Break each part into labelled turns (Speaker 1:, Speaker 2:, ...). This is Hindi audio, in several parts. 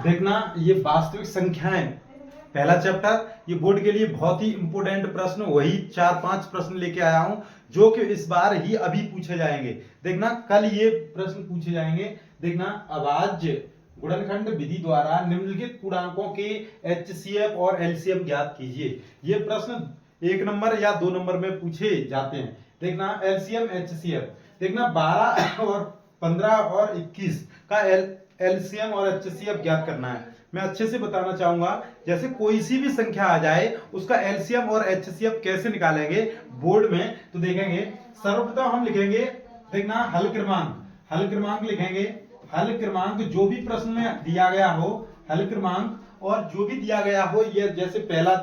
Speaker 1: देखना ये वास्तविक संख्याएं पहला चैप्टर, ये बोर्ड के लिए बहुत ही इंपोर्टेंट प्रश्न, वही 4-5 प्रश्न लेके आया हूं जो कि इस बार ही अभी पूछे जाएंगे। देखना कल ये प्रश्न पूछे जाएंगे। देखना अभाज्य गुणनखंड विधि द्वारा निम्नलिखित पूर्णांकों के एचसीएफ और एलसीएम ज्ञात कीजिए। ये प्रश्न 1 नंबर या 2 नंबर में पूछे जाते हैं। देखना एलसीएम एचसीएफ, देखना 12 और 15 और 21 का एलसीएम और एचसीएफ ज्ञात करना है। मैं अच्छे से बताना चाहूंगा, जैसे कोई सी भी संख्या आ जाए उसका एलसीएम और एचसीएफ कैसे निकालेंगे बोर्ड में, तो देखेंगे सर्वप्रथम हम लिखेंगे, देखना हल क्रमांक लिखेंगे। हल क्रमांक जो भी प्रश्न में दिया गया हो, हल क्रमांक और जो भी दिया गया हो, ये जैसे पहला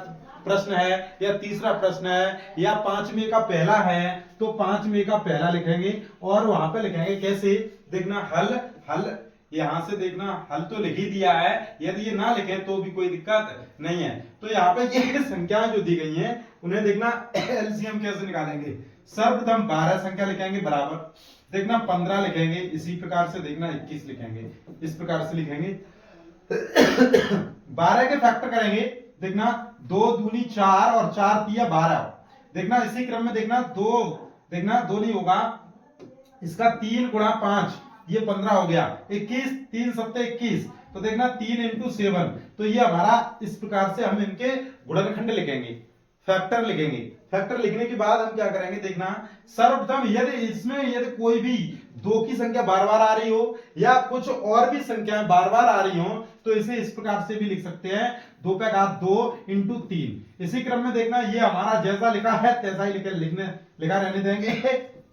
Speaker 1: प्रश्न है या तीसरा प्रश्न है या 5वें का पहला है तो 5वें का पहला लिखेंगे और वहां पे लिखेंगे कैसे, देखना हल यहां से देखना हल तो लिख ही दिया है, यदि ये ना लिखें तो भी कोई दिक्कत नहीं है। तो यहाँ पे ये संख्याएं जो दी गई हैं उन्हें देखना एलसीएम कैसे निकालेंगे। सर्वप्रथम 12 संख्या लिखेंगे बराबर, देखना 15 लिखेंगे, इसी प्रकार से देखना 21 लिखेंगे, इस प्रकार से लिखेंगे। 12 के फैक्टर करेंगे, देखना 2 दूनी 4 और 4 तिया 12, देखना इसी क्रम में देखना 2 नहीं होगा, इसका 3 गुणा 5 ये 15 हो गया, 21 3 सत्ते 21, तो देखना 3 × 7, तो ये हमारा इस प्रकार से हम इनके गुणनखंड लिखेंगे, फैक्टर लिखेंगे। फैक्टर लिखने के बाद हम क्या करेंगे, देखना सर्वप्रथम यदि कोई भी 2 की संख्या बार बार आ रही हो या कुछ और भी संख्याएं बार बार आ रही हो तो इसे इस प्रकार से भी लिख सकते हैं, 2 पे घात 2 × 3। इसी क्रम में देखना ये हमारा जैसा लिखा है तैसा ही लिखा रहने देंगे,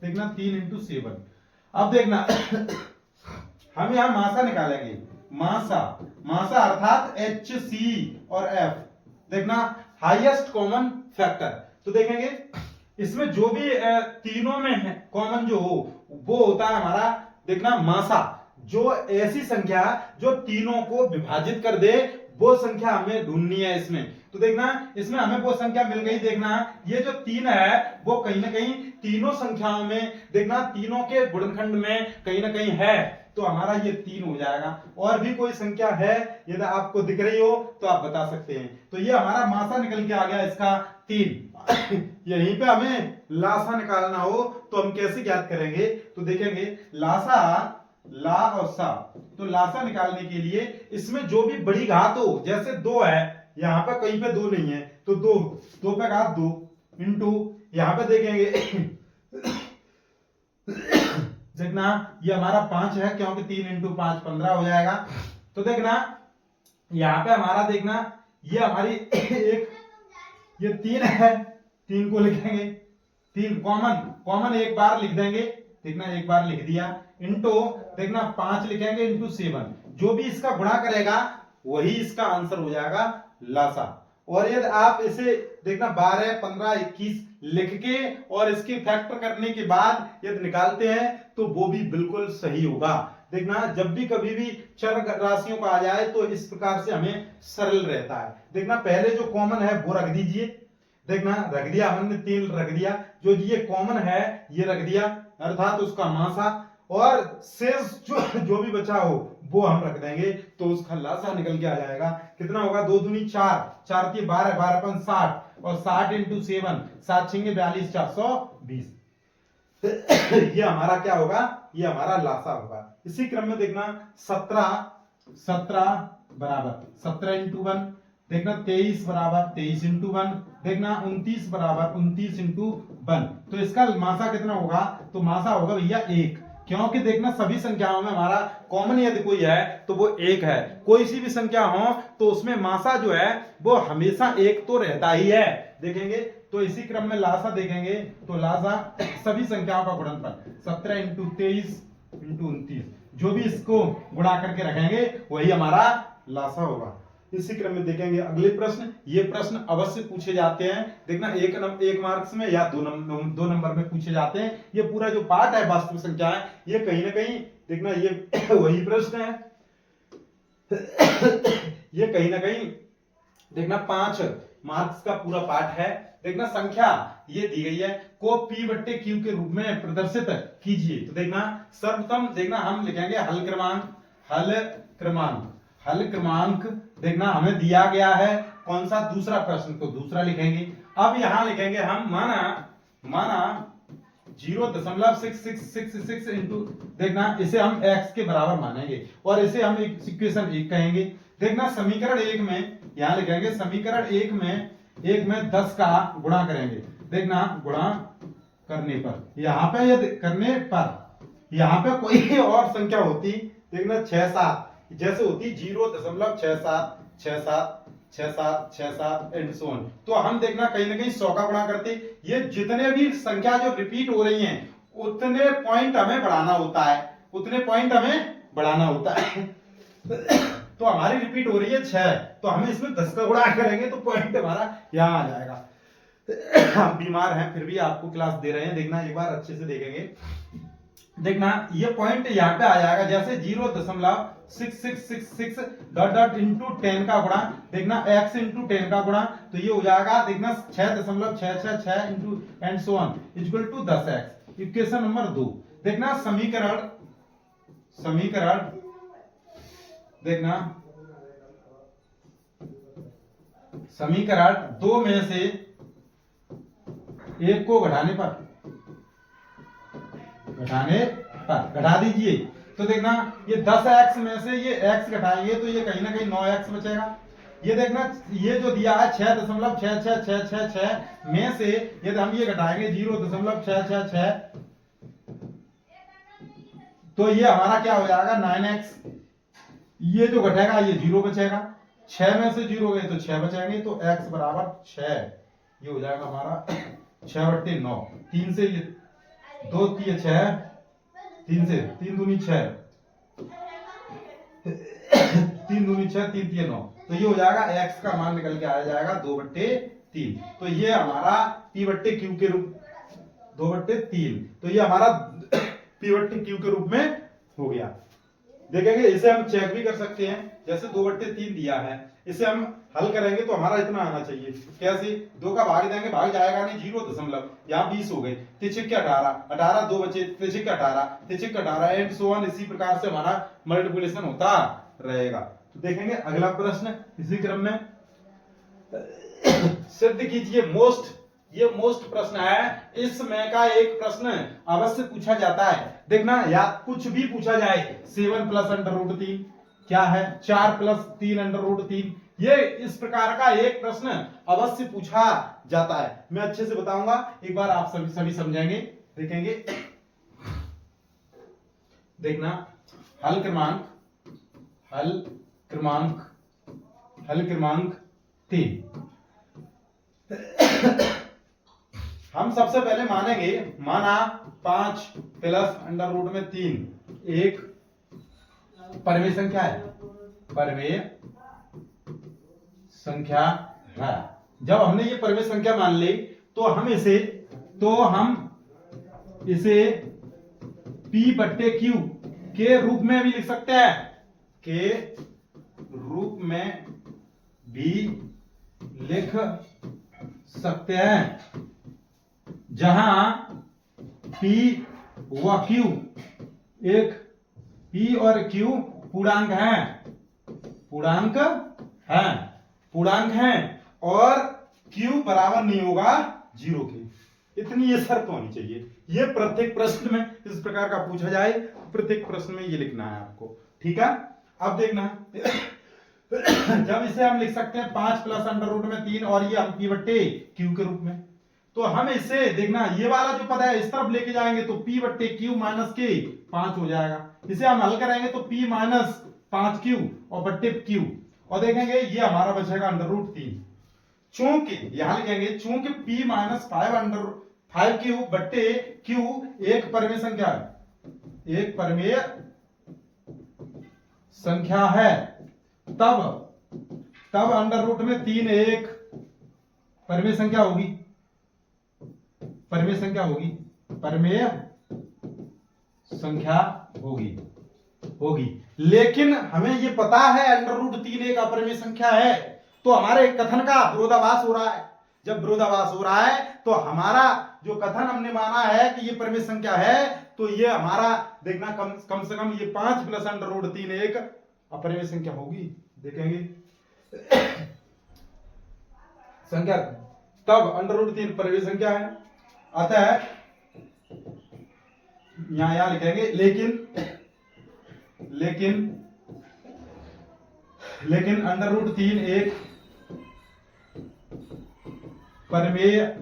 Speaker 1: देखना 3 × 7। अब देखना हम यहां मासा निकालेंगे, मासा अर्थात एच सी और एफ, देखना हाईएस्ट कॉमन फैक्टर। तो देखेंगे इसमें जो भी तीनों में है कॉमन जो हो वो होता है हमारा, देखना मासा, जो ऐसी संख्या जो तीनों को विभाजित कर दे वो संख्या हमें ढूंढनी है इसमें। तो देखना इसमें हमें वो संख्या मिल गई, देखना ये जो 3 है वो कहीं ना कहीं तीनों संख्याओं में, देखना तीनों के गुणनखंड में कहीं ना कहीं है, तो हमारा ये 3 हो जाएगा। और भी कोई संख्या है यदि आपको दिख रही हो तो आप बता सकते हैं। तो ये हमारा मासा निकल के आ गया इसका 3। यहीं पे हमें लासा निकालना हो तो हम कैसे ज्ञात करेंगे, तो देखेंगे ला और सा, तो लासा निकालने के लिए इसमें जो भी बड़ी घात हो, जैसे 2 है, यहाँ पे कहीं पे 2 नहीं है तो 2 पे घात 2 इंटू यहाँ पे देखेंगे देखना ये हमारा 5 है क्योंकि 3 × 5 15 हो जाएगा। तो देखना यहाँ पे हमारा देखना ये हमारी ये 3 है, 3 को लिखेंगे, 3 कॉमन एक बार लिख देंगे, देखना एक बार लिख दिया, इंटू देखना 5 लिखेंगे इंटू 7, जो भी इसका गुणा करेगा वही इसका आंसर हो जाएगा लासा। और यदि आप इसे देखना 12 15 21 लिख के और इसके फैक्टर करने के बाद यदि निकालते हैं तो वो भी बिल्कुल सही होगा। देखना जब भी कभी भी चर राशियों का आ जाए तो इस प्रकार से हमें सरल रहता है। देखना पहले जो कॉमन है वो रख दीजिए, देखना रख दिया हमने 3 रख दिया, जो ये कॉमन है ये रख दिया अर्थात उसका मासा, और शेष जो भी बचा हो वो हम रख देंगे तो उसका लासा निकल के आ जाएगा। कितना होगा, 2 दूनी 4 4 की 12 12 5 60 और 60 × 7 7 6 42 420। ये हमारा क्या होगा, ये हमारा लासा होगा। इसी क्रम में देखना 17 बराबर 17 × 1, देखना 23 बराबर 23 × 1, देखना 29 बराबर 29 × 1। तो इसका मासा कितना होगा, तो मासा होगा भैया 1, क्योंकि देखना सभी संख्याओं में हमारा कॉमन यदि कोई है तो वो 1 है, कोई सी भी संख्या हो तो उसमें मासा जो है वो हमेशा 1 तो रहता ही है। देखेंगे तो इसी क्रम में लासा देखेंगे तो लासा सभी संख्याओं का गुणनफल 17 × 23 × 29, जो भी इसको गुणा करके रखेंगे वही हमारा लासा होगा। इसी क्रम में देखेंगे अगले प्रश्न, ये प्रश्न अवश्य पूछे जाते हैं, देखना एक मार्क्स में या 2 नंबर में पूछे जाते हैं। ये पूरा जो पार्ट है वास्तविक संख्याएं, ये कहीं ना कहीं देखना ये वही प्रश्न है, ये कहीं ना कहीं देखना 5 मार्क्स का पूरा पार्ट है। देखना संख्या ये दी गई है को P/Q के रूप में प्रदर्शित कीजिए। तो देखना सर्वप्रथम देखना हम लिखेंगे हल क्रमांक हल क्रमांक देखना हमें दिया गया है कौन सा, दूसरा प्रश्न, तो दूसरा लिखेंगे। अब यहां लिखेंगे हम माना 0.666 इंटू, देखना इसे हम x के बराबर मानेंगे और इसे हम इक्वेशन 1 कहेंगे। देखना समीकरण 1 में यहां लिखेंगे, समीकरण 1 में 10 का गुणा करेंगे। देखना गुणा करने पर, यहां पे ये करने पर यहां पे कोई और संख्या होती, देखना 6 7 जैसे होती 0.676767 एंड सो ऑन, तो हम देखना कहीं ना कहीं 100 का गुणा करते। ये जितने भी संख्या जो रिपीट हो रही हैं उतने पॉइंट हमें बढ़ाना होता है, उतने पॉइंट हमें बढ़ाना होता है। तो हमारी रिपीट हो रही है 6, तो हमें इसमें 10 का गुणा करेंगे तो पॉइंट हमारा यहाँ आ जाएगा। हम बीमार हैं फिर भी आपको क्लास दे रहे हैं, देखना एक बार अच्छे से देखेंगे। देखना ये पॉइंट यहाँ पे आ जाएगा, जैसे 0.6666 डॉट डॉट इंटू 10 का गुणा, देखना x इंटू 10 का गुणा, तो ये हो जाएगा देखना 6.666 into and so on equal to 10x। Equation number 2, देखना समीकरण देखना समीकरण 2 में से एक को घटाने पर घटा दीजिए, तो देखना ये 10x में से ये x घटाएंगे तो ये कहीं ना कहीं 9x बचेगा। ये देखना ये जो दिया है 6.6666 में से यदि हम ये घटाएंगे 0.666, तो ये हमारा क्या हो जाएगा 9x। ये जो घटेगा ये 0 बचेगा, 6 में से 0 गए तो 6 बचेंगे, तो x बराबर 6, ये हो जाएगा हमारा 6/9। 3 से ये 2 3 6, 3 से 3 दूनी 6, 3 दूनी 6, 3 3 9, तो ये हो जाएगा x का मान निकल के आ जाएगा 2/3। तो ये हमारा p/q के रूप 2/3, तो ये हमारा p/q के रूप में हो गया। देखेंगे इसे हम चेक भी कर सकते हैं, जैसे 2/3 दिया है, इसे हम हल करेंगे तो हमारा इतना आना चाहिए। कैसे 2 का भाग देंगे, भाग जाएगा नहीं, 0 यहाँ 20 हो गए, 3 18 2 बचे, 3 18 एंड सो ऑन, इसी प्रकार से हमारा मल्टीप्लिकेशन होता रहेगा। तो देखेंगे अगला प्रश्न इसी क्रम में, सिद्ध कीजिए ये मोस्ट प्रश्न है, इसमें का एक प्रश्न अवश्य पूछा जाता है। देखना या कुछ भी पूछा जाए, 7 + √3 क्या है, 4 + 3 √3, ये इस प्रकार का एक प्रश्न अवश्य पूछा जाता है। मैं अच्छे से बताऊंगा, एक बार आप सभी समझेंगे, देखेंगे। देखना हल क्रमांक 3। हम सबसे पहले मानेंगे, माना 5 + √3 एक परमेय संख्या है, जब हमने ये परमेय संख्या मान ली तो हम इसे p/q के रूप में भी लिख सकते हैं, के रूप में भी लिख सकते हैं, जहां p व q एक p और q पूर्णांक हैं और q बराबर नहीं होगा 0 के। इतनी ये शर्त होनी चाहिए। ये प्रत्येक प्रश्न में इस प्रकार का पूछा जाए, प्रत्येक प्रश्न में ये लिखना है आपको, ठीक है। अब देखना जब इसे हम लिख सकते हैं 5 + √3 और ये हम p/q के रूप में, तो हम इसे देखना ये वाला जो पद है इस तरफ लेके जाएंगे तो p/q - k 5 हो जाएगा। इसे हम हल करेंगे तो p - 5q और /q, और देखेंगे ये हमारा बचेगा √3। चूंकि यहां लिखेंगे चूंकि p - 5q /q एक परमेय संख्या है, तब √3 एक परमेय संख्या होगी। लेकिन हमें ये पता है √3 एक अपरिमेय संख्या है, तो हमारे कथन का विरोधाभास हो रहा है। जब विरोधाभास हो रहा है तो हमारा जो कथन हमने माना है कि ये परमेय संख्या है, तो ये हमारा देखना कम से कम ये 5 + √3 एक अपरिमेय संख्या होगी, देखेंगे संख्या, तब √3 परिमेय संख्या है। अतः यहां लिखेंगे लेकिन √3 एक परिमेय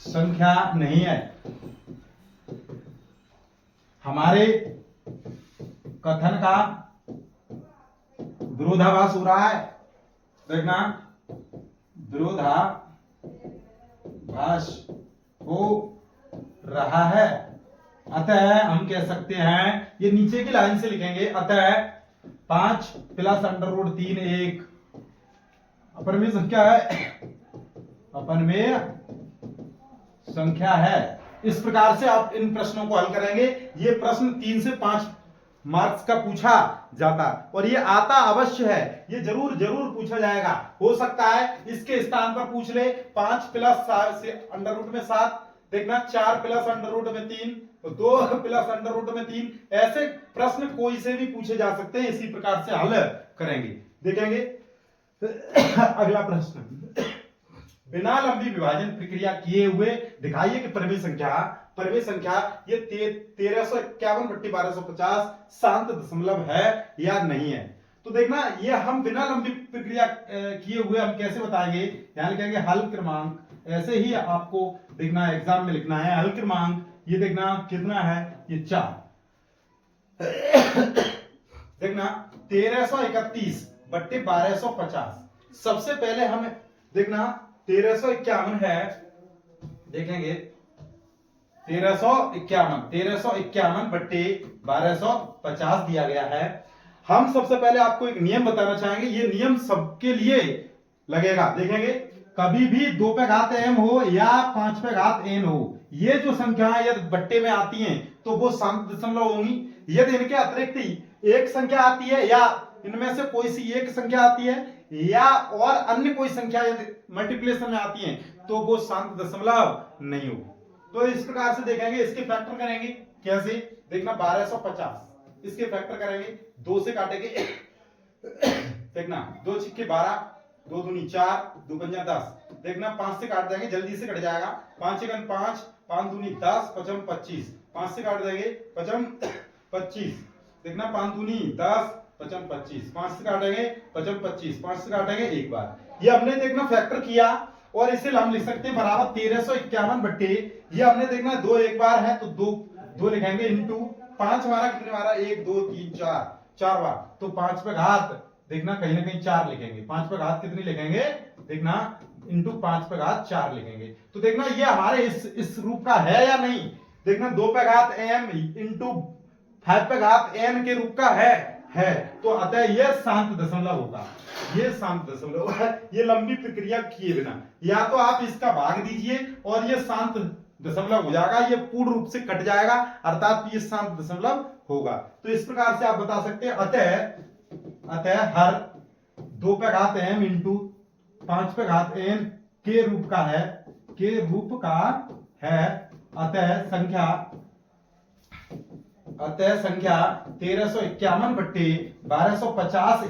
Speaker 1: संख्या नहीं है। हमारे कथन का विरोधाभास हो रहा है, देखना विरोधाभास हो रहा है। अतः हम कह सकते हैं, ये नीचे की लाइन से लिखेंगे, अतः 5 प्लस √3 एक अपरिमेय संख्या है, अपरिमेय संख्या है। इस प्रकार से आप इन प्रश्नों को हल करेंगे। ये प्रश्न 3 से 5 मार्क्स का पूछा जाता और ये आता अवश्य है, ये जरूर पूछा जाएगा। हो सकता है इसके स्थान पर पूछ ले 5 प्लस √7, देखना 4 प्लस √3, तो 2 प्लस √3, ऐसे प्रश्न कोई से भी पूछे जा सकते हैं। इसी प्रकार से हल करेंगे, देखेंगे। अगला प्रश्न, बिना लंबी विभाजन प्रक्रिया किए हुए दिखाइए कि परिमेय संख्या ये 1351/1250 शांत दशमलव है या नहीं है। तो देखना, ये हम बिना लंबी प्रक्रिया किए हुए हम कैसे बताएंगे, यहां लिखेंगे हल क्रमांक। ऐसे ही आपको देखना एग्जाम में लिखना है, हल क्रमांक ये देखना कितना है, ये 4। देखना 1331/1250। सबसे पहले हमें देखना 1351 है, देखेंगे 1351/1250 दिया गया है। हम सबसे पहले आपको एक नियम बताना चाहेंगे, ये नियम सबके लिए लगेगा, देखेंगे। कभी भी 2 पे घात m हो या 5 पे घात n हो, ये जो संख्याएं यदि बट्टे में आती हैं तो वो शांत दशमलव होंगी। यदि इनके अतिरिक्त एक संख्या आती है या इनमें से कोई सी एक संख्या आती है या और अन्य कोई संख्या यदि मल्टीप्लिकेशन में आती है तो वो शांत दशमलव नहीं हो। तो इस प्रकार से देखेंगे, इसके फैक्टर करेंगे कैसे, देखना 1250, इसके फैक्टर करेंगे, 2 से काटेंगे, देखना 2 छिक्के 12, 2 दूनी 4, 2 पंजा 10, देखना 5 से काट देंगे, जल्दी से कट जाएगा। 5 एकम 5, 5 दूनी 10, 5 25, 5 से काट देंगे 5 25, देखना 5 दूनी 10, 5 25, 5 से काटेंगे 5 25, 5 से काटेंगे एक बार। ये हमने देखना फैक्टर किया और इसे हम लिख सकते हैं बराबर 1351 बट्टे, ये हमने देखना 2 एक बार है तो 2 लिखेंगे इंटू 5 हमारा कितने बार, 1 2 3 4 बार, तो 5 पे घात देखना कहीं ना कहीं 4 लिखेंगे। 5 पे घात कितनी लिखेंगे, देखना इंटू 5 पे घात 4 लिखेंगे। तो देखना ये हमारे इस रूप का है या नहीं, देखना 2 पे घात m इंटू 5 पे घात n के रूप का है। तो अतः यह शांत दशमलव होगा, ये शांत दशमलव है, ये लंबी प्रक्रिया किए बिना। या तो आप इसका भाग दीजिए और ये शांत दशमलव हो जाएगा, ये पूर्ण रूप से कट जाएगा, अर्थात ये शांत दशमलव होगा। तो इस प्रकार से आप बता सकते हैं, अतः हर 2 पे घात m इंटू 5 पे घात n के रूप का है। अतः संख्या 1351/1250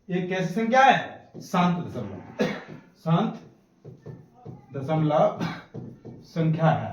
Speaker 1: एक कैसी संख्या है, शांत दशमलव संख्या है।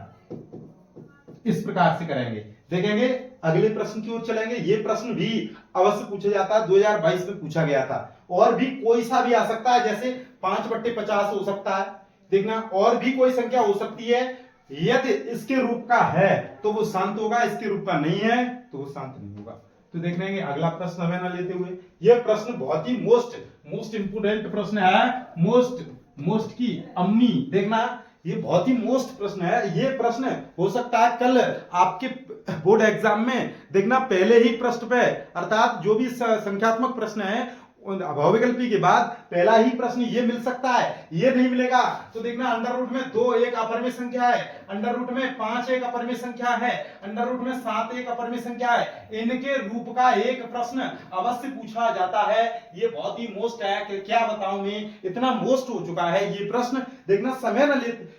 Speaker 1: इस प्रकार से करेंगे, देखेंगे। अगले प्रश्न की ओर चलेंगे। ये प्रश्न भी अवश्य पूछा जाता है, 2022 में पूछा गया था। और भी कोई सा भी आ सकता है, जैसे 5/50 हो सकता है, देखना और भी कोई संख्या हो सकती है। यदि इसके रूप का है तो वो शांत होगा, इसके रूप का नहीं है तो वो शांत नहीं होगा। तो देख लेंगे अगला प्रश्न हमें न लेते हुए। यह प्रश्न बहुत ही मोस्ट इंपोर्टेंट प्रश्न है, मोस्ट की अम्मी, देखना ये बहुत ही मोस्ट प्रश्न है। ये प्रश्न हो सकता है कल आपके बोर्ड एग्जाम में, देखना पहले ही पृष्ठ पे, अर्थात जो भी संख्यात्मक प्रश्न है अभावविकल्पी के बाद पहला ही प्रश्न ये मिल सकता है। ये नहीं मिलेगा तो देखना अंडर रूट में 2 एक अपरिमेय संख्या है, अंडर रूट में 5 एक अपरिमेय संख्या है, अंडर रूट में 7 एक अपरिमेय संख्या है। इनके रूप का एक प्रश्न अवश्य पूछा जाता है। ये बहुत ही मोस्ट है कि क्या बताऊं मैं, इतना मोस्ट हो चुका है ये प्रश्न देखना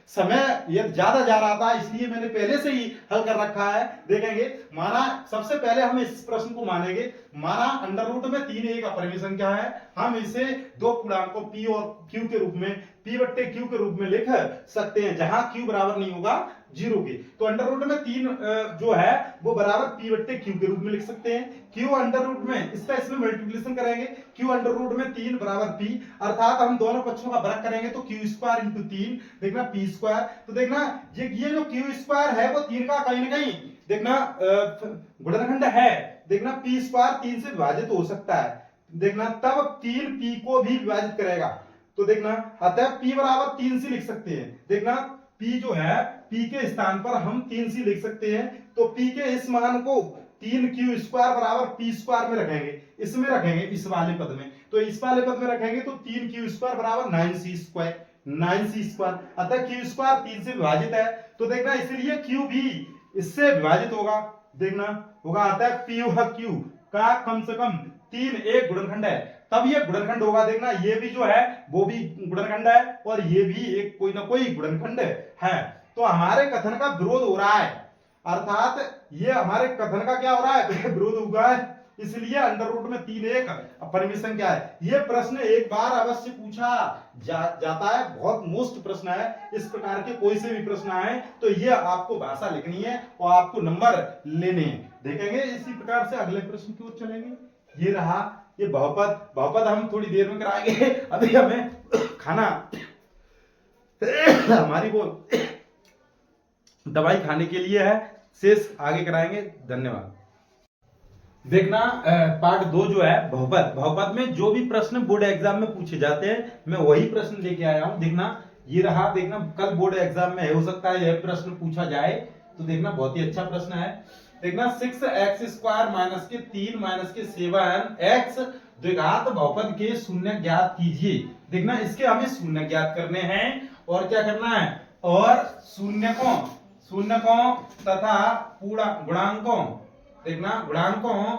Speaker 1: समय ये ज्यादा जा रहा था, इसलिए मैंने पहले से ही हल कर रखा है। देखेंगे माना सबसे पहले हम इस प्रश्न को मानेंगे, माना अंडर रूट में 3 एक अपरिमेय संख्या है, हम इसे दो पूर्णांकों p और q के रूप में p बट्टे q के रूप में लिख सकते हैं, जहां q बराबर नहीं होगा 0 के। तो अंडर रूट में 3 जो है वो बराबर p बट्टे q के रूप में लिख सकते हैं। q अंडर रूट में इसका इसमें मल्टीप्लिकेशन करेंगे, q अंडर रूट में 3 बराबर p, अर्थात हम दोनों पक्षों का वर्ग करेंगे तो q स्क्वायर इंटू 3, देखना p स्क्वायर। तो देखना ये जो q स्क्वायर है वो 3 का कहीं ना कहीं देखना गुणनखंड है, देखना p स्क्वायर 3 से विभाजित हो सकता है, देखना तब 3 p को भी विभाजित करेगा। तो देखना अतः p बराबर 3 से लिख सकते हैं, देखना p जो है p के स्थान पर हम 3 से लिख सकते हैं, तो p के इस मान को 3q स्क्वायर बराबर p स्क्वायर में रखेंगे, इसमें रखेंगे इस वाले पद में, तो इस वाले पद में रखेंगे तो 3q स्क्वायर बराबर 9c स्क्वायर, 9c स्क्वायर, अतः q स्क्वायर 3 से विभाजित है, तो देखना इसलिए q भी इससे विभाजित होगा, देखना होगा अतः q का कम से कम 3 एक गुणनखंड है, तब ये गुणनखंड होगा। देखना ये भी जो है वो भी गुणनखंड है और ये भी एक कोई ना कोई गुणनखंड है। तो हमारे कथन का विरोध हो रहा है, अर्थात ये हमारे कथन का क्या हो रहा है, विरोध हुआ है, इसलिए अंडर रूट में 3 एक अपरिमेय संख्या है। ये प्रश्न एक बार अवश्य पूछा जाता है, बहुत मोस्ट प्रश्न है, इस प्रकार के कोई से भी प्रश्न आए तो ये आपको भाषा लिखनी है और आपको नंबर लेने हैं। देखेंगे इसी प्रकार से अगले प्रश्न की ओर चलेंगे। ये रहा ये बहुपद हम थोड़ी देर में कराएंगे, अभी हमें खाना हमारी वो दवाई खाने के लिए है, शेष आगे कराएंगे। धन्यवाद। देखना पार्ट 2 जो है बहुपद में जो भी प्रश्न बोर्ड एग्जाम में पूछे जाते हैं मैं वही प्रश्न लेके आया हूं। देखना ये रहा, देखना कल बोर्ड एग्जाम में हो सकता है यह प्रश्न पूछा जाए, तो देखना बहुत ही अच्छा प्रश्न है। देखना 6x स्क्वायर माइनस के 3 माइनस के 7x द्विघात बहुपद के शून्य ज्ञात कीजिए। देखना इसके हमें शून्य ज्ञात करने हैं और क्या करना है, और शून्यकों तथा गुणांकों, देखना गुणांकों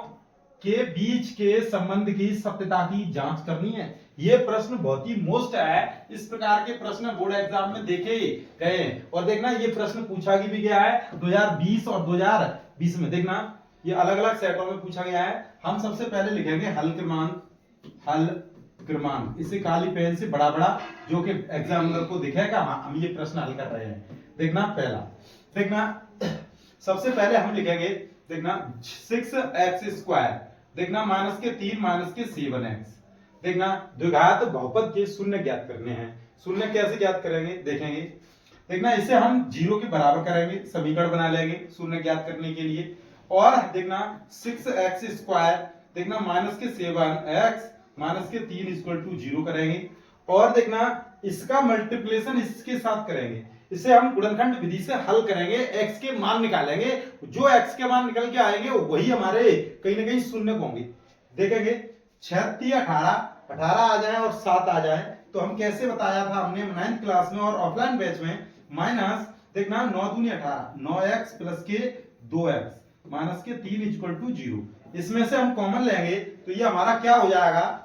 Speaker 1: के बीच के संबंध की सत्यता की जांच करनी है। ये प्रश्न बहुत ही मोस्ट है, इस प्रकार के प्रश्न बोर्ड एग्जाम में देखे गए और देखना ये प्रश्न पूछा भी गया है 2020 और 2020 में। देखना ये अलग अलग सेटों में पूछा गया है। हम सबसे पहले लिखेंगे हल क्रमांक, इसे काली पेन से बड़ा बड़ा जो कि एग्जामिनर को दिखेगा हम ये प्रश्न हल कर रहे हैं। देखना पहला, देखना सबसे पहले हम लिखेंगे, देखना 6x स्क्वायर, देखना माइनस के 3 माइनस के 7x, देखना द्विघात बहुपद के शून्य ज्ञात करने हैं। शून्य कैसे ज्ञात करेंगे देखेंगे, देखना इसे हम 0 के बराबर करेंगे, समीकरण बना लेंगे शून्य ज्ञात करने के लिए। और देखना 6x स्क्वायर, देखना माइनस के 7x माइनस के 3 इक्वल टू 0 करेंगे, और देखना इसका मल्टीप्लिकेशन इसके साथ करेंगे, इसे हम गुणनखंड विधि से हल करेंगे, x के मान निकालेंगे, जो x के मान निकल के आएंगे वही हमारे कहीं ना कहीं शून्य होंगे। देखेंगे 36 18 आ जाए और 7 आ जाए तो हम कैसे बताया था हमने 9th क्लास में और ऑफलाइन बैच में, माइनस देखना 9 दूनी 18, 9x प्लस के 2x माइनस के 3 इक्वल टू 0, इसमें से हम कॉमन लेंगे तो ये हमारा क्या हो जाएगा,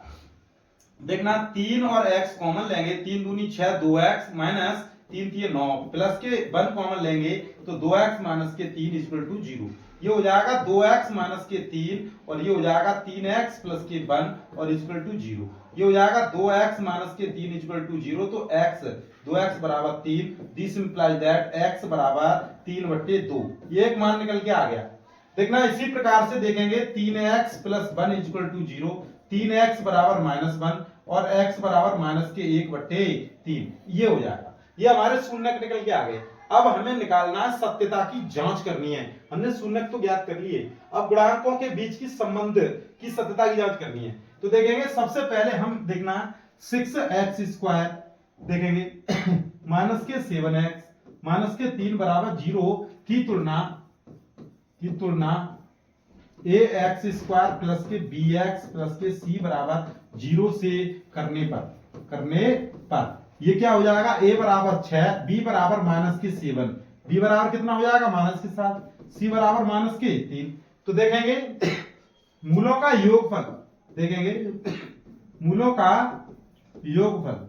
Speaker 1: देखना 3 और x कॉमन लेंगे, 3 दूनी 6 2x माइनस 3 3 9 प्लस के 1 कॉमन लेंगे तो 2x माइनस के 3 इक्वल टू 0, ये हो जाएगा 2x माइनस के 3 और ये हो जाएगा 3x प्लस के 1 और इक्वल टू 0, ये हो जाएगा 2x माइनस के 3 इक्वल टू 0, तो x 2x बराबर 3, दिस इंप्लाइज दैट x बराबर 3/2, ये एक मान निकल के आ गया। देखना इसी प्रकार से देखेंगे 3x plus 1 equal to 0, 3x बराबर -1 और x बराबर माइनस के 1/3, ये हो जाएगा। ये हमारे शून्य निकल के आ गए। अब हमें निकालना है सत्यता की जांच करनी है, हमने शून्य तो ज्ञात कर लिए, अब गुणांकों के बीच की संबंध की सत्यता की जांच करनी है। तो देखेंगे सबसे पहले हम देखना 6x स्क्वायर, देखेंगे माइनस के 7x माइनस के 3 बराबर 0 की तुलना ax स्क्वायर प्लस के bx प्लस के c बराबर 0 से करने पर ये क्या हो जाएगा, a बराबर 6, b बराबर माइनस के 7, b बराबर कितना हो जाएगा माइनस के 7, c बराबर माइनस के 3। तो देखेंगे मूलों का योगफल, देखेंगे मूलों का योगफल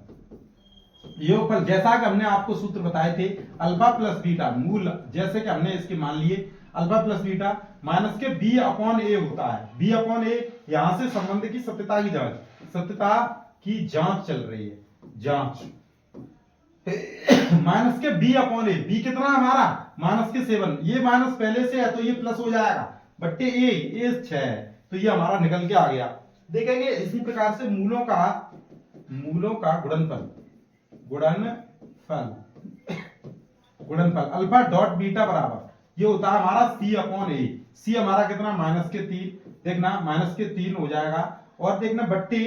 Speaker 1: योगफल जैसा कि हमने आपको सूत्र बताए थे, अल्फा प्लस बीटा मूल, जैसे कि हमने इसके मान लिए अल्फा प्लस बीटा माइनस के बी अपॉन ए होता है। बी अपॉन ए, यहां से संबंध की सत्यता की जांच, सत्यता की जांच चल रही है, जांच माइनस के बी अपॉन ए, बी कितना हमारा माइनस के 7, ये माइनस पहले से है तो ये प्लस हो जाएगा, बट्टे ए 6 है, तो ये हमारा निकल के आ गया। देखेंगे इसी प्रकार से मूलों का गुणनफल, गुणनफल अल्फा डॉट बीटा बराबर ये होता है हमारा सी अपॉन ए। सी हमारा कितना माइनस के 3, देखना माइनस के 3 हो जाएगा, और देखना बट्टे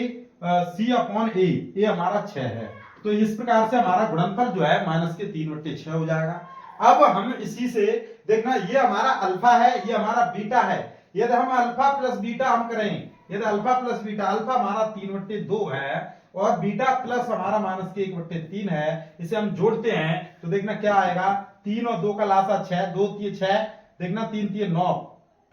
Speaker 1: सी अपॉन ए हमारा 6 है, तो इस प्रकार से हमारा गुणनफल जो है माइनस के 3/6 हो जाएगा। अब हम इसी से देखना, ये हमारा अल्फा है, ये हमारा बीटा है, यदि हम अल्फा प्लस बीटा हम करें, यदि अल्फा प्लस बीटा, अल्फा हमारा 3/2 है और बीटा प्लस हमारा माइनस के 1/3 है, इसे हम जोड़ते हैं तो देखना क्या आएगा, 3 और 2 का लासा 6, 2 3 6, देखना 3 3 9,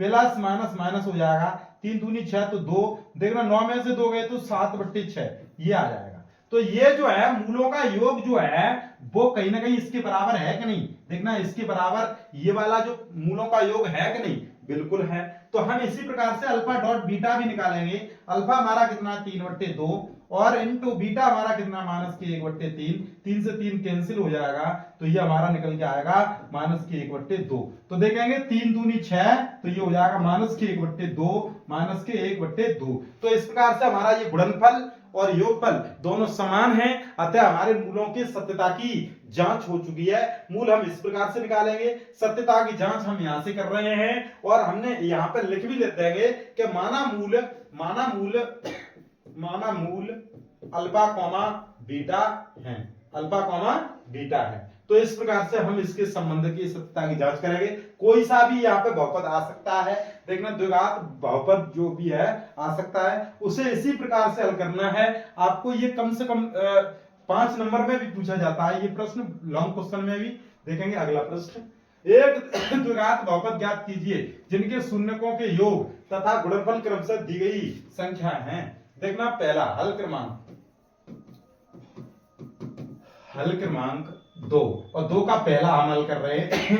Speaker 1: प्लस माइनस माइनस हो जाएगा, 3 दूनी 6 तो 2, देखना 9 में से 2 गए तो 7/6 ये आ जाएगा। तो ये जो है मूलों का योग जो है वो कहीं ना कहीं इसके बराबर है कि नहीं, देखना इसके बराबर ये वाला जो मूलों का योग है कि नहीं, बिल्कुल है। तो हम इसी प्रकार से अल्फा डॉट बीटा भी निकालेंगे, अल्फा हमारा कितना 3/2 और इनटू बीटा हमारा कितना माइनस के 1/3, 3 से 3 कैंसिल हो जाएगा, तो ये हमारा निकल के आएगा माइनस के 1/2। तो देखेंगे 3 दूनी 6, तो ये हो जाएगा माइनस के 1/2, माइनस के 1/2। तो इस प्रकार से हमारा ये गुणनफल और योगफल दोनों समान हैं, अतः हमारे मूलों की सत्यता की जांच हो चुकी है। मूल हम इस प्रकार से निकालेंगे, सत्यता की जांच हम यहां से कर रहे हैं, और हमने यहां पे लिख भी देंगे कि माना मूल अल्फा कॉमा बीटा है, अल्फा कॉमा बीटा है। तो इस प्रकार से हम इसके संबंध की सत्यता की जांच करेंगे। कोई सा भी यहाँ पे बहुपद आ सकता है, देखना द्विघात बहुपद जो भी है आ सकता है, उसे इसी प्रकार से हल करना है। आपको ये कम से कम 5 नंबर में भी पूछा जाता है ये प्रश्न, लॉन्ग क्वेश्चन में भी। देखेंगे अगला प्रश्न, एक द्विघात बहुपद ज्ञात कीजिए जिनके शून्यकों के योग तथा गुणनफल क्रमशः दी गई संख्या है। देखना पहला हल क्रमांक 2, और 2 का पहला हम हल कर रहे हैं।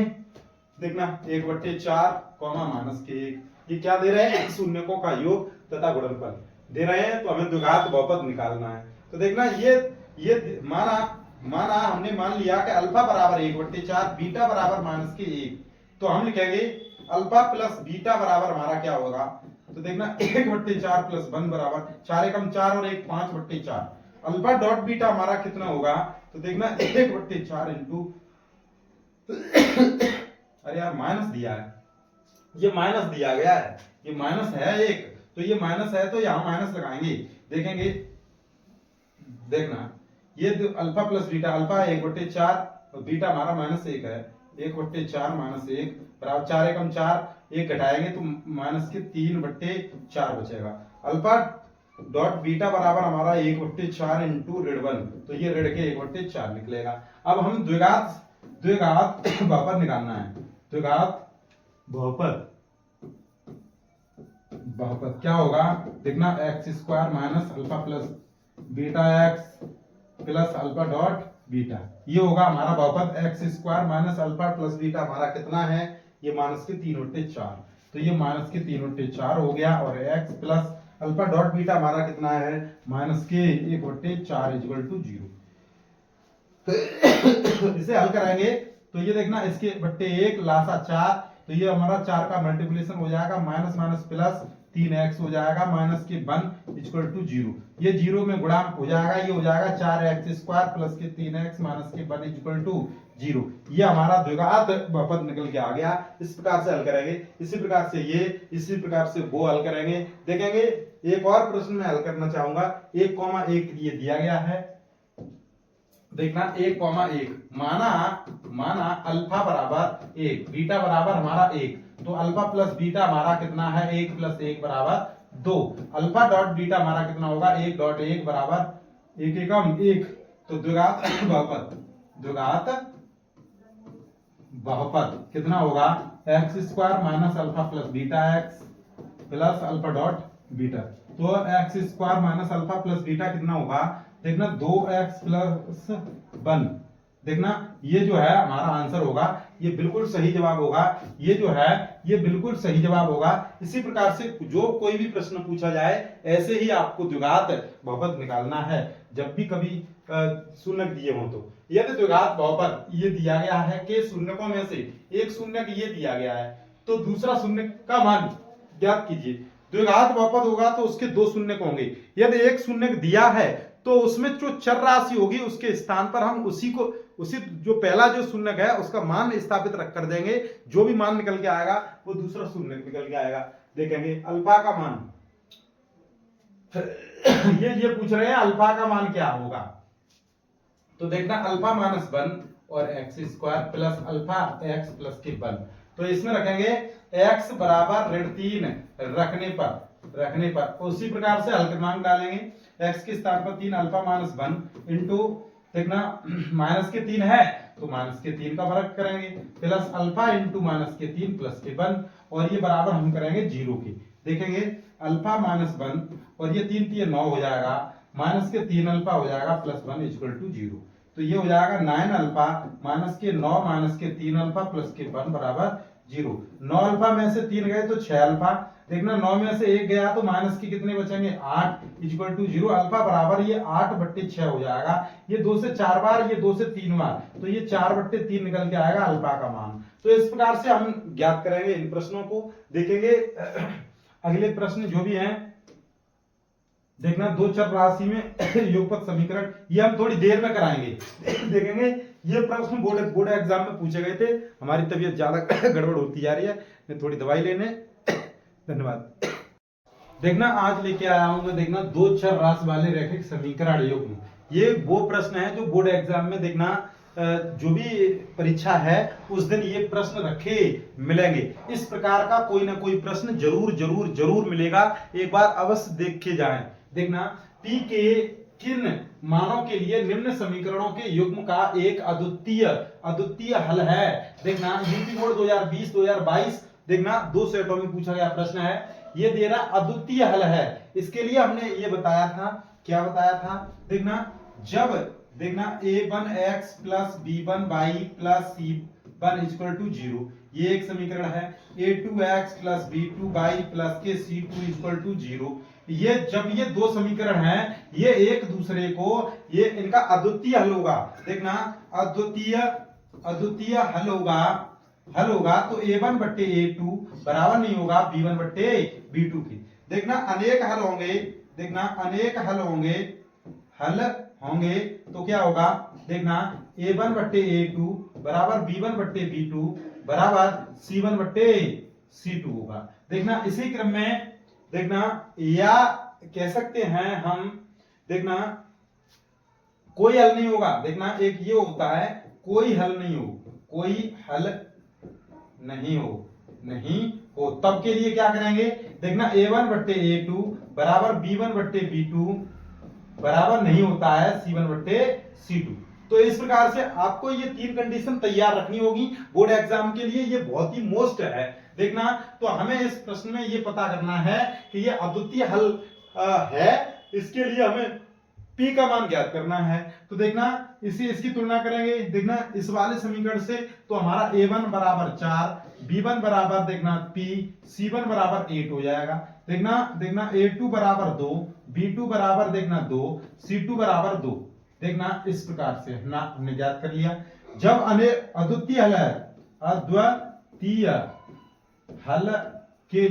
Speaker 1: देखना 1/4 कॉमा माइनस के 1, ये क्या दे रहे हैं, शून्यकों का योग तथा गुणनफल दे रहे हैं, तो हमें द्विघात बहुपद निकालना है। तो देखना ये माना हमने मान लिया कि अल्फा बराबर 1/4, बीटा बराबर माइनस के 1, तो हम लिखेंगे अल्फा प्लस बीटा बराबर हमारा क्या होगा, तो देखना 1/4 प्लस 1 बराबर 4 एकम 4 और 1 5/4। अल्फा डॉट बीटा हमारा कितना होगा, तो देखना 1/4 इंटू अरे यार माइनस दिया है, ये माइनस दिया गया है, ये माइनस है एक, तो ये माइनस है तो यहां माइनस लगाएंगे। देखेंगे देखना ये अल्फा प्लस बीटा, अल्फा 1/4 और बीटा हमारा -1 है, 1/4 -1 बराबर 4 एकम 4, 1 घटाएंगे तो माइनस के 3/4 बचेगा। अल्फा डॉट बीटा बराबर हमारा 1/4 इंटू ऋण 1, तो ये ऋण के 1/4 निकलेगा। अब हम द्विघात बहुपद निकालना है। द्विघात बहुपद क्या होगा, देखना x² minus alpha plus beta x plus alpha dot beta, ये होगा हमारा बहुपद x² minus alpha plus beta हमारा कितना है, ये माइनस के 3/4, तो ये माइनस के 3/4 हो गया, और x plus alpha dot beta हमारा कितना है, माइनस के 1/4 इक्वल टू 0। तो इसे हल कराएंगे तो ये देखना इसके बट्टे 1 लासा 4, तो ये हमारा 4 का मल्टीप्लिकेशन हो जाएगा, माइनस माइनस प्लस 3x हो जाएगा, माइनस के 1 इक्वल टू 0, ये 0 में गुणा हो जाएगा, ये हो जाएगा 4x² प्लस के 3x माइनस के 1 इक्वल टू 0। ये हमारा द्विघात बहुपद निकल के आ गया। इस प्रकार से हल करेंगे, इसी प्रकार से ये, इसी प्रकार से वो हल करेंगे। देखेंगे एक और प्रश्न में हल करना चाहूंगा, 1,1 ये दिया गया है। देखना 1,1 माना अल्फा बराबर 1, बीटा बराबर हमारा 1, तो अल्फा प्लस बीटा हमारा कितना है, 1 प्लस 1 बराबर 2। अल्फा डॉट बीटा हमारा कितना होगा, 1.1 बराबर 1 एकम 1, तो द्विघात बहुपद कितना होगा, x² minus alpha plus beta x plus alpha dot beta, तो x square minus alpha plus beta कितना होगा, देखना 2x प्लस 1। देखना ये जो है हमारा आंसर होगा, ये बिल्कुल सही जवाब होगा, ये जो है ये बिल्कुल सही जवाब होगा। इसी प्रकार से जो कोई भी प्रश्न पूछा जाए ऐसे ही आपको द्विघात बहुपद निकालना है जब भी कभी शून्यक दिए हो। तो यदि द्विघात बहुपद ये दिया गया है कि शून्यकों में से एक शून्यक ये दिया गया है तो दूसरा शून्य का मान ज्ञात कीजिए। द्विघात बहुपद होगा तो उसके दो शून्यक होंगे। यदि एक शून्यक दिया है तो उसमें जो चर राशि होगी उसके स्थान पर हम उसी जो पहला जो शून्यक है उसका मान स्थापित रख कर देंगे। जो भी मान निकल के आएगा वो दूसरा शून्यक निकल के आएगा। देखेंगे अल्फा का मान ये पूछ रहे हैं अल्फा का मान क्या होगा। तो देखना अल्फा माइनस 1 और x square plus alpha x plus के 1। तो इसमें रखेंगे x बराबर ऋण 3 रखने पर उसी प्रकार से हल क्रमांक डालेंगे। x के स्थान पर 3 अल्फा माइनस 1 इंटू देखना माइनस के 3 है तो माइनस के 3 का वर्ग करेंगे प्लस अल्फा इंटू माइनस के 3 प्लस के 1 और ये बराबर हम करेंगे 0 के। देखेंगे अल्फा माइनस 1 और ये 3 3 9 हो जाएगा माइनस के 3 अल्फा हो जाएगा प्लस 1 इक्वल टू 0। तो ये हो जाएगा 9 अल्फा माइनस के 9 माइनस के 3 अल्फा प्लस के 1 बराबर 0। 9 अल्फा में से 3 गए तो 6 अल्फा। देखना 9 में से 1 गया तो माइनस के कितने बचेंगे 8 इक्वल टू 0। अल्फा बराबर ये 8/6 हो जाएगा। ये 2 से 4 बार ये 2 से 3 बार तो ये 4/3 निकल के आएगा अल्फा का मान। तो इस प्रकार से हम ज्ञात करेंगे इन प्रश्नों को। देखेंगे अगले प्रश्न जो भी हैं देखना दो चर राशि में योगपत समीकरण ये हम थोड़ी देर में कराएंगे। देखेंगे ये प्रश्न बोर्ड एग्जाम में पूछे गए थे। हमारी तबीयत ज्यादा गड़बड़ होती जा रही है, मैं थोड़ी दवाई लेने। धन्यवाद। देखना आज लेके आया हूं मैं देखना दो चर राशि वाले रैखिक समीकरण युग्म। ये वो प्रश्न है जो बोर्ड एग्जाम में देखना जो भी परीक्षा है उस दिन ये प्रश्न रखे मिलेंगे। इस प्रकार का कोई ना कोई प्रश्न जरूर जरूर जरूर मिलेगा, एक बार अवश्य देख के जाएं। देखना P के किन मानों के लिए निम्न समीकरणों के युग्म का एक अद्वितीय हल है। देखना यूपी बोर्ड 2020-2022 देखना दो सेटों में पूछा गया प्रश्न है। ये दे रहा अद्वितीय हल है। इसके लिए हमने ये बताया था, क्या बताया था देखना जब देखना a1x plus b1y plus c1 equal to 0 ये एक समीकरण है। a2x प्लस b2y प्लस के c2 इक्वल टू 0 ये जब ये दो समीकरण हैं ये एक दूसरे को ये इनका अद्वितीय हल होगा। देखना अद्वितीय हल होगा तो a1/a2 बराबर नहीं होगा b1/b2 के। देखना अनेक हल होंगे, देखना अनेक हल होंगे तो क्या होगा देखना a1/a2 बराबर b1/b2 बराबर c1/c2 होगा। देखना इसी क्रम में देखना या कह सकते हैं हम देखना कोई हल नहीं होगा। देखना एक ये होता है कोई हल नहीं हो तब के लिए क्या करेंगे देखना a1/a2 बराबर b1/b2 बराबर नहीं होता है c1/c2। तो इस प्रकार से आपको ये तीन कंडीशन तैयार रखनी होगी बोर्ड एग्जाम के लिए, ये बहुत ही मोस्ट है। देखना तो हमें इस प्रश्न में ये पता करना है कि ये अद्वितीय हल है, इसके लिए हमें P का मान ज्ञात करना है। तो देखना इसकी तुलना करेंगे देखना इस वाले समीकरण से तो हमारा a1 बराबर 4 b1 बराबर देखना p c1 बराबर 8 हो जाएगा। देखना a2 बराबर 2 b2 बराबर देखना 2 c2 बराबर 2। देखना इस प्रकार से हमने ज्ञात कर लिया। जब अद्वितीय हल के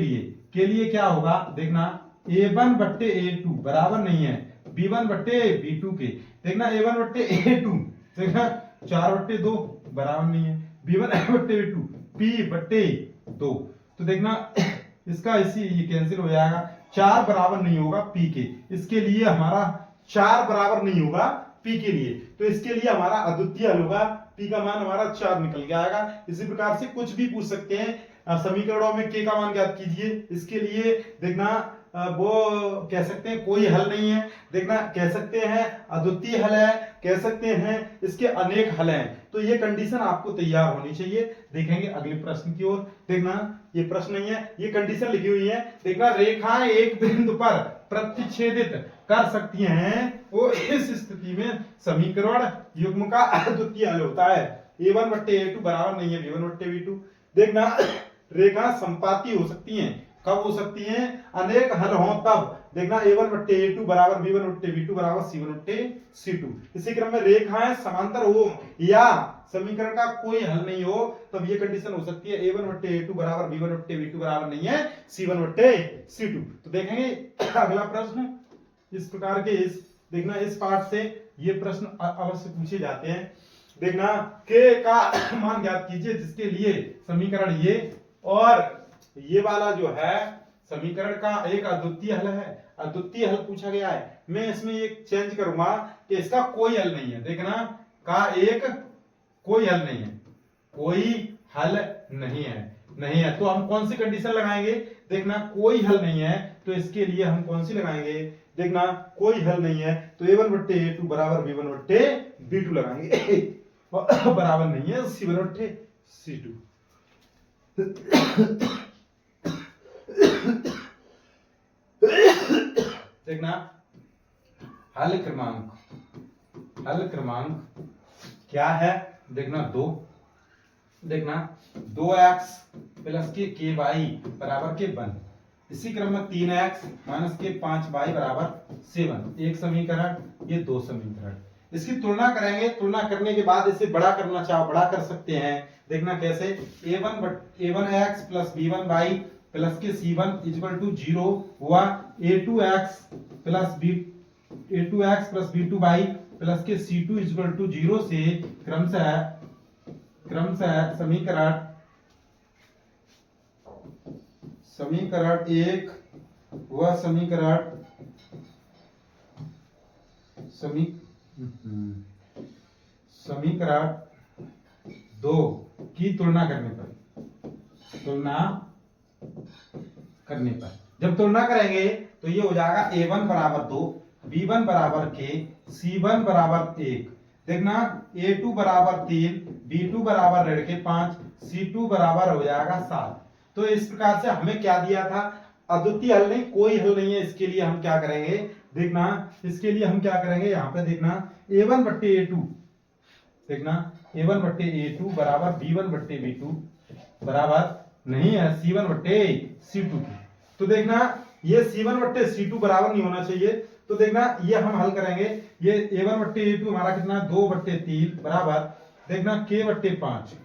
Speaker 1: लिए क्या होगा देखना a1/a2 बराबर नहीं है b1/b2 के। देखना a1/a2 देखना 4/2 बराबर नहीं है b1/a2 p/2। तो देखना इसका ये कैंसिल हो जाएगा। 4 बराबर नहीं होगा p के, इसके लिए हमारा 4 बराबर नहीं होगा p के लिए, तो इसके लिए हमारा अद्वितीय हल होगा p का मान हमारा 4 निकल के आएगा। इसी प्रकार से कुछ भी पूछ सकते हैं समीकरणों में k का मान ज्ञात कीजिए, इसके लिए देखना वो कह सकते हैं कोई हल नहीं है, देखना कह सकते हैं अद्वितीय हल है, कह सकते हैं इसके अनेक हल हैं। तो ये कंडीशन आपको तैयार होनी चाहिए। देखेंगे अगले प्रश्न की ओर। देखना ये प्रश्न नहीं है, ये कंडीशन लिखी हुई है। देखना रेखाएं एक बिंदु पर प्रतिच्छेदित कर सकती हैं, वो इस स्थिति में समीकरण युग्म का अद्वितीय हल होता है। a1 बट्टे a2 बराबर नहीं है b1 बट्टे b2। देखना रेखा संपाती हो सकती हैं, कब हो सकती हैं? अनेक हल हों तब। देखना a1 बट्टे a2 बराबर b1 बट्टे b2 बराबर c1 बट्टे c2। इसी क्रम में रेखाएं समांतर हो या समीकरण का कोई हल नहीं हो तब ये कंडीशन हो सकती है a1 बट्टे a2 बराबर b1 बट्टे b2 बराबर नहीं है c1 बट्टे c2। तो देखेंगे अगला प्रश्न इस प्रकार के देखना इस पार्ट से ये प्रश्न अवश्य पूछे जाते हैं। देखना k का मान ज्ञात कीजिए जिसके लिए समीकरण ये और ये वाला जो है समीकरण का एक अद्वितीय हल है, अद्वितीय हल पूछा गया है। मैं इसमें एक चेंज करूंगा कि इसका कोई हल नहीं है। देखना का एक कोई हल नहीं है, कोई हल नहीं है तो हम कौन सी कंडीशन लगाएंगे? देखना कोई हल नहीं है तो इसके लिए हम कौन सी लगाएंगे? देखना कोई हल नहीं है तो a1 बट्टे a2 बराबर b1 बट्टे b2 लगाएंगे बराबर नहीं है c1 बट्टे c2। देखना हल क्रमांक क्या है? देखना 2। देखना 2x प्लस के वाई बराबर के 1। इसी क्रम में 3x माइनस के 5y बराबर 7। एक समीकरण, ये 2 समीकरण। इसकी तुलना करेंगे, तुलना करने के बाद इसे बड़ा करना चाहो बड़ा कर सकते हैं। देखना कैसे? a1x प्लस b1y प्लस के c1 इक्वल टू 0 हुआ a2x प्लस b2y प्लस के c2 इक्वल टू 0 से क्रमशः समीकरण 1 व समीकरण 2 की तुलना करने पर जब तुलना करेंगे तो ये हो जाएगा a1 बराबर 2, b1 बराबर k, c1 बराबर 1। देखना a2 बराबर 3, b2 बराबर ऋण के 5, c2 बराबर हो जाएगा 7। तो इस प्रकार से हमें क्या दिया था? अद्वितीय हल नहीं, कोई हल नहीं है। इसके लिए हम क्या करेंगे? देखना इसके लिए हम क्या करेंगे? यहाँ पे देखना a1 बट्टे a2, देखना a1 बट्टे a2 बराबर b1 बट्टे b2 बराबर नहीं है c1 बट्टे c2। तो देखना ये c1 बट्टे c2 बराबर नहीं होना चाहिए। तो देखना ये हम हल करेंगे। ये a1 बट्टे a2 हमारा कितना? 2 बट्टे 3 बराबर देखना k बट्टे 5।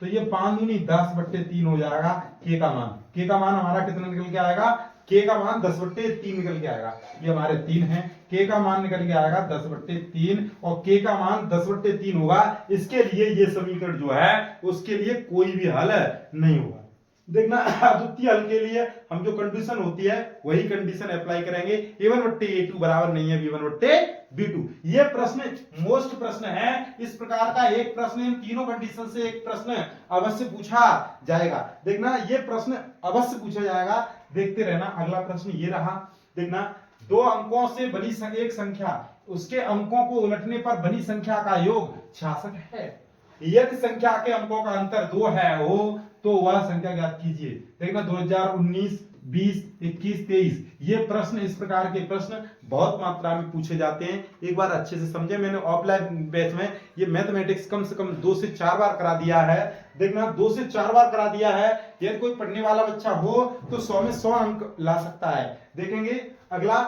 Speaker 1: तो ये 5 दूनी 10 बट्टे 3 हो जाएगा k का मान। k का मान हमारा कितना निकल के आएगा? k का मान 10 बट्टे 3 निकल के आएगा। ये हमारे 3 है, k का मान निकल के आएगा 10 बट्टे 3 और k का मान 10 बट्टे 3 होगा। इसके लिए ये समीकरण जो है उसके लिए कोई भी हल नहीं होगा। देखना अद्वितीय हल के लिए हम जो कंडीशन होती है वही कंडीशन अप्लाई करेंगे। a1 बट्टे a2 बराबर नहीं है b1 बट्टे b2। ये प्रश्न मोस्ट प्रश्न है। इस प्रकार का एक प्रश्न इन तीनों कंडीशन से एक प्रश्न अवश्य पूछा जाएगा। देखना ये प्रश्न अवश्य पूछा जाएगा, देखते रहना। अगला प्रश्न ये रहा। देखना 2 अंकों से बनी एक संख्या, उसके अंकों को उलटने पर बनी संख्या का योग 66 है। यदि संख्या के अंकों का अंतर 2 है हो तो वह संख्या ज्ञात कीजिए। देखना 2019, 20, 21, 23 ये प्रश्न, इस प्रकार के प्रश्न बहुत मात्रा में पूछे जाते हैं। एक बार अच्छे से समझे। मैंने ऑफलाइन बैच में ये मैथमेटिक्स कम से कम 2 से 4 बार करा दिया है। देखना 2 से 4 बार करा दिया है। यदि कोई पढ़ने वाला बच्चा हो तो 100 में 100 अंक ला सकता है। देखेंगे अगला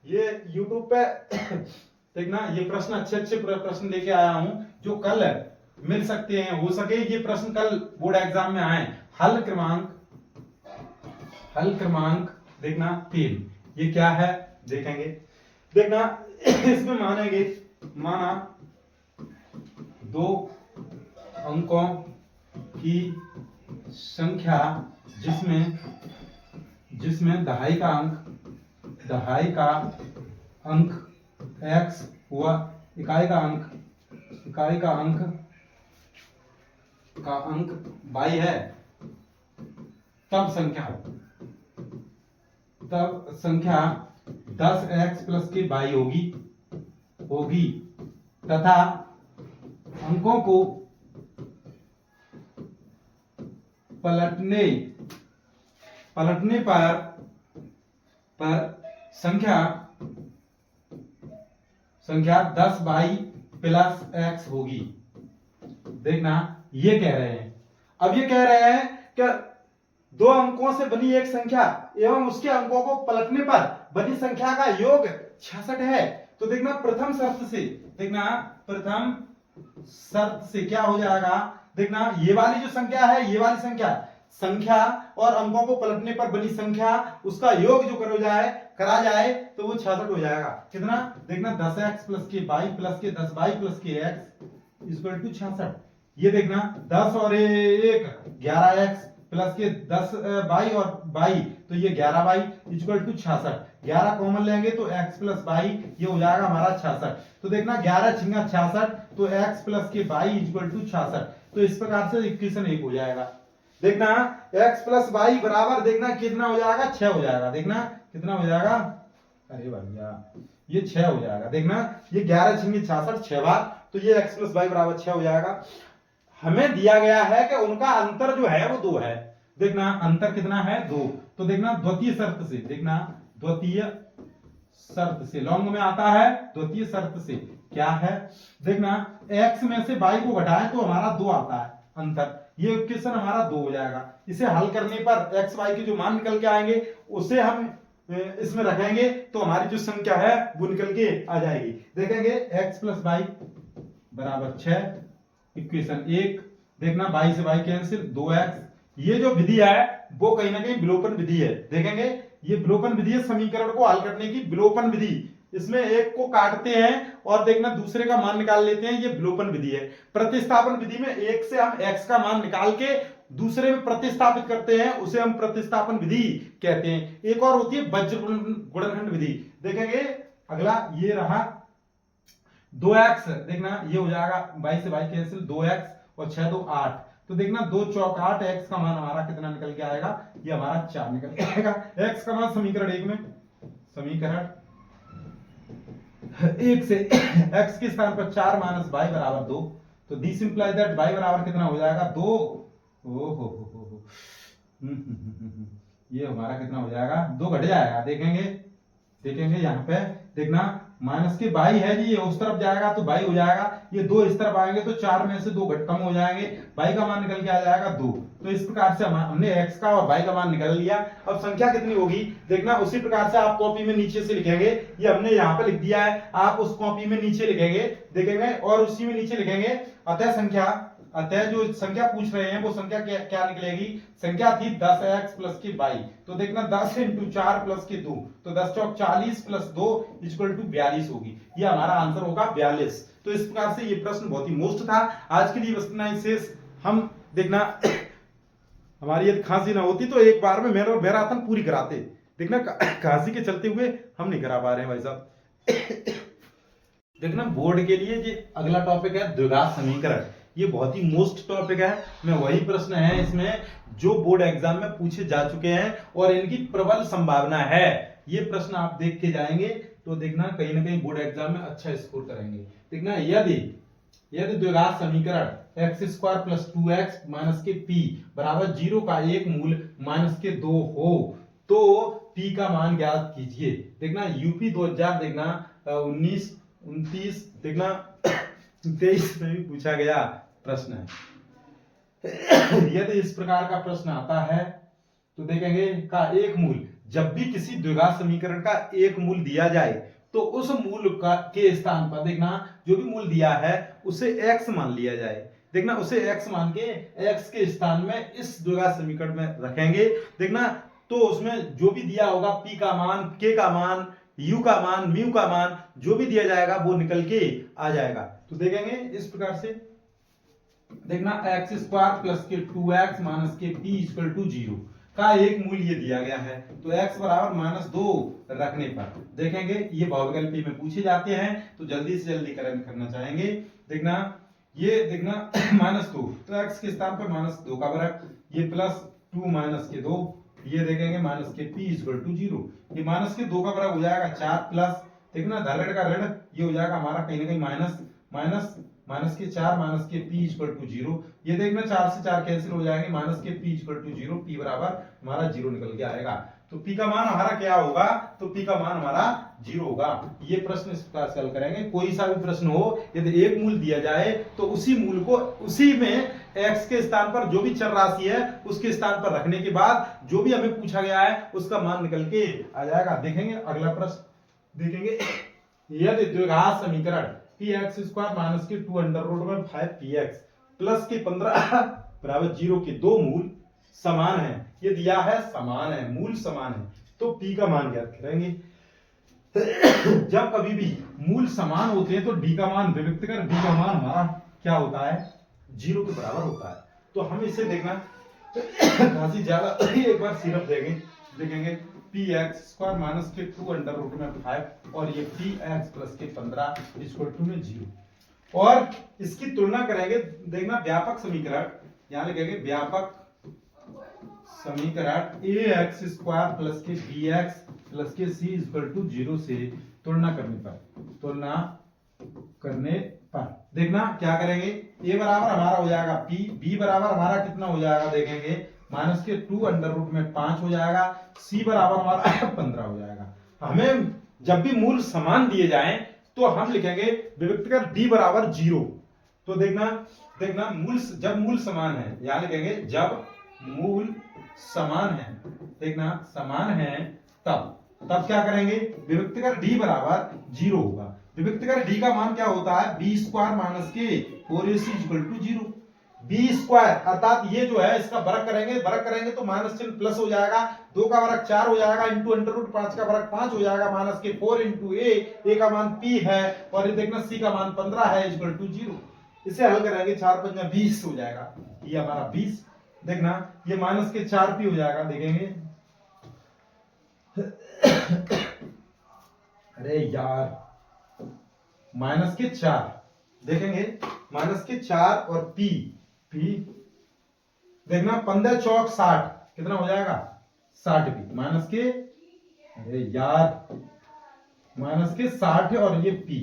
Speaker 1: ये YouTube पे देखना ये प्रश्न अच्छे प्रश्न लेके आया हूं जो कल मिल सकते हैं, हो सके ये प्रश्न कल बोर्ड एग्जाम में आए। हल क्रमांक देखना 3 ये क्या है देखेंगे। देखना इसमें माना 2 अंकों की संख्या जिसमें दहाई का अंक x हुआ, इकाई का अंक y है, तब संख्या 10x प्लस के y होगी तथा अंकों को पलटने पर संख्या 10y प्लस x होगी। देखना ये कह रहे हैं, अब ये कह रहे हैं कि दो अंकों से बनी एक संख्या एवं उसके अंकों को पलटने पर बनी संख्या का योग 66 है। तो देखना प्रथम शर्त से क्या हो जाएगा, देखना ये वाली जो संख्या है, ये वाली संख्या और अंकों को पलटने पर बनी संख्या, उसका योग जो करा जाए तो वो 66 हो जाएगा। कितना, देखना 10x प्लस के y प्लस के 10y प्लस के x इक्वल टू 66। ये देखना 10 और 1 11x प्लस के 10y और y, तो ये 11y इक्वल टू 66। 11 कॉमन लेंगे तो x प्लस y ये हो जाएगा हमारा 66। तो देखना 11 छिंगा 66, तो x प्लस के y इक्वल टू 66। तो इस प्रकार से इक्वेशन 1 हो जाएगा। देखना x प्लस y बराबर देखना कितना हो जाएगा, 6 हो जाएगा। देखना कितना हो जाएगा, अरे भैया ये 6 हो जाएगा। देखना ये 11 छिंगे 66 6 बार, तो ये x प्लस y बराबर 6 हो जाएगा। हमें दिया गया है कि उनका अंतर जो है वो 2 है। देखना अंतर कितना है, 2। तो देखना द्वितीय शर्त से लॉन्ग में आता है, द्वितीय शर्त से क्या है, देखना x में से y को घटाएं तो हमारा 2 आता है अंतर। ये इक्वेशन हमारा 2 हो जाएगा। इसे हल करने पर x y के जो मान निकल के आएंगे उसे हम इसमें रखेंगे तो हमारी जो संख्या है वो निकल के आ जाएगी। देखेंगे x प्लस y बराबर 6, इक्वेशन 1। देखना y से y कैंसिल, 2x। ये जो विधि है वो कहीं ना कहीं विलोपन विधि है। देखेंगे ये विलोपन विधि है, समीकरण को हल करने की विलोपन विधि। इसमें एक को काटते हैं और देखना दूसरे का मान निकाल लेते हैं, ये विलोपन विधि है। प्रतिस्थापन विधि में एक से हम x का मान निकाल के दूसरे में प्रतिस्थापित करते हैं, उसे हम प्रतिस्थापन विधि कहते हैं। एक और होती है वज्र गुणनखंड विधि। देखेंगे अगला ये रहा 2x। देखना ये हो जाएगा y से y कैंसिल, 2x और 6 2 8। तो देखना 2 चौक 8, x का मान हमारा कितना निकल के आएगा, ये हमारा 4 निकल के आएगा। x का मान समीकरण 1 में, समीकरण 1 से x के स्थान पर 4 माइनस y बराबर 2। तो दिस इंप्लाइज दैट y बराबर कितना हो जाएगा, 2। हो ये हमारा कितना हो जाएगा, 2 घट जाएगा। देखेंगे यहाँ पे देखना माइनस के y है जी, ये उस तरफ जाएगा तो y हो जाएगा, ये 2 इस तरफ आएंगे तो 4 में से 2 घट कम हो जाएंगे, y का मान निकल के आ जाएगा 2। तो इस प्रकार से हमने x का और y का मान निकाल लिया। अब संख्या कितनी होगी, देखना उसी प्रकार से आप कॉपी में नीचे से लिखेंगे, ये हमने यहाँ पे लिख दिया है, आप उस कॉपी में नीचे लिखेंगे, देखेंगे और उसी में नीचे लिखेंगे। अतः जो संख्या पूछ रहे हैं वो संख्या क्या निकलेगी, संख्या थी 10x प्लस के y। तो देखना 10 इंटू 4 प्लस के 2, तो 10 चौक 40 प्लस 2 इक्वल टू 42 होगी। ये हमारा आंसर होगा 42। तो इस प्रकार से ये प्रश्न बहुत ही मोस्ट था। आज के लिए बस इतना ही शेष। हम देखना हमारी यदि खांसी ना होती तो एक बार में मैराथन पूरी कराते। देखना खांसी के चलते हुए हम नहीं करा पा रहे हैं भाई साहब। देखना बोर्ड के लिए ये अगला टॉपिक है द्विघात समीकरण। ये बहुत ही मोस्ट टॉपिक है, में वही प्रश्न है इसमें जो बोर्ड एग्जाम में पूछे जा चुके हैं और इनकी प्रबल संभावना है। ये प्रश्न आप देख के जाएंगे तो देखना कहीं ना कहीं बोर्ड एग्जाम में अच्छा स्कोर करेंगे। देखना यदि द्विघात समीकरण x square plus 2x minus के p बराबर 0 का एक मूल माइनस के 2 हो तो p का मान ज्ञात कीजिए। देखना यूपी 2000 देखना 19 29 देखना 23 में भी पूछा गया प्रश्न है। यदि इस प्रकार का प्रश्न आता है तो देखेंगे का एक मूल, जब भी किसी द्विघात समीकरण का एक मूल दिया जाए तो उस मूल के स्थान पर देखना जो भी मूल दिया है उसे x मान लिया जाए। देखना उसे x मान के x के स्थान में इस द्विघात समीकरण में रखेंगे। देखना तो उसमें जो भी दिया होगा p का मान, k का मान, u का मान, म्यू का मान जो भी दिया जाएगा वो निकल के आ जाएगा। तो देखेंगे इस प्रकार से देखना एक्स स्क्वायर प्लस के 2x माइनस के p इक्वल टू 0 का एक मूल्य ये दिया गया है। तो x बराबर -2 रखने पर देखेंगे ये बहुविकल्पी में पूछे जाते हैं तो जल्दी से जल्दी करना चाहेंगे। देखना ये देखना -2 तो x के स्थान पर -2 का वर्ग, ये +2 माइनस के 2, ये देखेंगे माइनस के p इक्वल टू 0, ये माइनस के 2 का वर्ग हो जाएगा 4 प्लस देखना धन का ऋण ये हो जाएगा हमारा कहीं ना कहीं माइनस के 4 माइनस के p इक्वल टू 0, ये देखना 4 से 4 कैंसिल हो जाएंगे, माइनस के p इक्वल टू 0, p बराबर हमारा 0 निकल के आएगा। तो p का मान हमारा क्या होगा, तो p का मान हमारा 0 होगा। ये प्रश्न इस प्रकार से हल करेंगे। कोई सा भी प्रश्न हो, यदि एक मूल दिया जाए तो उसी मूल को उसी में x के स्थान पर जो भी चर राशि है उसके स्थान पर रखने के बाद जो भी हमें पूछा गया है उसका मान निकल के आ जाएगा। देखेंगे अगला प्रश्न, देखेंगे यदि द्विघात समीकरण px² माइनस के 2 अंडर रूट में 5px प्लस के 15 बराबर 0 के दो मूल समान है, ये दिया है समान है, मूल समान है, तो p का मान ज्ञात करेंगे। जब कभी भी मूल समान होते हैं तो d का मान विभक्त कर d का मान हमारा क्या होता है, 0 के बराबर होता है। तो हम इसे देखना खांसी ज्यादा एक बार सिर्फ देखेंगे px² माइनस के 2 अंडर रूट में 5 और ये px प्लस के 15 इक्वल टू में 0 और इसकी तुलना करेंगे। देखना व्यापक समीकरण, यहां लिखेंगे व्यापक समीकरण ax² प्लस के bx प्लस के c इक्वल टू 0 से तुलना करने पर देखना क्या करेंगे, a बराबर हमारा हो जाएगा p, b बराबर हमारा कितना हो जाएगा देखेंगे माइनस के 2 अंडर रूट में 5 हो जाएगा, c बराबर हमारा 15 हो जाएगा। हमें जब भी मूल समान दिए जाएं तो हम लिखेंगे विभक्त कर d बराबर 0। तो देखना मूल जब मूल समान है, यहां लिखेंगे जब मूल समान है, देखना समान है तब क्या करेंगे, विभक्त कर d बराबर 0 होगा। विभक्त कर d का मान क्या होता है, b² माइनस के 4ac इक्वल टू 0। b² अर्थात ये जो है इसका वर्ग करेंगे तो माइनस चिन्ह प्लस हो जाएगा, 2 का वर्ग 4 हो जाएगा इंटू अंडर रूट 5 का वर्ग 5 हो जाएगा माइनस के 4 इंटू a का मान p है और ये देखना c का मान 15 है इक्वल टू 0। इसे हल करेंगे 4 5 20 हो जाएगा, ये हमारा 20। देखना ये माइनस के 4p हो जाएगा, देखेंगे अरे यार माइनस के 4 देखेंगे माइनस के 4 और p देखना 15 चौक 60 कितना हो जाएगा 60p माइनस के, अरे यार माइनस के 60 और ये p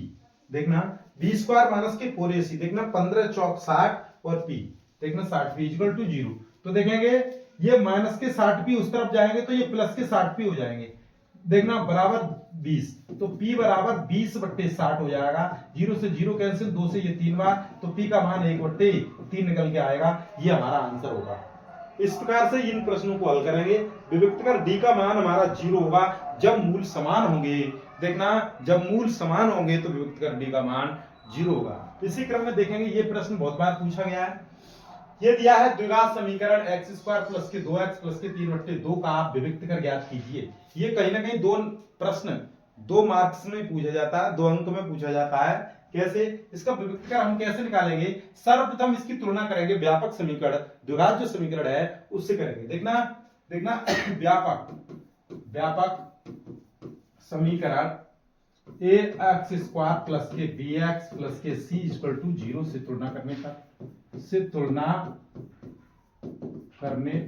Speaker 1: देखना b² माइनस के 4ac देखना 15 चौक 60 और p देखना 60p इक्वल टू 0। तो देखेंगे ये माइनस के 60p उस तरफ जाएंगे तो ये प्लस के 60p हो जाएंगे, देखना बराबर 20, तो p बराबर 20/60 हो जाएगा। 0 से 0 कैंसिल, 2 से ये 3 बार, तो p का मान 1/3 निकल के आएगा, ये हमारा आंसर होगा। इस प्रकार से इन प्रश्नों को हल करेंगे। विभक्त कर d का मान हमारा 0 होगा जब मूल समान होंगे। देखना जब मूल समान होंगे तो विभक्त कर d का मान 0 होगा। इसी क्रम में देखेंगे ये प्रश्न बहुत बार पूछा गया है। ये दिया है द्विघात समीकरण x² प्लस के 2x प्लस के 3/2 का आप विभक्त कर ज्ञात कीजिए। ये कहीं ना कहीं दो प्रश्न 2 मार्क्स में पूछा जाता है, 2 अंक में पूछा जाता है। कैसे, इसका विभक्त कर हम कैसे निकालेंगे, सर्वप्रथम इसकी तुलना करेंगे व्यापक समीकरण, द्विघात जो समीकरण है उससे करेंगे। देखना व्यापक समीकरण ax² प्लस के bx प्लस के c इक्वल टू 0 से तुलना करने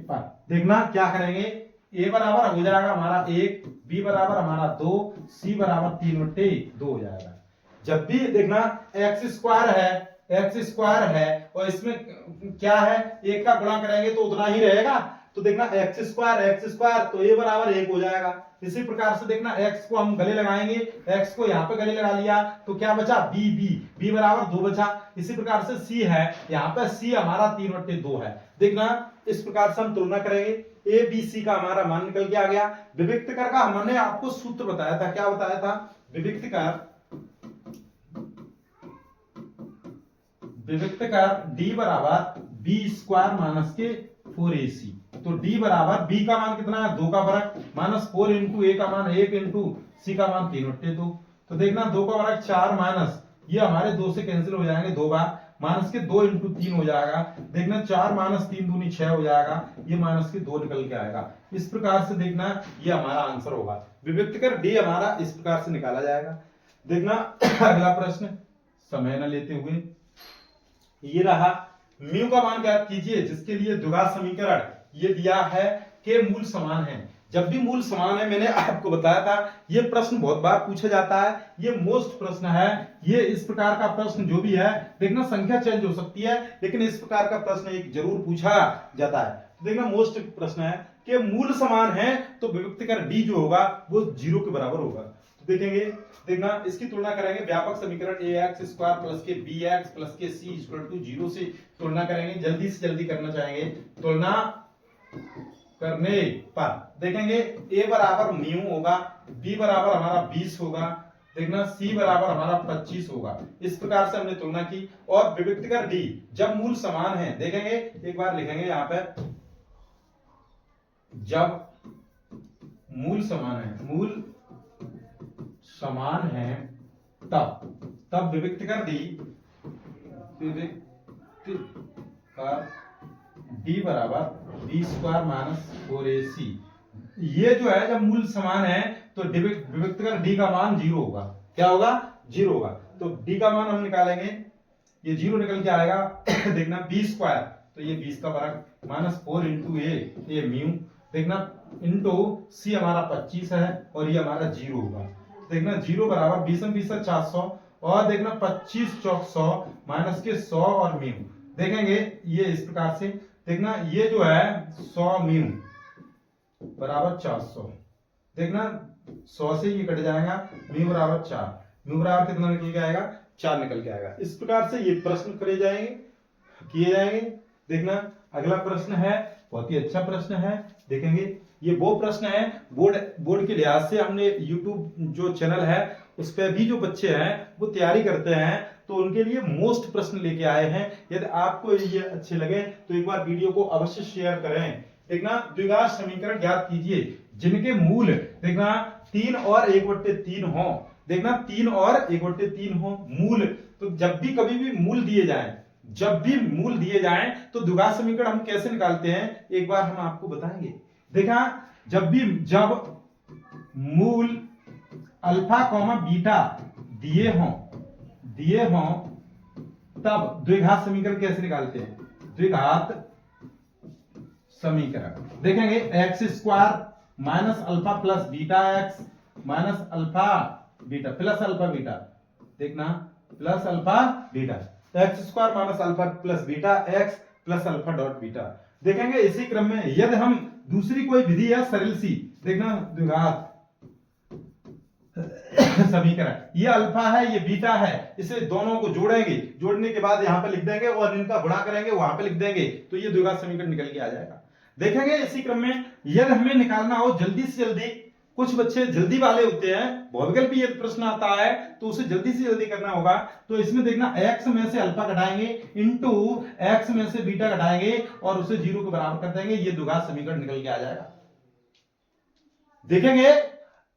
Speaker 1: पर देखना क्या करेंगे, a बराबर हो जाएगा हमारा 1, b बराबर हमारा 2, c बराबर 3/2 हो जाएगा। जब भी देखना x² है और इसमें क्या है, 1 का गुणा करेंगे तो उतना ही रहेगा, तो देखना x² तो a बराबर 1 हो जाएगा। इसी प्रकार से देखना x को हम गले लगाएंगे, x को यहाँ पे गले लगा लिया तो क्या बचा, b बराबर 2 बचा। इसी प्रकार से c है, यहाँ पे c हमारा 3/2 है। देखना इस प्रकार से हम तुलना करेंगे, a b c का हमारा मान निकल के आ गया। विभक्त कर का हमने आपको सूत्र बताया था, क्या बताया था, विभक्त कर d बराबर b² माइनस के 4ac, तो d बराबर b का मान कितना है, 2 का वर्ग माइनस 4 इंटू a का मान 1 इंटू c का मान 3/2। तो देखना 2 का वर्ग 4 माइनस ये हमारे 2 से कैंसिल हो जाएंगे 2 बार, माइनस के 2 इंटू 3 हो जाएगा। देखना 4 माइनस 3 दूनी 6 हो जाएगा, ये माइनस के 2 निकल के आएगा। इस प्रकार से देखना ये हमारा आंसर होगा। विभक्त कर d हमारा इस प्रकार से निकाला जाएगा। देखना अगला प्रश्न समय न लेते हुए, ये रहा म्यू का मान ज्ञात कीजिए जिसके लिए द्विघात समीकरण ये दिया है कि मूल समान है। जब भी मूल समान है, मैंने आपको बताया था ये प्रश्न बहुत बार पूछा जाता है, ये मोस्ट प्रश्न है। ये इस प्रकार का प्रश्न जो भी है, देखना संख्या चेंज हो सकती है लेकिन इस प्रकार का प्रश्न एक जरूर पूछा जाता है। देखना मोस्ट प्रश्न है के मूल समान है तो विभक्तिकर डी जो होगा वो 0 के बराबर होगा। तो देखेंगे, देखना इसकी तुलना करेंगे व्यापक समीकरण ax स्क्वायर प्लस के bx प्लस के c इक्वल टू 0 से तुलना करेंगे। जल्दी से जल्दी करना चाहेंगे तुलना करने पर देखेंगे a बराबर म्यू होगा, b बराबर हमारा 20 होगा, देखना c बराबर हमारा 25 होगा। इस प्रकार से हमने तुलना की। और विभक्तिकर d जब मूल समान है, देखेंगे एक बार लिखेंगे यहां पे, जब मूल समान है, मूल समान है तब विभक्तिकर डी बराबर बी स्क्वायर माइनस 4ac। ये जो है जब मूल समान है तो विभक्तिकर डी का मान 0 होगा। क्या होगा? 0 होगा। तो डी का मान हम निकालेंगे, ये 0 निकल के आएगा देखना बी स्क्वायर, तो ये 20 का फर्क माइनस 4 इंटू ए म्यू, देखना इंटू सी हमारा 25 है और ये हमारा 0 होगा। देखना 0 बराबर 20 20 400 और देखना 25 चौक 100 माइनस के 100 और म्यू। देखेंगे ये इस प्रकार से, देखना ये जो है 100 म्यू बराबर 400, देखना 100 से ये कट जाएगा, म्यू बराबर 4, म्यू बराबर कितना निकल के आएगा? 4 निकल के आएगा। इस प्रकार से ये प्रश्न किए जाएंगे। देखना अगला प्रश्न है, बहुत ही अच्छा प्रश्न है। देखेंगे ये वो प्रश्न है बोर्ड के लिहाज से हमने YouTube जो चैनल है उस पर भी जो बच्चे हैं वो तैयारी करते हैं तो उनके लिए मोस्ट प्रश्न लेके आए हैं। यदि आपको ये अच्छे लगे तो एक बार वीडियो को अवश्य शेयर करें। देखना द्विघात समीकरण ज्ञात कीजिए जिनके मूल देखना 3 और 1/3 हो। देखना 3 और 1/3 हो मूल। तो जब भी कभी भी मूल दिए जाएं तो द्विघात समीकरण हम कैसे निकालते हैं एक बार हम आपको बताएंगे। देखा जब मूल अल्फा कॉमा बीटा दिए हों तब द्विघात समीकरण कैसे निकालते हैं? द्विघात समीकरण देखेंगे x square minus alpha plus beta x minus alpha beta plus alpha beta, देखना plus alpha beta, x square minus alpha plus beta x plus alpha dot beta. देखेंगे इसी क्रम में यदि हम दूसरी कोई विधि है सरल सी, देखना द्विघात समीकरण, ये अल्फा है ये बीटा है, इसे दोनों को जोड़ेंगे, जोड़ने के बाद यहां पे लिख देंगे और इनका गुणा करेंगे वहां पे लिख देंगे तो ये द्विघात समीकरण निकल के आ जाएगा। देखेंगे इसी क्रम में यदि हमें निकालना हो जल्दी से जल्दी, कुछ बच्चे जल्दी वाले होते हैं, बहुविकल्प यदि प्रश्न आता है तो उसे जल्दी से जल्दी करना होगा। तो इसमें देखना x में से अल्फा घटाएंगे इंटू x में से बीटा घटाएंगे और उसे 0 के बराबर कर देंगे, ये द्विघात समीकरण निकल के आ जाएगा। देखेंगे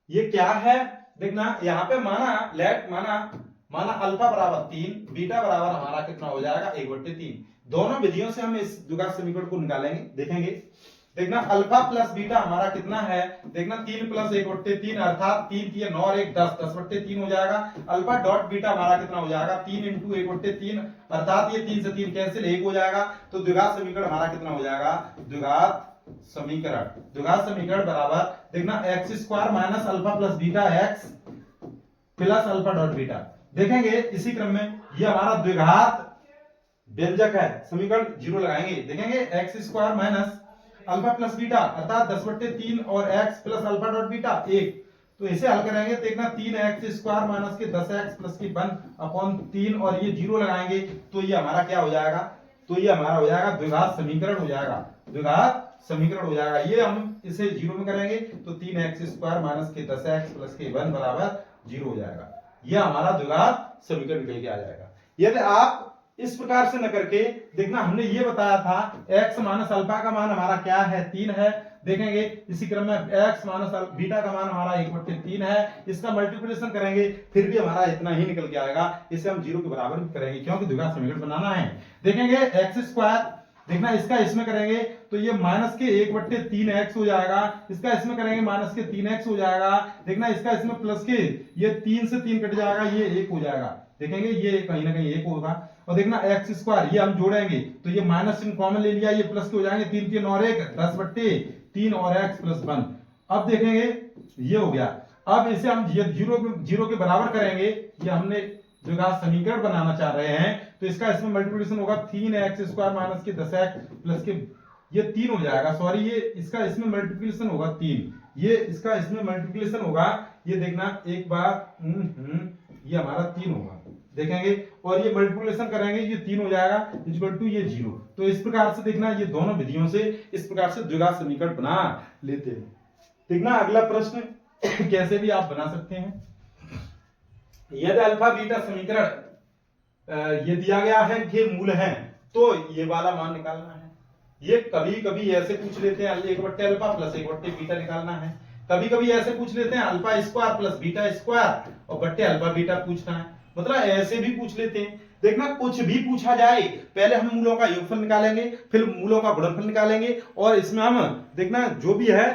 Speaker 1: ये क्या है, देखना यहां पे माना अल्फा बराबर 3, बीटा बराबर हमारा कितना हो जाएगा 1/3। दोनों विधियों से हम इस द्विघात समीकरण को निकालेंगे। देखेंगे देखना अल्फा प्लस बीटा हमारा कितना है, देखना 3 प्लस 1/3 अर्थात 3 की 9 और 1 10, 10/3 हो जाएगा। अल्फा डॉट बीटा हमारा कितना हो जाएगा 3 इंटू 1/3 अर्थात ये 3 से 3 कैंसिल 1 हो जाएगा। तो द्विघात समीकरण हमारा कितना हो जाएगा, द्विघात समीकरण बराबर देखना x square minus alpha plus beta x plus alpha dot beta. देखेंगे इसी क्रम में ये हमारा द्विघात व्यंजक है, समीकरण 0 लगाएंगे। देखेंगे x square minus alpha plus beta अर्थात 10/3 और x plus alpha dot beta 1, तो इसे हल करेंगे देखना 3x स्क्वायर माइनस के 10x प्लस की 1/3 और ये 0 लगाएंगे तो ये हमारा क्या हो जाएगा, तो ये हमारा हो जाएगा द्विघात समीकरण हो जाएगा, द्विघात समीकरण हो जाएगा। ये हम इसे 0 में करेंगे तो 3x स्क्वायर माइनस के 10x प्लस के 1 बराबर 0 हो जाएगा। ये हमारा द्विघात समीकरण निकल के आ जाएगा। यदि आप इस प्रकार से न करके देखना हमने ये बताया था x माइनस अल्फा का मान हमारा क्या है 3 है। देखेंगे इसी क्रम में x माइनस बीटा का मान हमारा 1/3 है, इसका मल्टीप्लिकेशन करेंगे फिर भी हमारा इतना ही निकल के आएगा। इसे हम 0 के बराबर भी करेंगे क्योंकि द्विघात समीकरण बनाना है। देखेंगे x स्क्वायर देखना इसका इसमें करेंगे तो ये माइनस के 1/3x हो जाएगा, इसका इसमें करेंगे माइनस के 3x हो जाएगा। देखना इसका इसमें प्लस के ये 3 से 3 कट जाएगा, ये 1 हो जाएगा। देखेंगे ये कहीं ना कहीं 1 होगा और देखना एक्स स्क्वायर ये हम जोड़ेंगे तो ये माइनस इन कॉमन ले लिया, ये प्लस के हो जाएंगे 3 3 और 1 10/3 और x प्लस 1। अब देखेंगे ये हो गया। अब इसे हम 0 के बराबर करेंगे, ये हमने द्विघात समीकरण बनाना चाह रहे हैं तो इसका इसमें मल्टीप्लिकेशन होगा 3x स्क्वायर माइनस के 10x प्लस के ये 3 हो जाएगा, सॉरी ये इसका इसमें मल्टीप्लिकेशन होगा 3, ये इसका इसमें मल्टीप्लिकेशन होगा, ये देखना एक बार ये हमारा 3 होगा, देखेंगे और ये मल्टीप्लिकेशन करेंगे, ये 3 हो जाएगा इक्वल टू ये 0। तो इस प्रकार से देखना ये दोनों विधियों से इस प्रकार से द्विघात समीकरण बना लेते हैं। देखना अगला प्रश्न कैसे भी आप बना सकते हैं। यदि अल्फा बीटा समीकरण ये दिया गया है कि मूल है, तो ये वाला मान निकालना है। ये कभी कभी ऐसे पूछ लेते हैं 1 अल्फा प्लस 1 बीटा निकालना है, कभी कभी ऐसे पूछ लेते हैं alpha square plus beta square और बट्टे अल्फा बीटा पूछना है, मतलब ऐसे भी पूछ लेते हैं। देखना कुछ भी पूछा जाए पहले हम मूलों का योगफल निकालेंगे, फिर मूलों का गुणनफल निकालेंगे और इसमें हम देखना जो भी है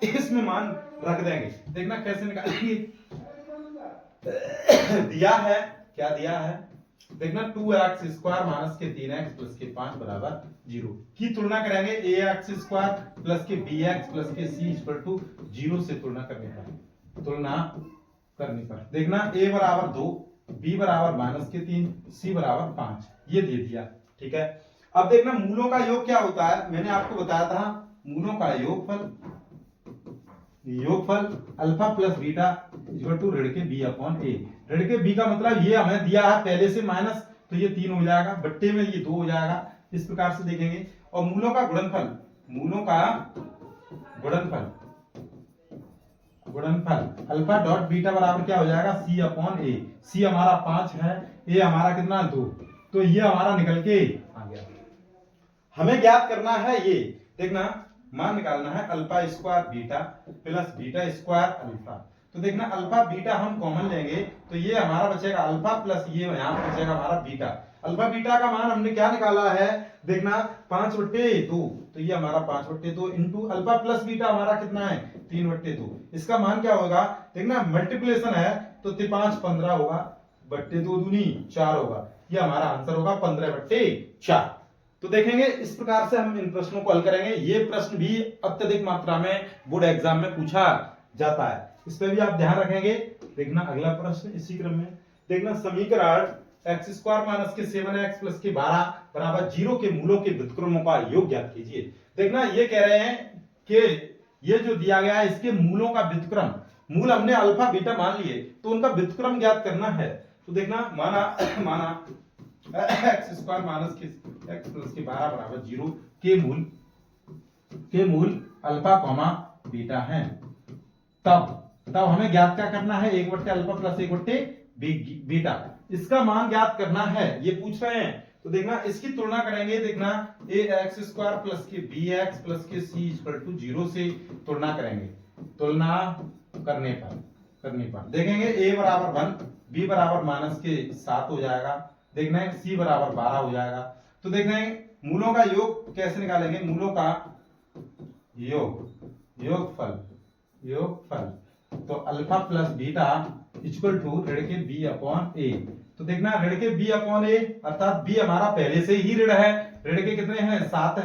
Speaker 1: इसमें मान रख देंगे। देखना कैसे निकालेंगे। दिया है, क्या दिया है, देखना 2x स्क्वायर माइनस के 3x प्लस के 5 बराबर 0 की तुलना करेंगे ax स्क्वायर प्लस के bx प्लस के c इक्वल टू 0 से तुलना करने पर देखना a बराबर 2, b बराबर माइनस के 3, c बराबर 5, ये दे दिया। ठीक है, अब देखना मूलों का योग क्या होता है, मैंने आपको बताया था मूलों का योगफल alpha plus beta equal to ऋण के b अपॉन a। ऋण के b का मतलब ये हमें दिया है पहले से माइनस, तो ये 3 हो जाएगा, बट्टे में ये 2 हो जाएगा, इस प्रकार से देखेंगे। और मूलों का गुणनफल अल्फा डॉट बीटा बराबर क्या हो जाएगा c अपॉन a। c हमारा 5 है, a हमारा कितना 2, तो ये हमारा निकल के आ गया। हमें ज्ञात करना है ये, देखना मान निकालना है alpha square beta plus beta square alpha. तो देखना अल्फा बीटा हम कॉमन लेंगे तो ये हमारा बचेगा अल्फा प्लस ये यहाँ बचेगा हमारा बीटा। अल्फा बीटा का मान हमने क्या निकाला है, देखना 5/2, तो ये हमारा 5/2 इंटू अल्फा प्लस बीटा हमारा कितना है 3/2। इसका मान क्या होगा, देखना मल्टीप्लिकेशन है तो 5 15 होगा, बट्टे 2 दूनी 4 होगा, ये हमारा आंसर होगा 15/4। तो देखेंगे इस प्रकार से हम इन प्रश्नों को हल करेंगे। ये प्रश्न भी अत्यधिक मात्रा में बोर्ड एग्जाम में पूछा जाता है, इस पर भी आप ध्यान रखेंगे। देखना अगला प्रश्न इसी क्रम में, देखना समीकरण x स्क्वायर माइनस के 7x प्लस के 12 बराबर 0 के मूलों के व्युत्क्रमों का योग ज्ञात कीजिए। देखना ये कह रहे हैं कि ये जो दिया गया है इसके मूलों का व्युत्क्रम, मूल हमने अल्फा बीटा मान लिए तो उनका व्युत्क्रम ज्ञात करना है। तो देखना माना x स्क्वायर माइनस के x प्लस के 12 बराबर 0 के मूल अल्फा कॉमा बीटा है, तब हमें ज्ञात क्या करना है 1/अल्फा प्लस 1/बीटा, इसका मान ज्ञात करना है, ये पूछ रहे हैं। तो देखना इसकी तुलना करेंगे, देखना ax स्क्वायर प्लस के bx प्लस के c इक्वल टू 0 से तुलना करेंगे। तुलना करने पर देखेंगे a बराबर 1, b बराबर माइनस के 7 हो जाएगा, देखना है c बराबर 12 हो जाएगा। तो देखना है मूलों का योग कैसे निकालेंगे, मूलों का योगफल तो alpha plus beta equal to ऋण के b अपॉन a। तो देखना ऋण के b अपॉन a अर्थात b हमारा पहले से ही ऋण है, ऋण के कितने हैं 7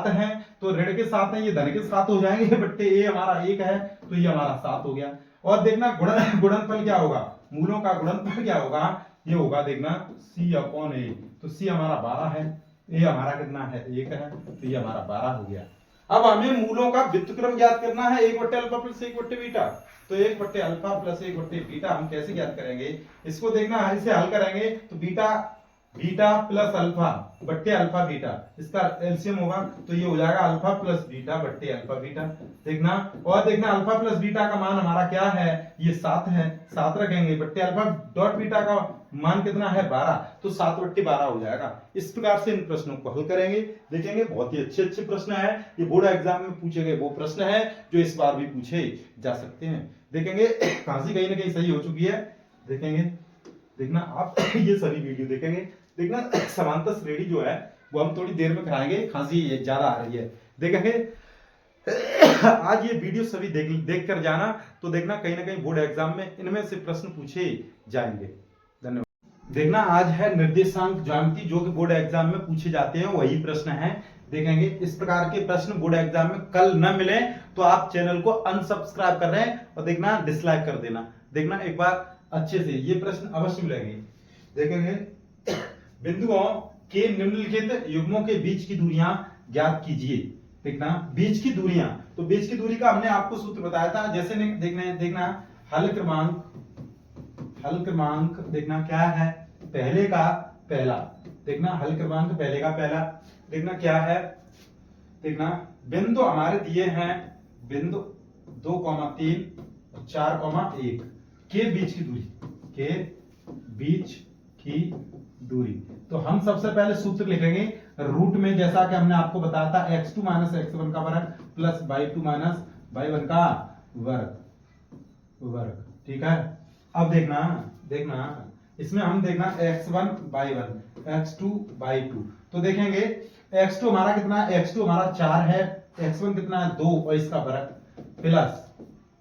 Speaker 1: हैं, तो ऋण के 7 हैं, ये धन के 7 हो जाएंगे, बट्टे a हमारा 1 है तो ये हमारा 7 हो गया। और देखना गुणनफल क्या होगा, मूलों का गुणनफल क्या होगा, ये होगा देखना c अपॉन a, तो c हमारा 12 है, a हमारा कितना है 1 है, तो ये हमारा 12 हो गया। अब हमें मूलों का व्युत्क्रम ज्ञात करना है 1/अल्फा प्लस 1/बीटा, तो 1/अल्फा प्लस 1/बीटा हम कैसे ज्ञात करेंगे, इसको देखना इसे हल करेंगे तो बीटा प्लस अल्फा बट्टे अल्फा बीटा, इसका एलसीएम होगा तो ये हो जाएगा अल्फा प्लस बीटा बट्टे अल्फा बीटा। देखना और देखना अल्फा प्लस बीटा का मान हमारा क्या है, ये 7 है, 7 रखेंगे, बट्टे अल्फा डॉट बीटा का मान कितना है 12, तो 7/12 हो जाएगा। इस प्रकार से इन प्रश्नों को हल करेंगे। देखेंगे बहुत ही अच्छे प्रश्न है, ये बोर्ड एग्जाम में पूछे गए वो प्रश्न है जो इस बार भी पूछे जा सकते हैं। देखेंगे खांसी कहीं ना कहीं सही हो चुकी है, देखेंगे देखना आप ये सभी वीडियो देखेंगे। देखना समांतर श्रेणी जो है वो हम थोड़ी देर में कराएंगे, खांसी ज्यादा आ रही है, देखेंगे आज ये वीडियो सभी देख कर जाना, तो देखना कहीं ना कहीं बोर्ड एग्जाम में इनमें से प्रश्न पूछे जाएंगे। धन्यवाद। देखना आज है निर्देशांक ज्यामिति जो कि बोर्ड एग्जाम में पूछे जाते हैं, वही प्रश्न है। देखेंगे इस प्रकार के प्रश्न बोर्ड एग्जाम में कल न मिले तो आप चैनल को अनसब्सक्राइब कर रहे हैं और देखना डिसलाइक कर देना। देखना एक बार अच्छे से ये प्रश्न अवश्य मिलेंगे। देखेंगे बिंदुओं के निम्नलिखित युग्मों के बीच की दूरियां ज्ञात कीजिए। देखना बीच की दूरियां, तो बीच की दूरी का हमने आपको सूत्र बताया था। जैसे देखना हल क्रमांक देखना क्या है, पहले का पहला। देखना हल क्रमांक पहले का पहला, देखना क्या है, देखना बिंदु हमारे दिए हैं, बिंदु 2,3 और 4,1 के बीच की दूरी, के बीच की दूरी। तो हम सबसे पहले सूत्र लिखेंगे रूट में, जैसा कि हमने आपको बताया था x2 माइनस x1 का वर्ग प्लस y2 माइनस y1 का वर्ग। ठीक है, अब देखना इसमें हम देखना x1 y1 x2 y2, तो देखेंगे x2 हमारा कितना है, x2 हमारा 4 है, x1 कितना है 2 और इसका वर्ग प्लस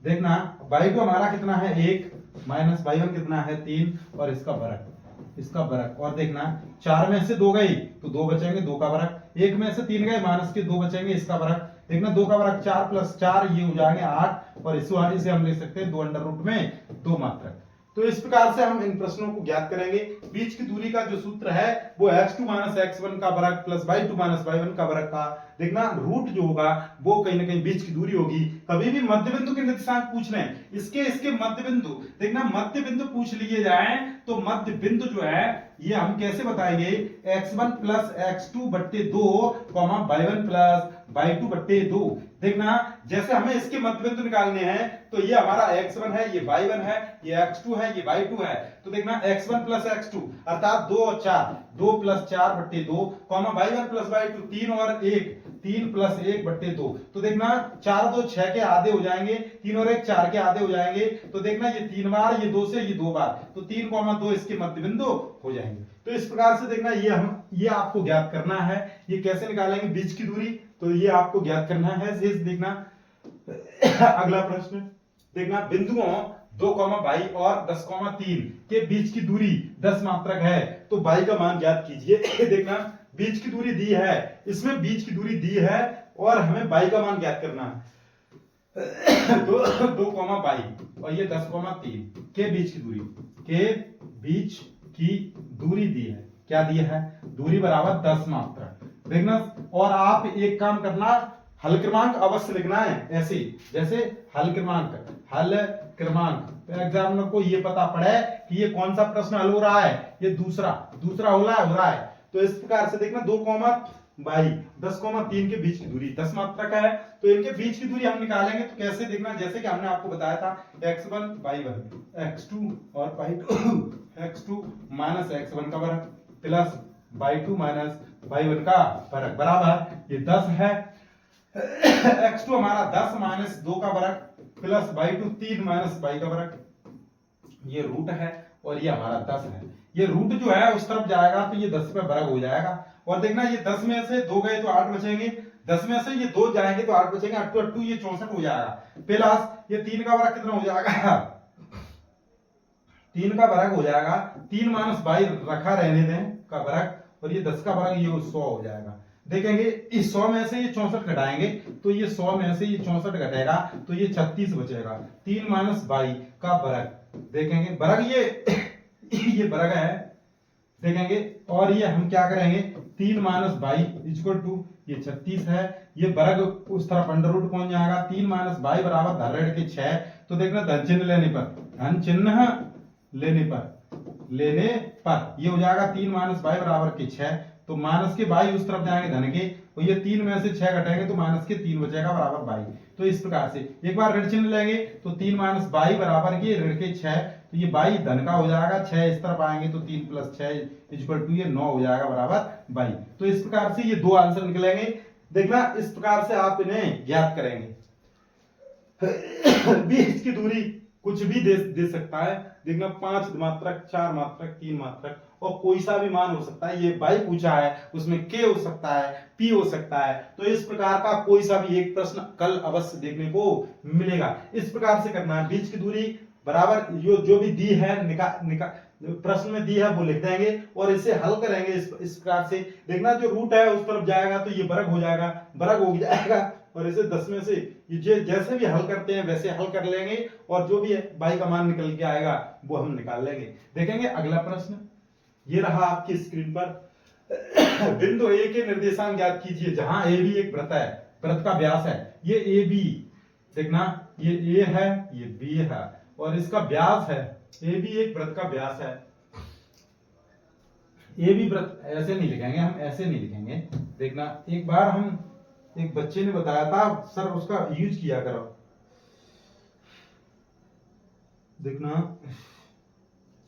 Speaker 1: देखना y2 हमारा कितना है 1 माइनस y1 कितना है 3 और इसका वर्ग और देखना 4 में से 2 गई तो 2 बचेंगे, 2 का वर्ग, 1 में से 3 गए माइनस के 2 बचेंगे, इसका वर्ग। देखना 2 का वर्ग 4 प्लस 4 ये हो जाएंगे 8 और इसे हम लिख सकते हैं 2 अंडर रूट में 2 मात्रक। तो इस प्रकार से हम इन प्रश्नों को ज्ञात करेंगे। बीच की दूरी का जो सूत्र है वो x2 माइनस x1 का वर्ग प्लस y2 माइनस y1 का वर्ग का। देखना रूट जो होगा वो कहीं ना कहीं बीच की दूरी होगी। कभी भी मध्य बिंदु के निर्देशांक पूछ रहे हैं, इसके मध्य बिंदु, देखना मध्य बिंदु पूछ लिए जाए तो मध्य बिंदु जो है ये हम कैसे बताएंगे, x1 प्लस x2 बट्टे 2 y1 प्लस y2 बट्टे 2। देखना जैसे हमें इसके मध्य बिंदु निकालने हैं तो ये हमारा x1 है, ये y1 है, ये x2 है, ये y2 है। तो देखना x1 प्लस x2 अर्थात 2 और 4, 2 प्लस 4 बट्टे 2 y1 प्लस y2 3 और 1, 3 प्लस 1 बट्टे 2। तो देखना 4 2 6 के आधे हो जाएंगे, 3 और 1 4 के आधे हो जाएंगे। तो देखना ये 3 बार, ये 2 से ये 2 बार, तो 3, 2 इसके मध्य बिंदु हो जाएंगे। तो इस प्रकार से देखना ये आपको ज्ञात करना है। ये कैसे निकालेंगे बीच की दूरी, तो ये आपको ज्ञात करना है। शेष देखना अगला प्रश्न, देखना बिंदुओं 2, y और 10,3 के बीच की दूरी 10 मात्रक है, तो y का मान ज्ञात कीजिए। देखना बीच की दूरी दी है, इसमें बीच की दूरी दी है और हमें y का मान ज्ञात करना है। 2, y और ये 10,3 के बीच की दूरी दी है। क्या दी है, दूरी बराबर 10 मात्रक। देखना और आप एक काम करना, हल क्रमांक अवश्य लिखना है ऐसे, जैसे हल क्रमांक तो एग्जामिनर को ये पता पड़े कि ये कौन सा प्रश्न हल हो रहा है, ये दूसरा हो रहा है। तो इस प्रकार से देखना 2, y 10,3 के बीच की दूरी 10 मात्रक है, तो इनके बीच की दूरी हम निकालेंगे। तो कैसे, देखना जैसे कि हमने आपको बताया था x1 y1 x2 और y2 x2 माइनस x1 का वर्ग प्लस y2 माइनस y1 का वर्ग बराबर ये 10 है। x2 हमारा 10 माइनस 2 का वर्ग प्लस y2 3 माइनस y का वर्ग, ये रूट है और ये हमारा 10 है। ये रूट जो है उस तरफ जाएगा तो ये 10 पे वर्ग हो जाएगा। और देखना ये 10 में से 2 गए तो 8 बचेंगे, 10 में से ये 2 जाएंगे तो 8 बचेंगे, 8 2 ये 64 हो जाएगा। प्लस ये 3 का वर्ग कितना हो जाएगा, 3 का वर्ग हो जाएगा, 3 माइनस y रखा रहने दें का वर्ग और ये 10 का वर्ग, ये 100 हो जाएगा। देखेंगे इस 100 में से ये 64 घटाएंगे तो ये 100 में से ये 64 घटेगा तो ये 36 बचेगा। 3 माइनस y का वर्ग, देखेंगे वर्ग ये वर्ग है, देखेंगे और ये हम क्या करेंगे 3 माइनस y इक्वल टू ये 36 है, ये वर्ग उस तरफ अंडर रूट पहुंच जाएगा। 3 माइनस y बराबर धन के 6, तो देखना धन चिन्ह लेने पर ये हो जाएगा 3 माइनस y बराबर के 6, तो माइनस के y उस तरफ जाएंगे धन के, और ये 3 में से 6 घटेंगे तो माइनस के 3 बचेगा बराबर y। तो इस प्रकार से एक बार ऋण चिन्ह लेंगे तो 3 माइनस y बराबर के ऋण के 6, तो ये y धन का हो जाएगा, 6 इस तरफ आएंगे तो 3 प्लस 6 इक्वल टू ये 9 हो जाएगा बराबर y। तो इस प्रकार से ये 2 आंसर निकलेंगे। देखना इस प्रकार से आप इन्हें ज्ञात करेंगे। बीच की दूरी कुछ भी दे सकता है, देखना 5 मात्रक, 4 मात्रक, 3 मात्रक और कोई सा भी मान हो सकता है। ये y पूछा है, उसमें k हो सकता है, p हो सकता है। तो इस प्रकार का कोई सा भी एक प्रश्न कल अवश्य देखने को मिलेगा। इस प्रकार से करना है, बीच की दूरी बराबर जो भी दी है प्रश्न में दी है वो लिख देंगे और इसे हल करेंगे इस प्रकार से। देखना जो रूट है उस तरफ जाएगा तो ये वर्ग हो जाएगा और इसे 10 में से ये जैसे भी हल करते हैं वैसे हल कर लेंगे और जो भी y का मान निकल के आएगा वो हम निकाल लेंगे। देखेंगे अगला प्रश्न, ये रहा आपकी स्क्रीन पर। बिंदु ए के निर्देशांक ज्ञात कीजिए जहां ए बी एक वृत्त है, वृत्त का व्यास है। ये ए बी देखना, ये ए है, ये बी है और इसका व्यास है। ए बी एक वृत्त का व्यास है। ए बी वृत्त ऐसे नहीं लिखेंगे हम, ऐसे नहीं लिखेंगे। देखना एक बार हम एक बच्चे ने बताया था सर, उसका यूज किया करो। देखना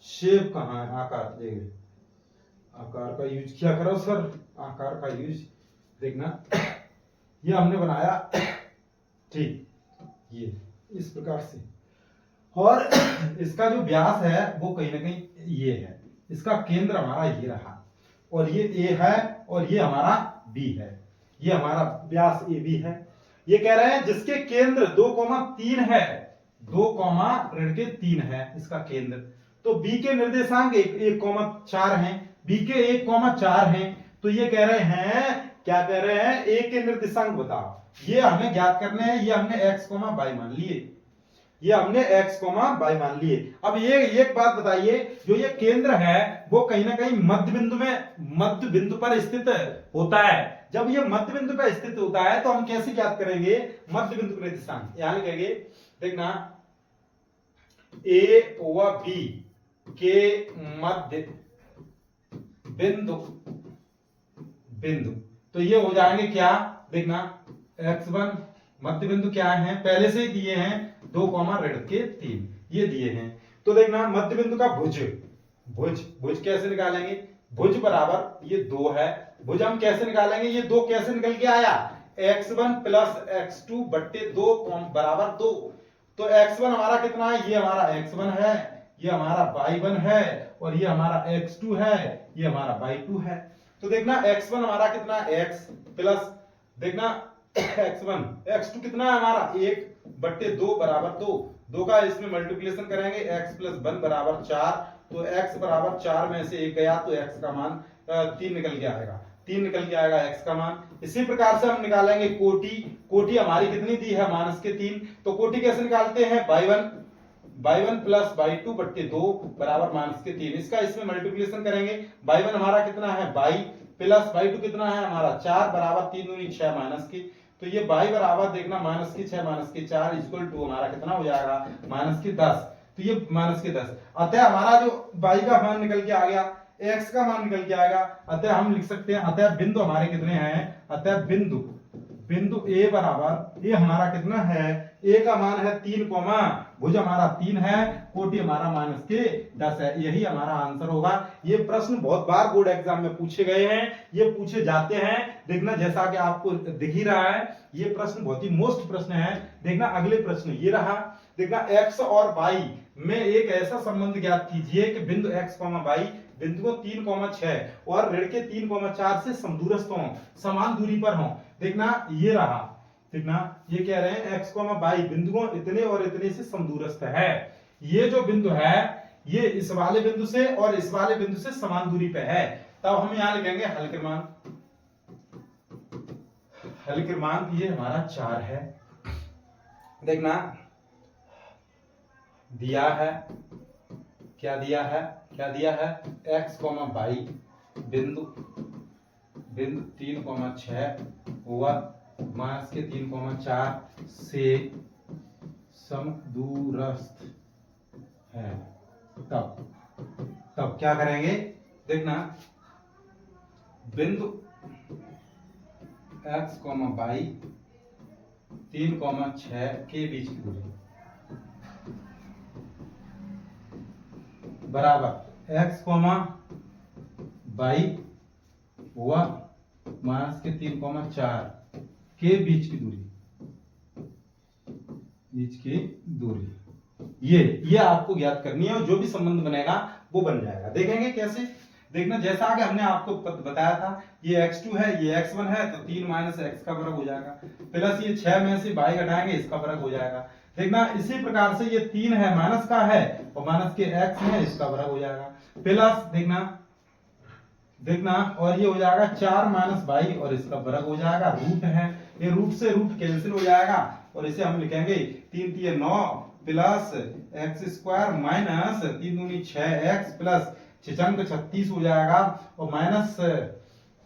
Speaker 1: शेप कहाँ है, आकार देखिए, आकार का यूज किया करो सर, आकार का यूज। देखना ये हमने बनाया ठीक, ये इस प्रकार से, और इसका जो व्यास है वो कहीं ना कहीं ये है। इसका केंद्र हमारा ये रहा और ये ए है और ये हमारा बी है। ये हमारा व्यास ए बी है। ये कह रहे हैं जिसके केंद्र 2,3 है, 2,3 है इसका केंद्र। तो बी के निर्देशांक 1,4 हैं, बी के 1,4 हैं। तो ये कह रहे हैं, क्या कह रहे हैं, ए के निर्देशांक बताओ। ये हमें ज्ञात करने हैं। ये हमने x, y मान लिए, ये हमने x, y मान लिए। अब ये एक बात बताइए, जो ये केंद्र है वो कहीं ना कहीं मध्य बिंदु में, मध्य बिंदु पर स्थित होता है। जब ये मध्य बिंदु पर स्थित होता है तो हम कैसे ज्ञात करेंगे मध्य बिंदु का निर्देशांक? यहां लिखेंगे, देखना ए व बी के मध्य बिंदु, बिंदु तो ये हो जाएंगे क्या, देखना x1 मध्य बिंदु क्या है, पहले से ही दिए हैं 2,3 ये दिए हैं। तो देखना मध्य बिंदु का भुज, भुज भुज कैसे निकालेंगे? भुज बराबर ये 2 है, भुज हम कैसे निकालेंगे? ये 2 कैसे निकल के आया, x1 प्लस x2 बट्टे 2 बराबर 2। तो x1 हमारा कितना है, ये हमारा x1 है, ये हमारा y1 है और ये हमारा x2 है, ये हमारा y2 है। तो देखना x1 हमारा कितना है, x प्लस देखना x1, x2 कितना है हमारा 1 बट्टे 2 बराबर 2, 2 का इसमें मल्टीप्लिकेशन करेंगे, x प्लस 1 बराबर 4। तो x बराबर 4 में से 1 गया तो x का मान 3 निकल के आएगा, 3 निकल के आएगा x का मान। इसी प्रकार से हम निकालेंगे कोटि, कोटि हमारी कितनी दी है, -3। तो कोटि कैसे निकालते हैं, y1 प्लस y2 बट्टे 2 बराबर -3। इसका इसमें मल्टीप्लिकेशन करेंगे, y1 हमारा कितना है y प्लस y2 कितना है हमारा 4 बराबर 3 दूनी 6 माइनस की। तो ये y बराबर देखना -6 - 4 टू हमारा कितना हो जाएगा, -10। तो ये -10। अतः हमारा जो y का मान निकल के आ गया, x का मान निकल के आएगा। अतः हम लिख सकते हैं, अतः बिंदु हमारे कितने हैं, अतः बिंदु a बराबर, ये हमारा कितना है, a का मान है 3, भुज हमारा 3 है, कोटि हमारा -10 है। यही हमारा आंसर होगा। ये प्रश्न बहुत बार बोर्ड एग्जाम में पूछे गए हैं, ये पूछे जाते हैं। देखना जैसा कि आपको दिख ही रहा है, ये प्रश्न बहुत ही मोस्ट प्रश्न है। देखना अगले प्रश्न ये रहा, देखना x और y में एक ऐसा संबंध ज्ञात कीजिए कि बिंदु x, y बिंदुओं 3,6 और ऋण के 3,4 से समदूरस्थ हों, समान दूरी पर हों। देखना ये रहा, देखना ये कह रहे हैं x, y बिंदुओं इतने और इतने से समदूरस्थ है। ये जो बिंदु है ये इस वाले बिंदु से और इस वाले बिंदु से समान दूरी पे है। तब हम यहां लिखेंगे हल क्रमांक, हल क्रमांक ये हमारा 4 है। देखना दिया है, क्या दिया है, क्या दिया है, x, y बिंदु 3,6 व -3,4 से समदूरस्थ है। तब क्या करेंगे, देखना बिंदु x, y 3,6 के बीच की दूरी बराबर x, y व -3,4 के बीच की दूरी, बीच की दूरी ये आपको ज्ञात करनी है और जो भी संबंध बनेगा वो बन जाएगा। देखेंगे कैसे, देखना जैसा कि हमने आपको बताया था, ये x2 है, ये x1 है, तो 3 माइनस x का वर्ग हो जाएगा, प्लस ये 6 में से y घटाएंगे, इसका वर्ग हो जाएगा। देखना इसी प्रकार से ये 3 है, माइनस का है और माइनस के x है, इसका वर्ग हो जाएगा, प्लस देखना और ये हो जाएगा 4 माइनस y और इसका वर्ग हो जाएगा, रूट है, ये रूट से रूट कैंसिल हो जाएगा और इसे हम लिखेंगे 3 3 9 प्लस x² माइनस 3 दूनी 6x प्लस 6 36 हो जाएगा और माइनस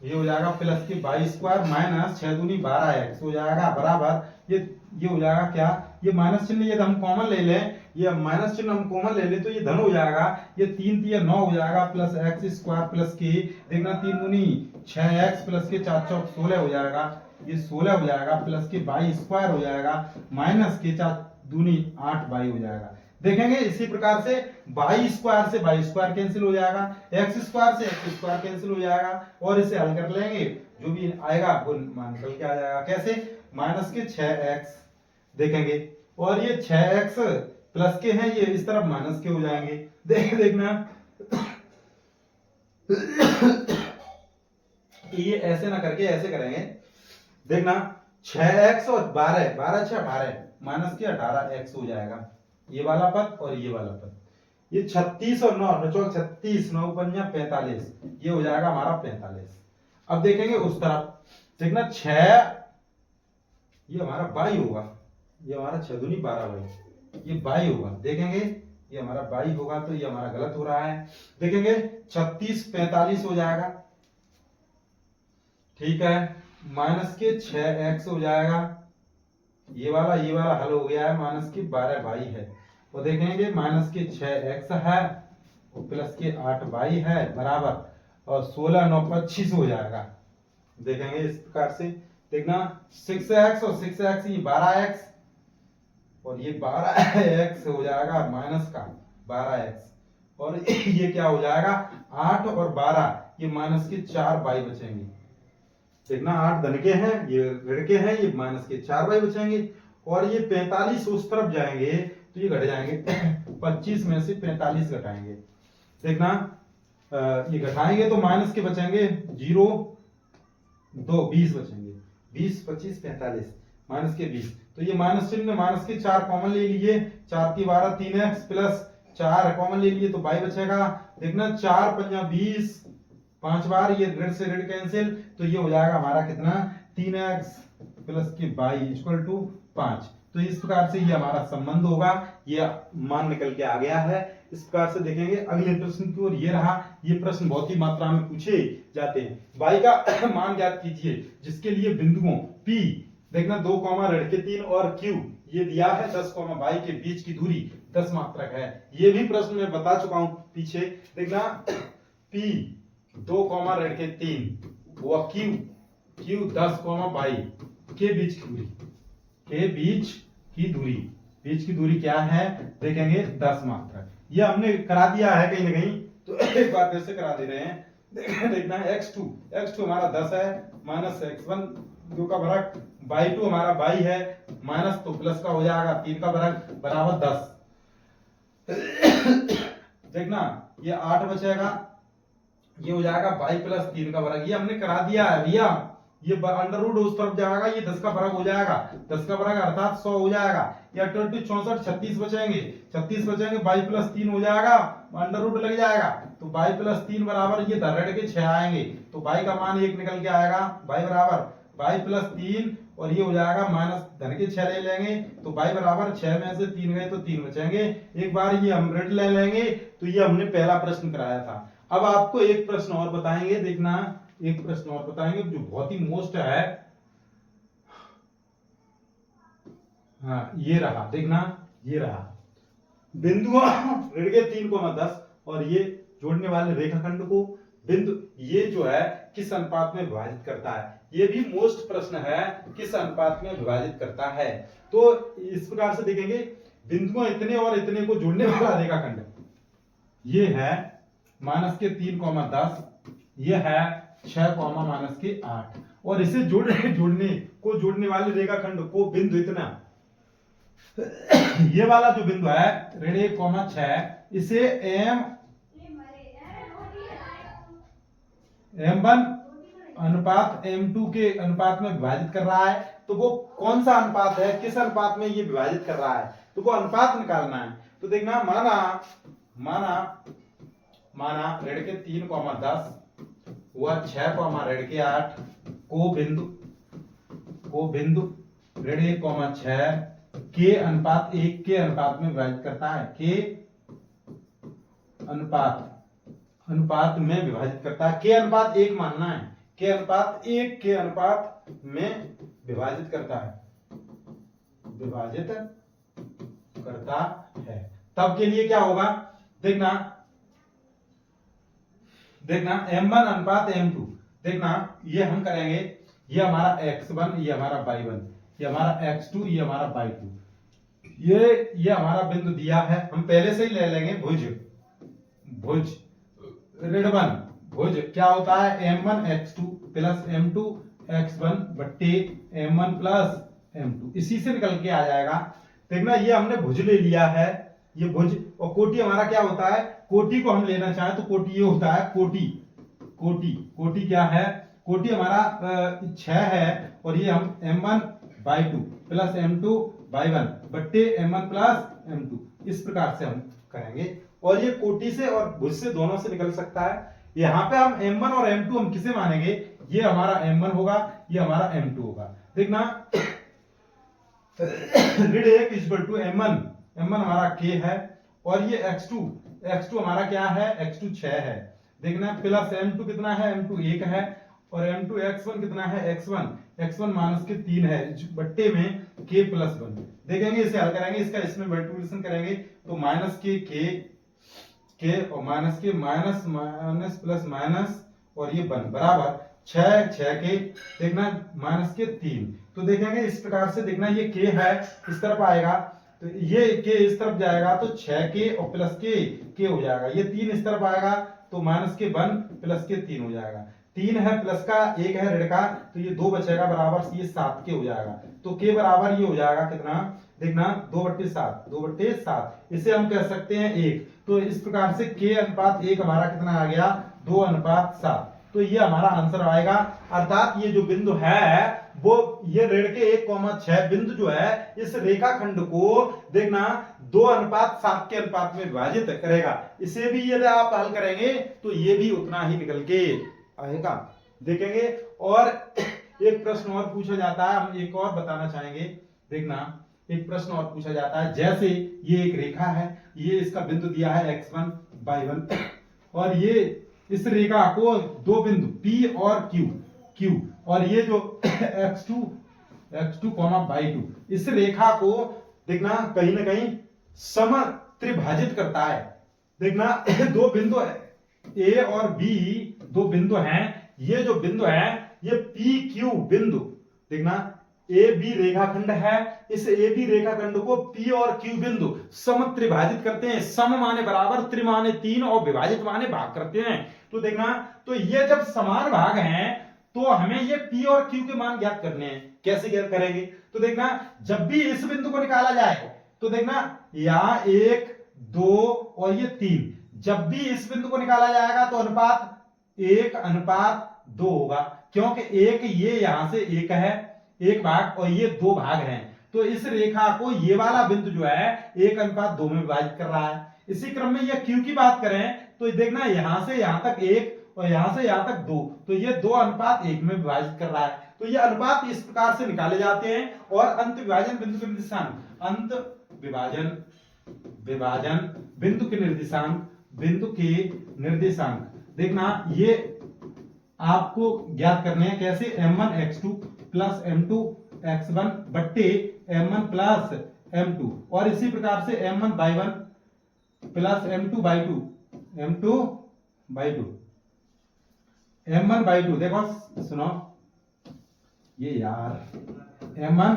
Speaker 1: ये हो जाएगा प्लस की बाई स्क्वायर माइनस 6 दूनी 12x हो जाएगा बराबर ये हो जाएगा क्या, ये माइनस चिन्ह यदि हम कॉमन ले लें, ये माइनस चिन्ह हम कॉमन ले लें तो ये धन हो जाएगा, ये 3 3 9 हो जाएगा प्लस एक्स स्क्वायर प्लस की देखना 3 दूनी 6x प्लस के 4 चौक 16 हो जाएगा, ये 16 हो जाएगा प्लस के बाई स्क्वायर हो जाएगा माइनस के 4 दूनी 8 बाई हो जाएगा। देखेंगे इसी प्रकार से बाई स्क्वायर से बाई स्क्वायर कैंसिल हो जाएगा, एक्स स्क्वायर से एक्स स्क्वायर कैंसिल हो जाएगा और इसे हल कर लेंगे, जो भी आएगा वो मान निकल के आ जाएगा। कैसे, माइनस के 6x देखेंगे और ये 6x प्लस के हैं, ये इस तरफ माइनस के हो जाएंगे। देखना ये ऐसे ना करके ऐसे करेंगे, देखना 6x और 12 12 6 12 माइनस के 18x हो जाएगा, ये वाला पद और ये वाला पद, ये 36 और 9 चौक 36 9 पंजा 45, ये हो जाएगा हमारा 45। अब देखेंगे उस तरफ, देखना 6 ये हमारा बाई होगा, ये हमारा 6 दूनी 12 बाई, ये बाई होगा। देखेंगे ये हमारा बाई होगा तो ये हमारा गलत हो रहा है। देखेंगे 36 45 हो जाएगा, ठीक है, माइनस के 6x हो जाएगा, ये वाला हल हो गया है, माइनस के 12 बाई है, और देखेंगे माइनस के 6x है और प्लस के 8 बाई है बराबर, और 16 9 25 हो जाएगा। देखेंगे इस प्रकार से, देखना 6x और 6x ये 12x और ये 12x हो जाएगा माइनस का 12x, और ये क्या हो जाएगा 8 और 12 ये माइनस के 4 बाई बचेंगे। देखना 8 धन के हैं, ये ऋण के हैं, ये माइनस के 4 बाई बचेंगे, और ये 45 उस तरफ जाएंगे तो ये घट जाएंगे 25 में से 45 घटाएंगे। देखना ये घटाएंगे तो माइनस के बचेंगे 0 2 20 बचेंगे, 20 25 45 माइनस के 20, तो ये माइनस चिन्ह माइनस के 4 कॉमन ले लीजिए, 4 की 12 3x प्लस 4 कॉमन ले लीजिए तो बाई बचेगा। देखना 4 पंजा 20 5 बार ये ऋण से ऋण कैंसिल, तो ये हो जाएगा हमारा कितना 3x प्लस की बाई इक्वल टू 5। तो इस प्रकार से ये हमारा संबंध होगा, ये मान निकल के आ गया है। इस प्रकार से देखेंगे अगले प्रश्न की ओर, ये रहा, ये प्रश्न बहुत ही मात्रा में पूछे जाते हैं। बाई का मान ज्ञात कीजिए जिसके लिए बिंदुओं P देखना 2 ऋण के 3 और Q ये दिया है 10 बाई के बीच की दूरी 10 मात्रक है। ये भी प्रश्न मैं बता चुका हूं पीछे। देखना P 2 ऋण के 3 व Q 10 बाई के बीच की दूरी, के बीच की दूरी क्या है देखेंगे 10 मात्रक। ये हमने करा दिया है कहीं ना कहीं, तो एक बार फिर से करा दे रहे हैं। देखना x2 हमारा 10 है माइनस x1 2 का वर्ग बाई 2 हमारा बाई है माइनस तो प्लस का हो जाएगा 3 का वर्ग बराबर 10। देखना ये 8 बचेगा, ये हो जाएगा बाई प्लस 3 का वर्ग, ये हमने करा दिया है भैया। ये अंडर रूट उस तरफ जाएगा, ये 10 का वर्ग हो जाएगा, 10 का वर्ग अर्थात 100 हो जाएगा। या 24 64 36 बचेंगे, बाई प्लस 3 हो जाएगा, अंडर रूट लग जाएगा तो बाई प्लस 3 बराबर ये ऋण के 6 आएंगे, तो बाई का मान 1 निकल के आएगा, बाई बराबर बाई प्लस 3 और ये हो जाएगा माइनस धन के 6 ले लेंगे तो बाई बराबर 6 में से 3 गए तो 3 बचेंगे। एक बार ये हम ऋण ले लेंगे, तो ये हमने पहला प्रश्न कराया था। अब आपको एक प्रश्न और बताएंगे, देखना एक प्रश्न और बताएंगे जो बहुत ही मोस्ट है। हाँ ये रहा, देखना ये रहा बिंदुओं ऋण के 3 10 और ये जोड़ने वाले रेखाखंड को बिंदु ये जो है किस अनुपात में विभाजित करता है, ये भी मोस्ट प्रश्न है, किस अनुपात में विभाजित करता है। तो इस प्रकार से देखेंगे बिंदुओं इतने और इतने को जोड़ने वाला रेखाखंड ये है माइनस के 3 10, ये है 6 माइनस के 8, और इसे जोड़ने वाले रेखाखंड को बिंदु इतना ये वाला जो बिंदु है ऋण 1 6 इसे M1 अनुपात M2 के अनुपात में विभाजित कर रहा है। तो वो कौन सा अनुपात है, किस अनुपात में ये विभाजित कर रहा है, तो वो अनुपात निकालना है। तो देखना माना ऋण के 3 10 व 6 ऋण के 8 को बिंदु ऋण 1 6 के अनुपात 1 के अनुपात में विभाजित करता है, के अनुपात में विभाजित करता है। के अनुपात 1 मानना है, k अनुपात 1 के अनुपात में विभाजित करता है, विभाजित करता है। तब के लिए क्या होगा, देखना m1 अनुपात m2, देखना ये हम करेंगे, ये हमारा x1, ये हमारा y1, ये हमारा x2, ये हमारा y2, ये हमारा बिंदु दिया है, हम पहले से ही ले लेंगे भुज ऋण भुज क्या होता है, m1 x2 plus m2 x1 बट्टे m1 प्लस m2, इसी से निकल के आ जाएगा। देखना ये हमने भुज ले लिया है, ये भुज, और कोटि हमारा क्या होता है, कोटि को हम लेना चाहें तो कोटि ये होता है, कोटि क्या है, कोटि हमारा 6 है, और ये हम m1/2 प्लस m2 y1 बट्टे m1 प्लस m2, इस प्रकार से हम करेंगे। और ये कोटि से और भुज से दोनों से निकल सकता है। यहाँ पे हम m1 और m2 हम किसे मानेंगे, ये हमारा m1 होगा, ये हमारा m2 होगा। देखना ऋण 1 इक्वल टू m1 हमारा k है, और ये x2 हमारा क्या है, x2 6 है। देखना प्लस m2 कितना है, m2 1 है, और m2 x1 कितना है, x1 माइनस के 3 है, बट्टे में k प्लस 1। देखेंगे इसे हल करेंगे, इसका इसमें मल्टीप्लिकेशन करेंगे तो माइनस के k और माइनस के माइनस प्लस माइनस, और ये 1 बराबर 6 के, देखना माइनस के 3। तो देखेंगे इस प्रकार से, देखना ये k है इस तरफ आएगा, तो ये k इस तरफ जाएगा तो 6k और प्लस k हो जाएगा, ये 3 इस तरफ आएगा तो माइनस के 1 प्लस के 3 हो जाएगा, 3 है प्लस का, 1 है ऋण का, तो ये 2 बचेगा बराबर, ये 7k हो जाएगा। तो k बराबर ये हो जाएगा कितना, देखना 2/7, इसे हम कह सकते हैं 1। तो इस प्रकार से k अनुपात 1 हमारा कितना आ गया, 2/7। तो ये हमारा आंसर आएगा, अर्थात ये जो बिंदु है वो ये ऋण के 1,6 बिंदु जो है इस रेखाखंड को देखना 2/7 के अनुपात में विभाजित करेगा। इसे भी यदि आप हल करेंगे तो ये भी उतना ही निकल के आएगा। देखेंगे, और एक प्रश्न और पूछा जाता है, हम एक और बताना चाहेंगे। देखना एक प्रश्न और पूछा जाता है, जैसे ये एक रेखा है, ये इसका बिंदु दिया है x1 y1, और ये इस रेखा को दो बिंदु P और Q, और ये जो x2, y2, इस रेखा को देखना कहीं ना कहीं समत्रिभाजित करता है। देखना दो बिंदु A और B, दो बिंदु हैं, ये जो बिंदु है ये PQ बिंदु, देखना AB रेखाखंड है, इस AB रेखाखंड को P और Q बिंदु समत्रिभाजित करते हैं। सम माने बराबर, त्रि माने 3 और विभाजित माने भाग करते हैं। तो देखना, तो ये जब समान भाग हैं तो हमें ये P और Q के मान ज्ञात करने हैं। कैसे ज्ञात करेंगे, तो देखना जब भी इस बिंदु को निकाला जाए तो देखना यहां 1 2 और ये 3, जब भी इस बिंदु को निकाला जाएगा तो अनुपात 1/2 होगा, क्योंकि एक ये यहां से एक है, एक भाग, और ये 2 भाग हैं। तो इस रेखा को ये वाला बिंदु जो है 1/2 में विभाजित कर रहा है। इसी क्रम में ये Q की बात करें तो देखना यहां से यहां तक 1 और यहां से यहां तक 2, तो ये 2/1 में विभाजित कर रहा है। तो ये अनुपात इस प्रकार से निकाले जाते हैं। और अंत विभाजन बिंदु के निर्देशांक, अंत विभाजन बिंदु के निर्देशांक, देखना ये आपको ज्ञात करने हैं। कैसे, m1 x2 plus m2 x1 बट्टे m1 प्लस m2, और इसी प्रकार से m1 y1 plus m2 by2, देखो सुनो ये यार, m1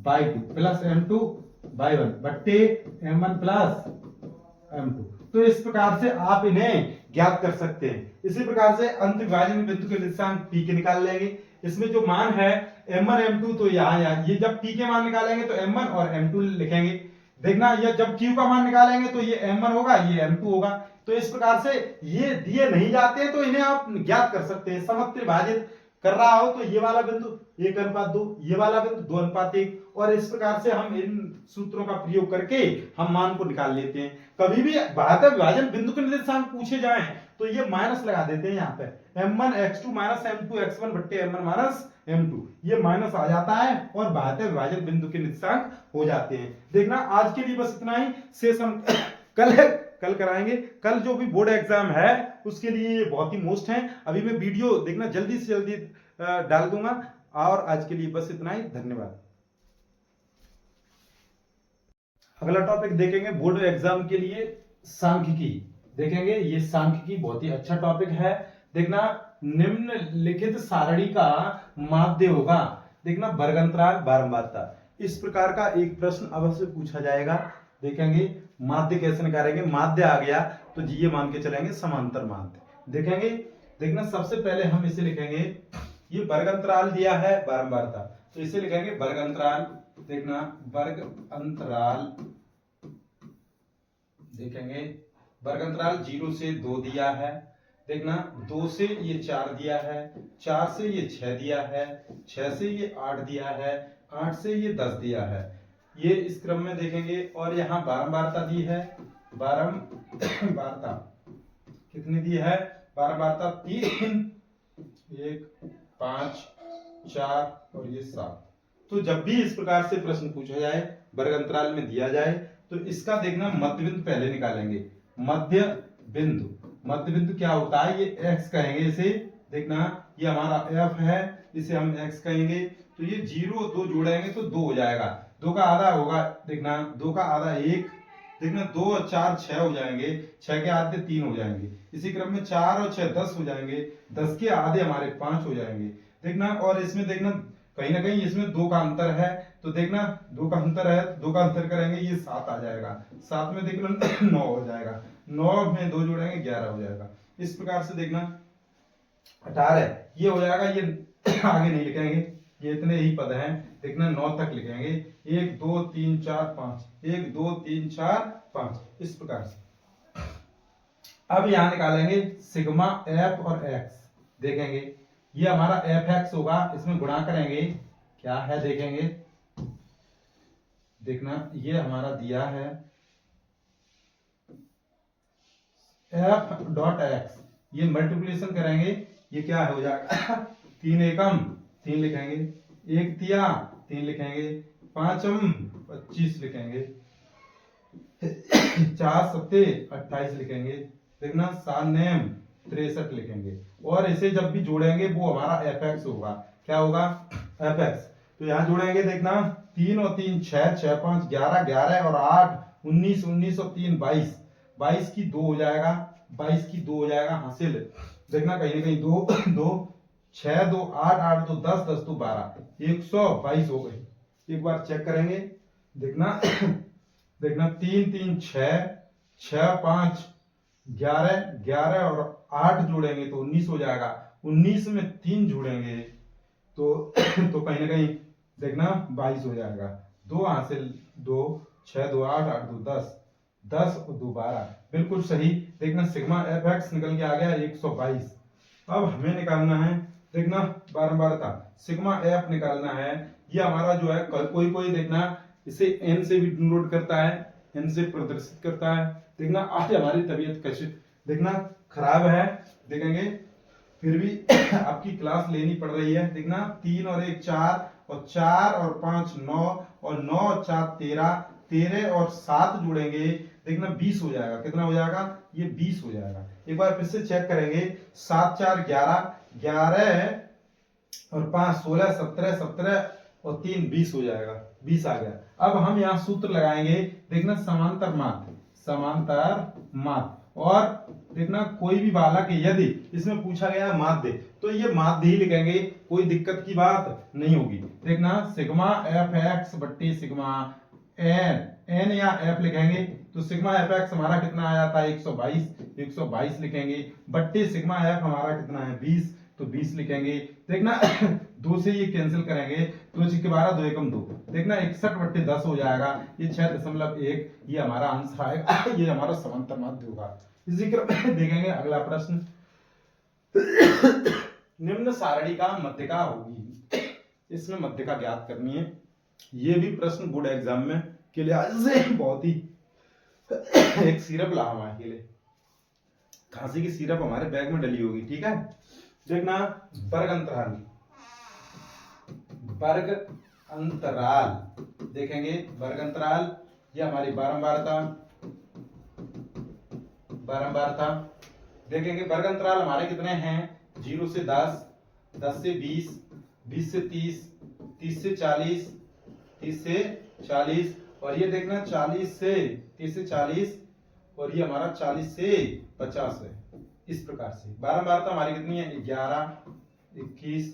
Speaker 1: by2 plus m2 by1 बट्टे m1 प्लस m2। तो इस प्रकार से आप इन्हें ज्ञात कर सकते हैं। इसी प्रकार से अंत विभाजन बिंदु के निर्देशांक P के निकाल लेंगे। इसमें जो मान है m1 m2, तो यहाँ ये जब P के मान निकालेंगे तो m1 और m2 लिखेंगे। देखना ये जब Q का मान निकालेंगे तो ये m1 होगा, ये m2 होगा। तो इस प्रकार से ये दिए नहीं जाते तो इन्हें आप ज्ञात कर सकते हैं। समत्रिभाजित कर रहा हो तो ये वाला बिंदु 1/2, ये वाला बिंदु 2/1, और इस प्रकार से हम इन सूत्रों का प्रयोग करके हम मान को निकाल लेते हैं। कभी भी भाज्य विभाजन बिंदु के निर्देशांक पूछे जाएं तो ये माइनस लगा देते हैं। यहाँ पे m1 x2 minus m2 x1 बट्टे m1 माइनस m2, ये माइनस आ जाता है और भाज्य विभाजन बिंदु के निर्देशांक हो जाते हैं। देखना आज के लिए बस इतना ही, शेष हम कल कल कराएंगे। कल जो भी बोर्ड एग्जाम है उसके लिए ये बहुत ही मोस्ट है। अभी मैं वीडियो देखना जल्दी से जल्दी डाल दूंगा। और आज के लिए बस इतना ही, धन्यवाद। अगला टॉपिक देखेंगे बोर्ड एग्जाम के लिए सांख्यिकी देखेंगे। ये सांख्यिकी बहुत ही अच्छा टॉपिक है। देखना निम्नलिखित सारणी का माध्य होगा। देखना वर्गंतराल बारंबारता, इस प्रकार का एक प्रश्न अवश्य पूछा जाएगा। देखेंगे माध्य कैसे निकालेंगे। माध्य आ गया तो जी ये मान के चलेंगे समांतर माध्य देखेंगे। देखना सबसे पहले हम इसे लिखेंगे, ये वर्गंतराल दिया है बारंबारता, तो इसे लिखेंगे वर्गंतराल। देखना वर्ग अंतराल देखेंगे, वर्गंतराल 0 से 2 दिया है। देखना 2 से ये 4 दिया है, 4 से ये 6 दिया है, 6 से ये 8 दिया है, 8 से ये 10 दिया है। ये इस क्रम में देखेंगे। और यहाँ बारंबारता दी है, बारंबारता कितनी दी है, बारंबारता 3, 1, 5, 4 और ये 7। तो जब भी इस प्रकार से प्रश्न पूछा जाए वर्ग अंतराल में दिया जाए तो इसका देखना मध्य बिंदु पहले निकालेंगे। मध्य बिंदु, मध्य बिंदु क्या होता है, ये x कहेंगे इसे। देखना ये हमारा f है, इसे हम x कहेंगे। तो ये 0 2 जोड़ेंगे तो 2 हो जाएगा, 2 का आधा होगा। देखना 2 का आधा 1, देखना 2 और 4 6 हो जाएंगे, 6 के आधे 3 हो जाएंगे। इसी क्रम में 4 और 6 10 हो जाएंगे, 10 के आधे हमारे 5 हो जाएंगे। देखना और इसमें देखना कहीं ना कहीं इसमें 2 का अंतर है, तो देखना 2 का अंतर है, 2 का अंतर करेंगे ये 7 आ जाएगा, 7 में देखना 9 हो जाएगा, 9 में 2 जोड़ेंगे 11 हो जाएगा। इस प्रकार से देखना 18 ये हो जाएगा। ये आगे नहीं लिखेंगे, ये इतने ही पद हैं। देखना 9 तक लिखेंगे, 1 2 3 4 5, 1 2 3 4 5, इस प्रकार से। अब यहां निकालेंगे सिग्मा एफ और एक्स देखेंगे। ये हमारा एफ एक्स होगा, इसमें गुणा करेंगे, क्या है देखेंगे। देखना ये हमारा दिया है एफ डॉट एक्स, ये मल्टीप्लिकेशन करेंगे, ये क्या हो जाएगा 3 एकम 3 लिखेंगे, 1 तिया 3 लिखेंगे, 5 25 लिखेंगे, 4 सत्ते 28 लिखेंगे। देखना 7 नेम 63 लिखेंगे। और इसे जब भी जोड़ेंगे वो हमारा एफ एक्स होगा। क्या होगा, एफ एक्स। तो यहां जोड़ेंगे, देखना 3 और 3 6, 6 5 11, 11 और 8 19, 19 और 3 22, 22 की 2 हो जाएगा, 22 की 2 हो जाएगा हासिल। देखना कहीं ना कहीं 2 2 6 2 8 8 2 10 10 2 12, 122 हो गई। एक बार चेक करेंगे। देखना देखना 3 3 6 6 5 11 11 और 8 जोड़ेंगे तो 19 हो जाएगा, 19 में 3 जोड़ेंगे तो कहीं ना कहीं देखना 22 हो जाएगा। 2 हासिल 2 6 2 8 8 2 10 10 और 2 12, बिल्कुल सही। देखना सिग्मा एफ एक्स निकल के आ गया 122। अब हमें निकालना है, देखना बारंबारता सिग्मा एफ निकालना है। ये हमारा जो है कोई कोई देखना इसे एन से भी डिनोट करता है, एन से प्रदर्शित करता है। देखना आज हमारी तबीयत कैसे देखना खराब है, देखेंगे फिर भी आपकी क्लास लेनी पड़ रही है। देखना 3 और 1 4 और 4 और 5 9 और 9 और 4 13, 13 और 7 जोड़ेंगे, देखना 20 हो जाएगा। कितना हो जाएगा, ये 20 हो जाएगा। एक बार फिर से चेक करेंगे, 7 4 11, 11 और 5 16, 17 17 और 3 20 हो जाएगा, 20 आ गया। अब हम यहाँ सूत्र लगाएंगे। देखना समांतर माध्य, समांतर माध्य। और देखना कोई भी बालक यदि इसमें पूछा गया माध्य तो ये माध्य ही लिखेंगे, कोई दिक्कत की बात नहीं होगी। देखना सिग्मा एफ एक्स बट्टी सिग्मा एन, एन या एफ लिखेंगे तो सिग्मा एफ एक्स हमारा कितना आ जाता है 122, 122 लिखेंगे, बट्टी सिग्मा एफ हमारा कितना है 20, तो 20 लिखेंगे। देखना 2 से ये कैंसिल करेंगे, 2 6 12 2 एकम 2, देखना 61 बट्टे 10 हो जाएगा, ये 6.1 ये हमारा आंसर आएगा। ये हमारा समांतर माध्य होगा। इसी क्रम में देखेंगे अगला प्रश्न, निम्न सारणी का मध्यका होगी, इसमें मध्यका ज्ञात करनी है। ये भी प्रश्न बोर्ड एग्जाम में के लिए आज से बहुत ही एक सिरप ला हमारे के लिए, खांसी की सिरप हमारे बैग में डली होगी, ठीक है। देखना वर्ग अंतराल, वर्ग अंतराल देखेंगे, वर्ग अंतराल ये हमारी बारंबारता, बारंबारता। देखेंगे वर्ग अंतराल हमारे कितने हैं, 0 से 10, 10 से 20, 20 से 30, 30 से 40, 30 से 40, और ये देखना 40 से 30 से 40, और ये हमारा 40 से 50 है। इस प्रकार से बारंबारता हमारी कितनी है, 11, 21,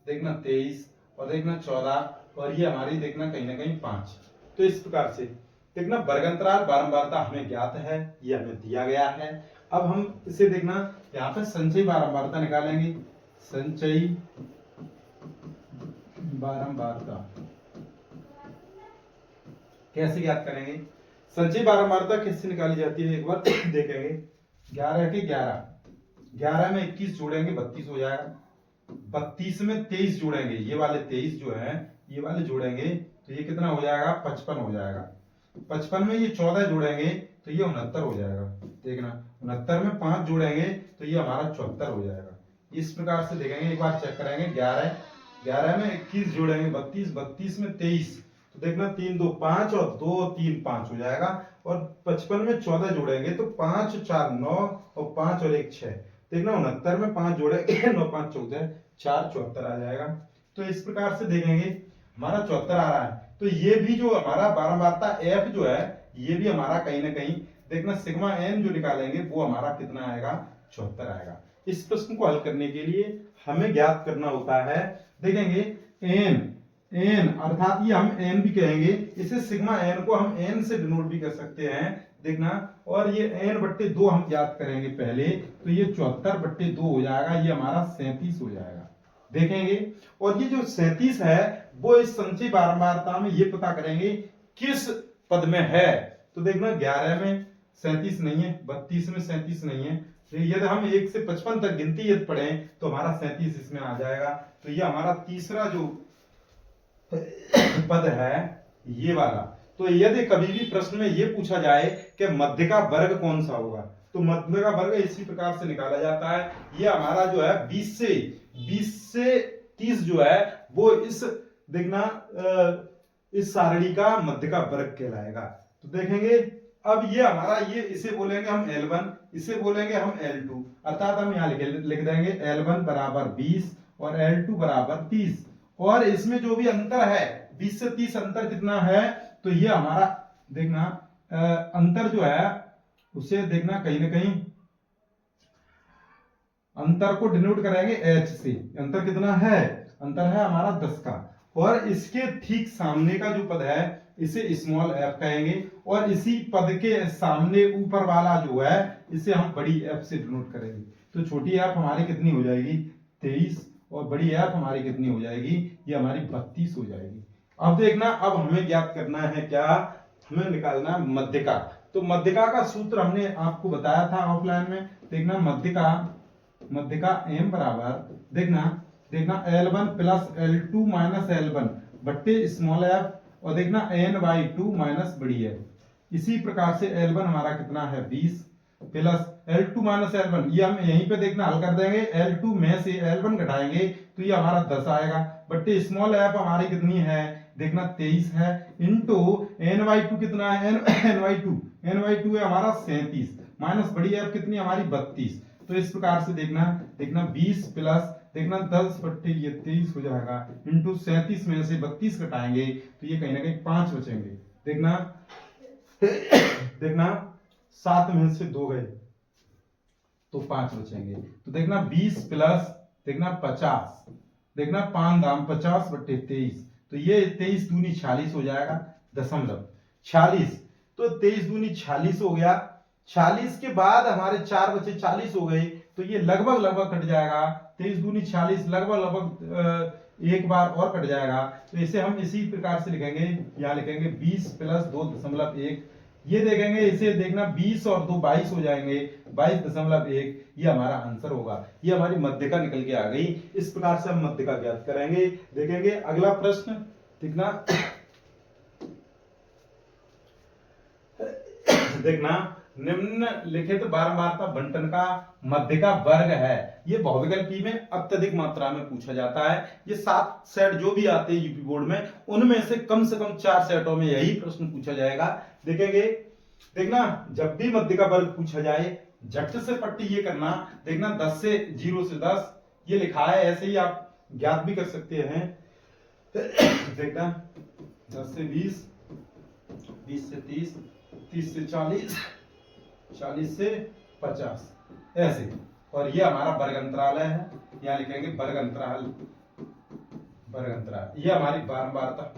Speaker 1: देखना 23, और देखना 14, और ये हमारी देखना कहीं ना कहीं 5। तो इस प्रकार से देखना वर्ग अंतराल बारंबारता हमें ज्ञात है, ये हमें दिया गया है। अब हम इसे देखना यहाँ पे संचयी बारंबारता निकालेंगे। संचयी बारंबारता कैसे ज्ञात करेंगे, संचयी बारंबारता कैसे निकाली जाती है एक बार देखेंगे। 11 के 11, 11 में 21 जोड़ेंगे 32 हो जाएगा, 32 में 23 जोड़ेंगे, ये वाले 23 जो है ये वाले जोड़ेंगे तो ये कितना हो जाएगा, 55 हो जाएगा। 55 में ये 14 जोड़ेंगे तो ये 69 हो जाएगा। देखना 69 में 5 जोड़ेंगे तो ये हमारा 74 हो जाएगा। इस प्रकार से देखेंगे, एक बार चेक करेंगे। 11 में 21 जोड़ेंगे 32, 32 में 23 तो देखना 3 2 5 और 2 3 5 हो जाएगा, और 55 में 14 जोड़ेंगे तो 5 4 9 और 5 और 1 6, देखना 69 में 5 जोड़ेंगे 9 5 14, 4 74 आ जाएगा। तो इस प्रकार से देखेंगे हमारा 74 आ रहा है। तो ये भी जो हमारा बारंबारता एफ जो है ये भी हमारा कहीं ना कहीं देखना सिग्मा एन जो निकालेंगे वो हमारा कितना आएगा, 74 आएगा। इस प्रश्न को हल करने के लिए हमें ज्ञात करना होता है, देखेंगे एन अर्थात ये हम एन भी कहेंगे, इसे सिग्मा एन को हम एन से डिनोट भी कर सकते हैं। देखना, और ये एन बट्टे 2 हम ज्ञात करेंगे पहले, तो ये 74 बट्टे 2 हो जाएगा, ये हमारा 37 हो जाएगा। देखेंगे, और ये जो 37 है वो इस संचयी बारंबारता में ये पता करेंगे किस पद में है। तो देखना 11 में 37 नहीं है, 32 में 37 नहीं है, तो यदि हम 1 से 55 तक गिनती यदि पढ़ें तो हमारा 37 इसमें आ जाएगा। तो ये हमारा तीसरा जो पद है ये वाला। तो यदि कभी भी प्रश्न में ये पूछा जाए कि मध्य का वर्ग कौन सा होगा, तो मध्य का वर्ग इसी प्रकार से निकाला जाता है। ये हमारा जो है 20 से 30 जो है वो इस देखना इस सारणी का मध्य का वर्ग कहलाएगा। तो देखेंगे अब ये हमारा ये इसे बोलेंगे हम L1, इसे बोलेंगे हम L2, अर्थात हम यहाँ लिख देंगे L1 बराबर 20 और L2 बराबर 30, और इसमें जो भी अंतर है 20 से 30 अंतर कितना है, तो ये हमारा देखना अंतर जो है उसे देखना कहीं ना कहीं अंतर को डिनोट करेंगे H से। अंतर कितना है, अंतर है हमारा 10 का, और इसके ठीक सामने का जो पद है इसे स्मॉल f कहेंगे, और इसी पद के सामने ऊपर वाला जो है इसे हम बड़ी f से डिनोट करेंगे। तो छोटी f हमारी कितनी हो जाएगी, 23, और बड़ी f हमारी कितनी हो जाएगी, ये हमारी 32 हो जाएगी। अब देखना, अब हमें ज्ञात करना है क्या, हमें निकालना है मध्यका। तो मध्यका का सूत्र हमने आपको बताया था ऑफलाइन में। देखना मध्यका m बराबर देखना L1 plus L2 minus L1 बट्टे स्मॉल f, और देखना n/2 माइनस बड़ी है। इसी प्रकार से L1 हमारा कितना है 20 प्लस L2 माइनस L1, ये हम यहीं पे देखना हल कर देंगे। L2 में से L1 घटाएंगे तो ये हमारा 10 आएगा, बट्टे स्मॉल f हमारी कितनी है, देखना 23 है, इंटू n/2 कितना है, n/2 है हमारा 37, माइनस बड़ी f कितनी हमारी 32। तो इस प्रकार से देखना 20 प्लस देखना 10 बट्टे ये 23 हो जाएगा, इंटू 37 में से 32 घटाएंगे तो ये कहीं ना कहीं 5 बचेंगे। देखना 7 में से 2 गए तो 5 बचेंगे। तो देखना 20 प्लस देखना 50, देखना 5 दाम 50 बट्टे 23, तो ये 23 दूनी 46 हो जाएगा, दशमलव 46। तो 23 दूनी 46 हो गया, 46 के बाद हमारे 4 बचे 40 हो गए, तो ये लगभग कट जाएगा। 23 दूनी 40 लगभग एक बार और कट जाएगा, तो इसे हम इसी प्रकार से लिखेंगे, यहाँ लिखेंगे 20 प्लस 2.1, ये देखेंगे इसे देखना 20 और 2 22 हो जाएंगे, 22.1, ये हमारा आंसर होगा। ये हमारी मध्यका निकल के आ गई। इस प्रकार से हम मध्यका ज्ञात करेंगे। देखेंगे अगला प्रश्न, देखना निम्नलिखित बारंबारता बंटन का मध्य का वर्ग है। ये बहुविकल्पी में अत्यधिक मात्रा में पूछा जाता है। ये 7 सेट जो भी आते हैं यूपी बोर्ड में, उनमें से कम 4 सेटों में यही प्रश्न पूछा जाएगा। देखेंगे, देखना जब भी मध्य का वर्ग पूछा जाए झट से पट्टी ये करना, देखना 10 से 0 से 10 ये लिखा है, ऐसे ही आप ज्ञात भी कर सकते हैं। देखना 10 से 20, 20 से 30, 30 से 40, 40 से 50 ऐसे। और ये हमारा वर्ग अंतराल है, यहाँ लिखेंगे वर्ग अंतराल, वर्ग अंतराल। ये हमारी बारंबारता,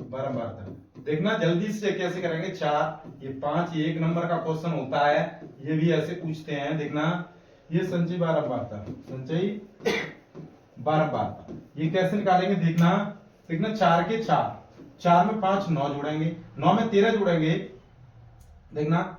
Speaker 1: बारंबारता। देखना जल्दी से कैसे करेंगे, 4 ये 5 ये 1 नंबर का क्वेश्चन होता है, ये भी ऐसे पूछते हैं। देखना ये संचयी बारंबारता, संचयी बारंबारता ये कैसे निकालेंगे, देखना देखना 4 के 4, 4 में 5 9 जोड़ेंगे, 9 में 13 जोड़ेंगे, देखना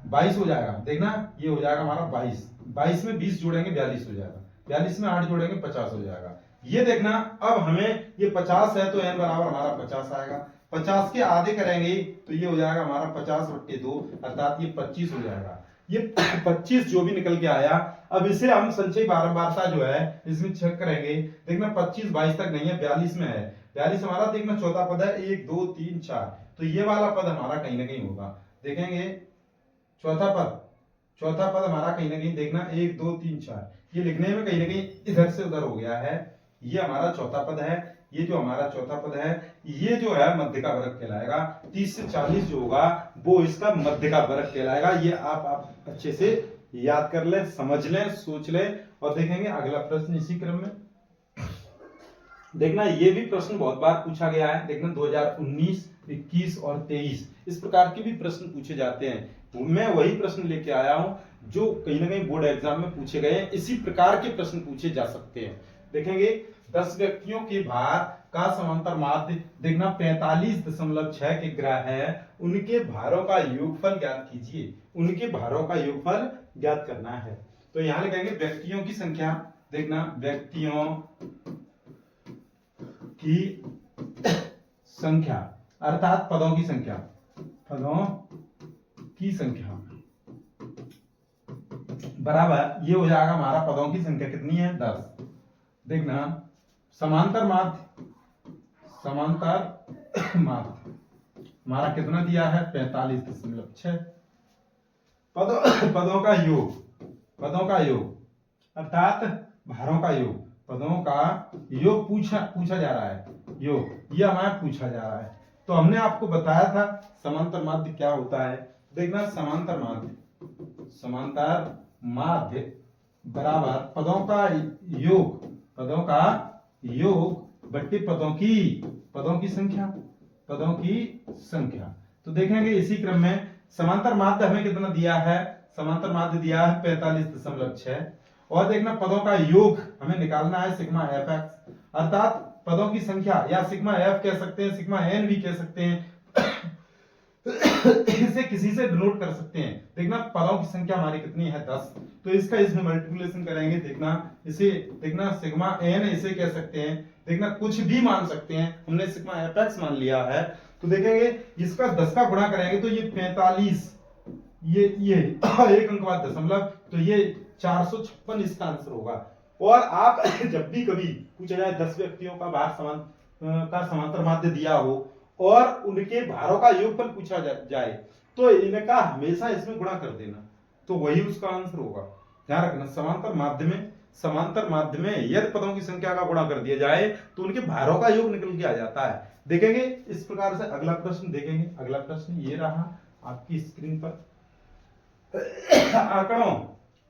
Speaker 1: 22 हो जाएगा। देखना ये हो जाएगा हमारा 22, 22 में 20 जोड़ेंगे 42 हो जाएगा, 42 में 8 जोड़ेंगे 50 हो जाएगा। ये देखना अब हमें ये 50 है तो n बराबर हमारा 50 आएगा, 50 के आधे करेंगे तो ये हो जाएगा हमारा 50/2 अर्थात ये 25 हो जाएगा। ये 25 जो भी निकल के आया, अब इसे हम संचयी बारंबारता जो है इसमें चेक करेंगे। देखना 25 22 तक नहीं है, 42 में है, 42 हमारा देखना चौथा पद है, 1 2 3 4, तो ये वाला पद हमारा कहीं ना कहीं होगा। देखेंगे चौथा पद हमारा कहीं ना कहीं, देखना 1 2 3 4 ये लिखने में कहीं ना कहीं इधर से उधर हो गया है, ये हमारा चौथा पद है, ये जो हमारा चौथा पद है ये जो है मध्य का वर्ग कहलाएगा। 30 से 40 जो होगा वो इसका मध्य का वर्ग कहलाएगा। ये आप अच्छे से याद कर ले, समझ ले, सोच ले। और देखेंगे अगला प्रश्न इसी क्रम में। देखना ये भी प्रश्न बहुत बार पूछा गया है, देखना 2019, 21 और 23 इस प्रकार के भी प्रश्न पूछे जाते हैं। मैं वही प्रश्न लेके आया हूं जो कहीं ना कहीं बोर्ड एग्जाम में पूछे गए हैं, इसी प्रकार के प्रश्न पूछे जा सकते हैं। देखेंगे 10 व्यक्तियों के भार का समांतर माध्य देखना 45.6 के ग्राह है, उनके भारों का योगफल ज्ञात कीजिए। उनके भारों का योगफल ज्ञात करना है, तो यहां लिखेंगे व्यक्तियों की संख्या। देखना व्यक्तियों की संख्या अर्थात पदों की संख्या, पदों की संख्या बराबर ये हो जाएगा हमारा पदों की संख्या कितनी है 10। देखना समांतर माध्य, समांतर माध्य हमारा कितना दिया है 45.6। पदों का योग, पदों का योग अर्थात भारों का योग, पदों का योग पूछा जा रहा है, योग ये हमारा पूछा जा रहा है। तो हमने आपको बताया था समांतर माध्य क्या होता है। देखना समांतर माध्य, समांतर माध्य बराबर पदों का योग, पदों का योग बट्टे पदों की संख्या, पदों की संख्या। तो देखेंगे इसी क्रम में समांतर माध्य हमें कितना दिया है, समांतर माध्य दिया है 45.6। और देखना पदों का योग हमें निकालना है सिग्मा fx अर्थात पदों की संख्या, या सिग्मा f कह सकते हैं, सिग्मा n भी कह सकते हैं, इसे किसी से डिनोट कर सकते हैं। देखना पदों की संख्या हमारी कितनी है 10, तो इसका इसमें मल्टीप्लिकेशन करेंगे। देखना इसे देखना सिग्मा n इसे कह सकते हैं, देखना कुछ भी मान सकते हैं, हमने सिग्मा fx मान लिया है। तो देखेंगे इसका 10 का गुणा करेंगे तो ये 45, ये एक अंक बाद दशमलव, तो ये 456 इसका आंसर होगा। और आप जब भी कभी पूछा जाए 10 व्यक्तियों का भार समांतर माध्य दिया हो और उनके भारों का योगफल पूछा जाए तो इनका हमेशा इसमें गुणा कर देना, तो वही उसका आंसर होगा। ध्यान रखना समांतर माध्य में यदि पदों की संख्या का गुणा कर दिया जाए तो उनके भारों का योग निकल के आ जाता है। देखेंगे इस प्रकार से अगला प्रश्न देखेंगे। अगला प्रश्न ये रहा आपकी स्क्रीन पर, आंकड़ों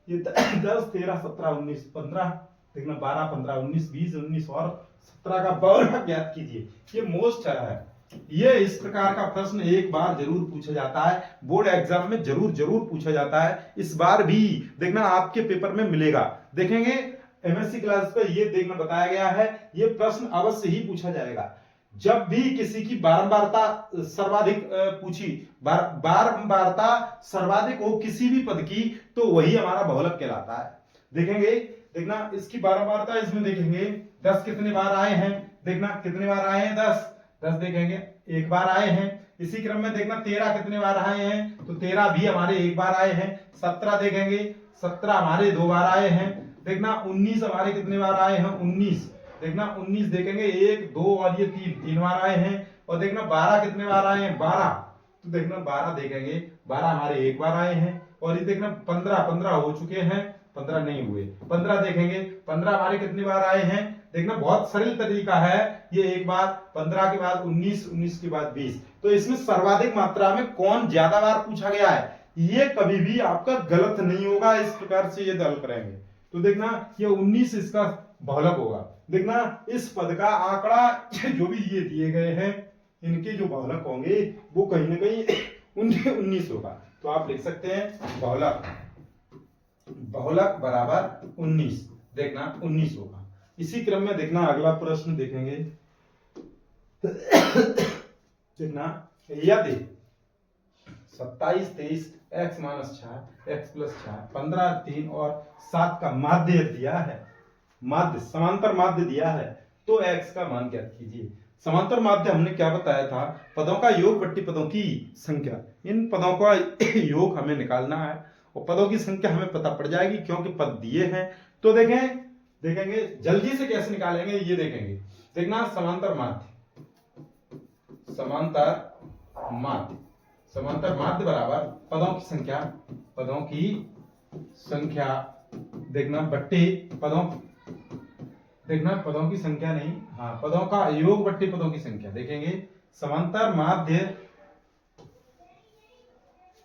Speaker 1: ये 10 13 17 19 15, देखना 12 15 19 20 19 और 17 का वर्ग ज्ञात कीजिए। ये मोस्ट है, ये इस प्रकार का प्रश्न एक बार जरूर पूछा जाता है, बोर्ड एग्जाम में जरूर पूछा जाता है। इस बार भी देखना आपके पेपर में मिलेगा। देखेंगे एमएससी क्लास पे ये देखना बताया गया है, ये प्रश्न अवश्य ही पूछा जाएगा। जब भी किसी की बारंबारता सर्वाधिक पूछी, बारंबारता सर्वाधिक हो किसी भी पद की, तो वही हमारा बहुलक कहलाता है। देखेंगे देखना इसकी बारंबारता इसमें देखेंगे 10 कितने बार आए हैं, देखना कितने बार आए हैं 10 देखेंगे एक बार आए हैं। इसी क्रम में देखना 13 कितने बार आए हैं, तो 13 भी हमारे एक बार आए हैं। 17 देखेंगे 17 हमारे 2 बार आए हैं। देखना 19 हमारे कितने बार आए हैं 19, देखना 19 देखेंगे 1 2 और ये 3 बार आए हैं। और देखना 12 कितने बार आए हैं 12, तो देखना 12 देखेंगे 12 हमारे एक बार आए हैं। और ये देखना 15 हो चुके हैं, 15 नहीं हुए, 15 देखेंगे, 15 हमारे कितनी बार आए हैं, देखना बहुत सरल तरीका है ये, एक बार 15 के बाद 19, 19 के बाद 20, तो इसमें सर्वाधिक मात्रा में कौन ज्यादा बार पूछा गया है, ये कभी भी आपका गलत नहीं होगा, इस प्रकार से ये हल करेंगे। तो देखना ये 19 इसका बहुलक होगा, देखना इस पद का आंकड़ा जो भी ये दिए गए हैं इनके जो बहुलक होंगे वो कहीं ना कहीं 19 होगा, तो आप लिख सकते हैं बहुलक, बहुलक बराबर 19, देखना 19 होगा। इसी क्रम में देखना अगला प्रश्न देखेंगे, देखना यदि 27, 23 x माइनस 6 x प्लस 6 15, 3 और 7 का माध्य दिया है, माध्य समांतर माध्य दिया है, तो x का मान ज्ञात कीजिए। समांतर माध्य हमने क्या बताया था, पदों का योग बट्टी पदों की संख्या, इन पदों का योग हमें निकालना है और पदों की संख्या हमें पता पड़ जाएगी क्योंकि पद दिए हैं। तो देखेंगे जल्दी से कैसे निकालेंगे ये देखेंगे, देखना समांतर माध्य, समांतर माध्य बराबर पदों की संख्या, पदों की संख्या देखना बट्टे पदों, देखना पदों की संख्या नहीं, हाँ पदों का योग बट्टे पदों की संख्या, देखेंगे समांतर माध्य,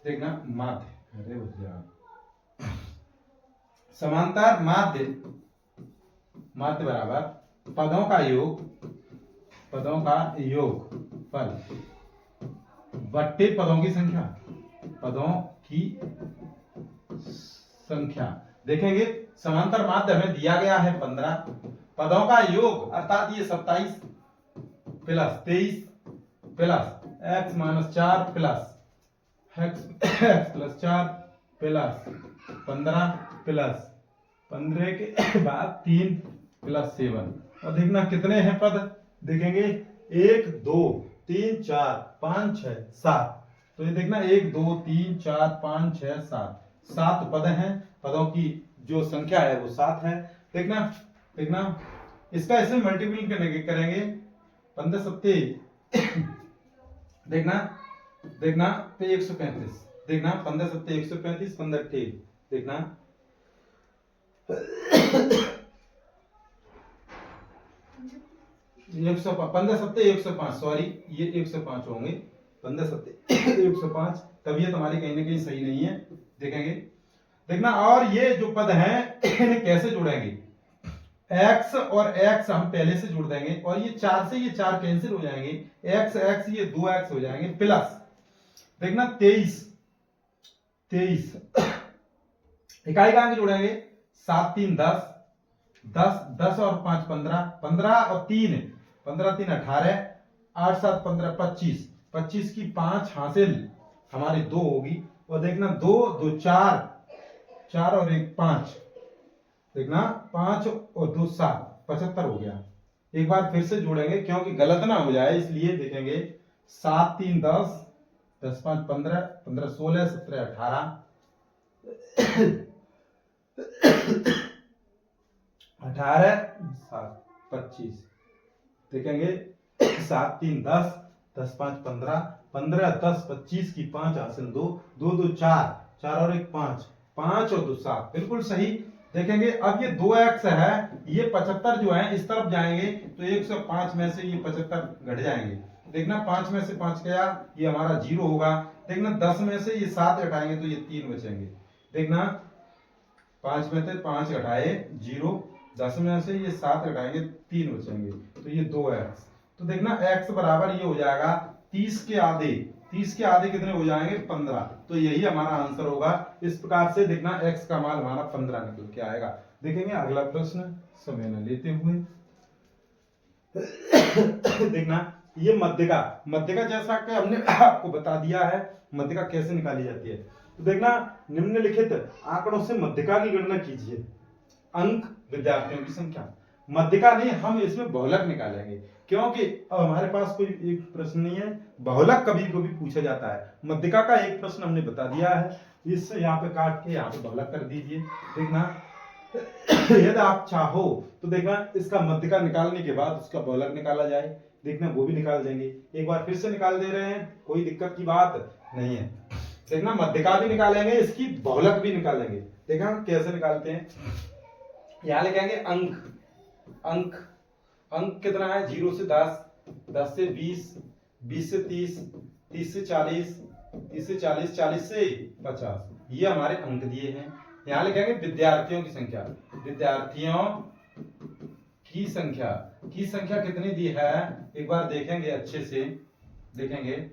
Speaker 1: देखना माध्य, अरे भैया समांतर माध्य, माध्य बराबर पदों का योग, पदों का योग फल बट्टे पदों की संख्या, पदों की संख्या, देखेंगे समांतर माध्य हमें दिया गया है 15, पदों का योग अर्थात ये 27 plus 23 plus x minus 4 plus x plus 4 plus 15 plus 15 के बाद 3 प्लस 7, और देखना कितने हैं पद, देखेंगे 1 2 3 4 5 6 7, तो ये देखना 1 2 3 4 5 6 7, 7 पद हैं, पदों की जो संख्या है वो 7 है। देखना इसका ऐसे मल्टीपल करेंगे 15 सत्ते देखना पे 135, देखना 15 सत्ते 135, 15 टे देखना 15 सत्ते 105, सॉरी ये 105 होंगे, 15 सत्ते 105, तब ये तुम्हारी कहीं ना कहीं सही नहीं है, देखेंगे देखना। और ये जो पद हैं इन्हें कैसे जोड़ेंगे, x और x हम पहले से जोड़ देंगे और ये 4 से ये 4 कैंसिल हो जाएंगे, x x ये 2x हो जाएंगे, प्लस देखना 23 इकाई का अंक जोड़ेंगे 7 3 10 10 10 और 5 15 15 और 3 15 3 18 8 7 15 25 25 की 5 हासिल हमारी 2 होगी, और देखना 2 2 4 4 और 1 5, देखना 5 और 2 7 75 हो गया। एक बार फिर से जोड़ेंगे क्योंकि गलत ना हो जाए, इसलिए देखेंगे 7 3 10 10 5 15 15 16 17 18 18 7 25, देखेंगे 7 3 10 10 5 15 15 10 25 की 5 हासिल 2 2 2 4 4 और 1 5 5 और 2 7, बिल्कुल सही। देखेंगे अब ये 2x है, ये 75 जो है इस तरफ जाएंगे तो 105 में से ये 75 घट जाएंगे, देखना 5 में से 5 गया ये हमारा 0 होगा, देखना 10 में से ये 7 घटाएंगे तो ये 3 बचेंगे, देखना 5 में से 5 घटाए 0, 10 में से ये 7 घटाएंगे 3 बचेंगे, तो ये 2x, तो देखना x बराबर ये हो जाएगा 30 के आधे, 30 के आधे कितने हो जाएंगे 15, तो यही हमारा आंसर होगा। इस प्रकार से देखना x का मान हमारा 15 निकल के आएगा। देखेंगे अगला प्रश्न समय न लेते हुए, देखना ये मध्यका जैसा कि हमने आपको बता दिया है मध्यका कैसे निकाली जाती है, तो देखना निम्नलिखित आंकड़ों से मध्यका की गणना कीजिए, अंक विद्यार्थियों की संख्या, मध्यका नहीं हम इसमें बहुलक निकालेंगे क्योंकि अब हमारे पास कोई एक प्रश्न नहीं है, बहुलक कभी कभी पूछा जाता है, मध्यका का एक प्रश्न हमने बता दिया है, इससे यहाँ पे काट के यहाँ पे बहुलक कर दीजिए। देखना यदि आप चाहो तो देखना इसका मध्यका निकालने के बाद उसका बहुलक निकाला जाए, देखना वो भी निकाल देंगे, एक बार फिर से निकाल दे रहे हैं, कोई दिक्कत की बात नहीं है। देखना मध्यिका भी निकालेंगे, इसकी बहुलक भी निकालेंगे। देखना कैसे निकालते हैं। यहाँ लिखेंगे अंक, अंक अंक कितना है 0 से 10, 10 से 20, 20 से 30, 30 से 40, 30 से 40, 40 से 50, ये हमारे अंक दिए हैं। यहाँ लिखेंगे विद्यार्थियों की संख्या, विद्यार्थियों की संख्या, की संख्या कितनी दी है एक बार देखेंगे अच्छे से, देखेंगे।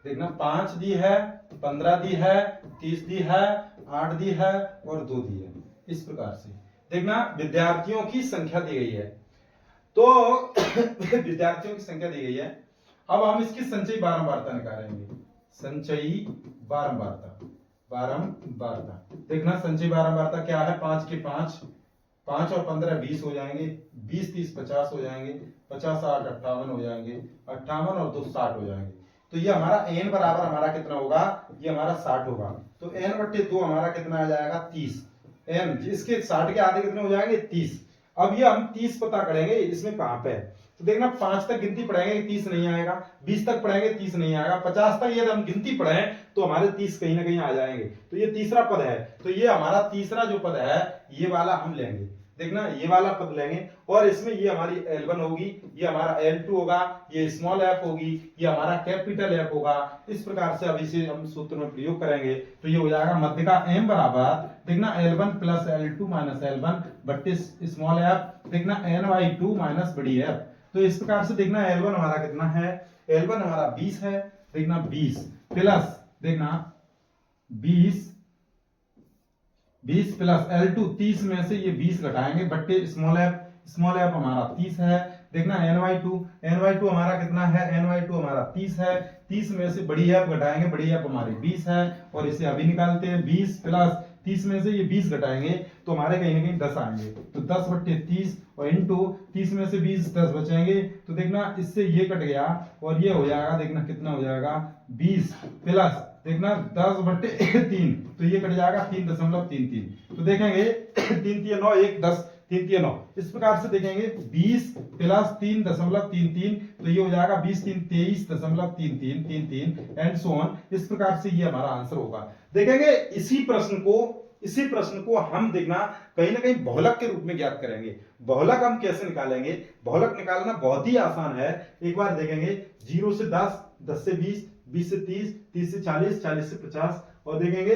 Speaker 1: देखना 5 दी है, 15 दी है, 30 दी है, 8 दी है और 2 दी है। इस प्रकार से देखना विद्यार्थियों की संख्या दी गई है, तो विद्यार्थियों की संख्या दी गई है। अब हम इसकी संचयी बारंबारता निकालेंगे, संचयी बारंबारता, बारंबारता। देखना संचयी बारंबारता क्या है, 5 के 5, 5 और 15 20 हो जाएंगे, 20 30 50 हो जाएंगे, 50 8 58 हो जाएंगे, 58 और 2 60 हो जाएंगे। तो ये हमारा n बराबर हमारा कितना होगा, ये हमारा 60 होगा। तो n बट्टे 2 हमारा कितना आ जाएगा 30, n जिसके 60 के आधे कितने हो जाएंगे 30। अब ये हम 30 पता करेंगे इसमें कहां पे है, तो देखना 5 तक गिनती पढ़ेंगे 30 नहीं आएगा, 20 तक पढ़ेंगे 30 नहीं आएगा, 50 तक यदि हम गिनती पढ़े तो हमारे 30 कहीं ना कहीं आ जाएंगे। तो ये तीसरा पद है, तो ये हमारा तीसरा जो पद है ये वाला हम लेंगे। देखना ये वाला पद लेंगे और इसमें ये हमारी L1 होगी, ये हमारा L2 होगा, ये स्मॉल f होगी, ये हमारा कैपिटल F होगा। इस प्रकार से अब इसे हम सूत्र में प्रयोग करेंगे तो ये हो जाएगा मध्यिका m बराबर, देखना L1 plus L2 minus L1 बट्टे स्मॉल f, देखना n/2 माइनस बड़ी f। तो इस प्रकार से देखना L1 हमारा कितना है, L1 हमारा 20 है, देखना 20 प्लस देखना 20 प्लस L2 30 में से ये 20 घटाएंगे बट्टे स्मॉल f हमारा 30 है। देखना n/2 हमारा कितना है, n/2 हमारा 30 है, 30 में से बड़ी f घटाएंगे, बड़ी f हमारी 20 है और इसे अभी निकालते हैं। 20 प्लस 30 में से ये 20 घटाएंगे तो हमारे कहीं ना कहीं 10 आएंगे, तो 10 बट्टे 30 और इंटू 30 में से 20 10 बचेंगे। तो देखना इससे ये कट गया और ये हो जाएगा, देखना कितना हो जाएगा 20 प्लस देखना 10 बट्टे 3, तो ये कट जाएगा 3.33। तो देखेंगे 3 3 9 1 10 3 3 9, इस प्रकार से देखेंगे 20 प्लस 3.33, तो ये हो जाएगा 20 3 23.33 एंड सो ऑन। इस प्रकार से ये हमारा आंसर होगा। देखेंगे इसी प्रश्न को हम देखना कहीं ना कहीं बहुलक के रूप में ज्ञात करेंगे। बहुलक हम कैसे निकालेंगे, बहुलक निकालना बहुत ही आसान है। एक बार देखेंगे 0 से 10, 10 से 20, 20 से 30, 30 से 40, 40 से 50 और देखेंगे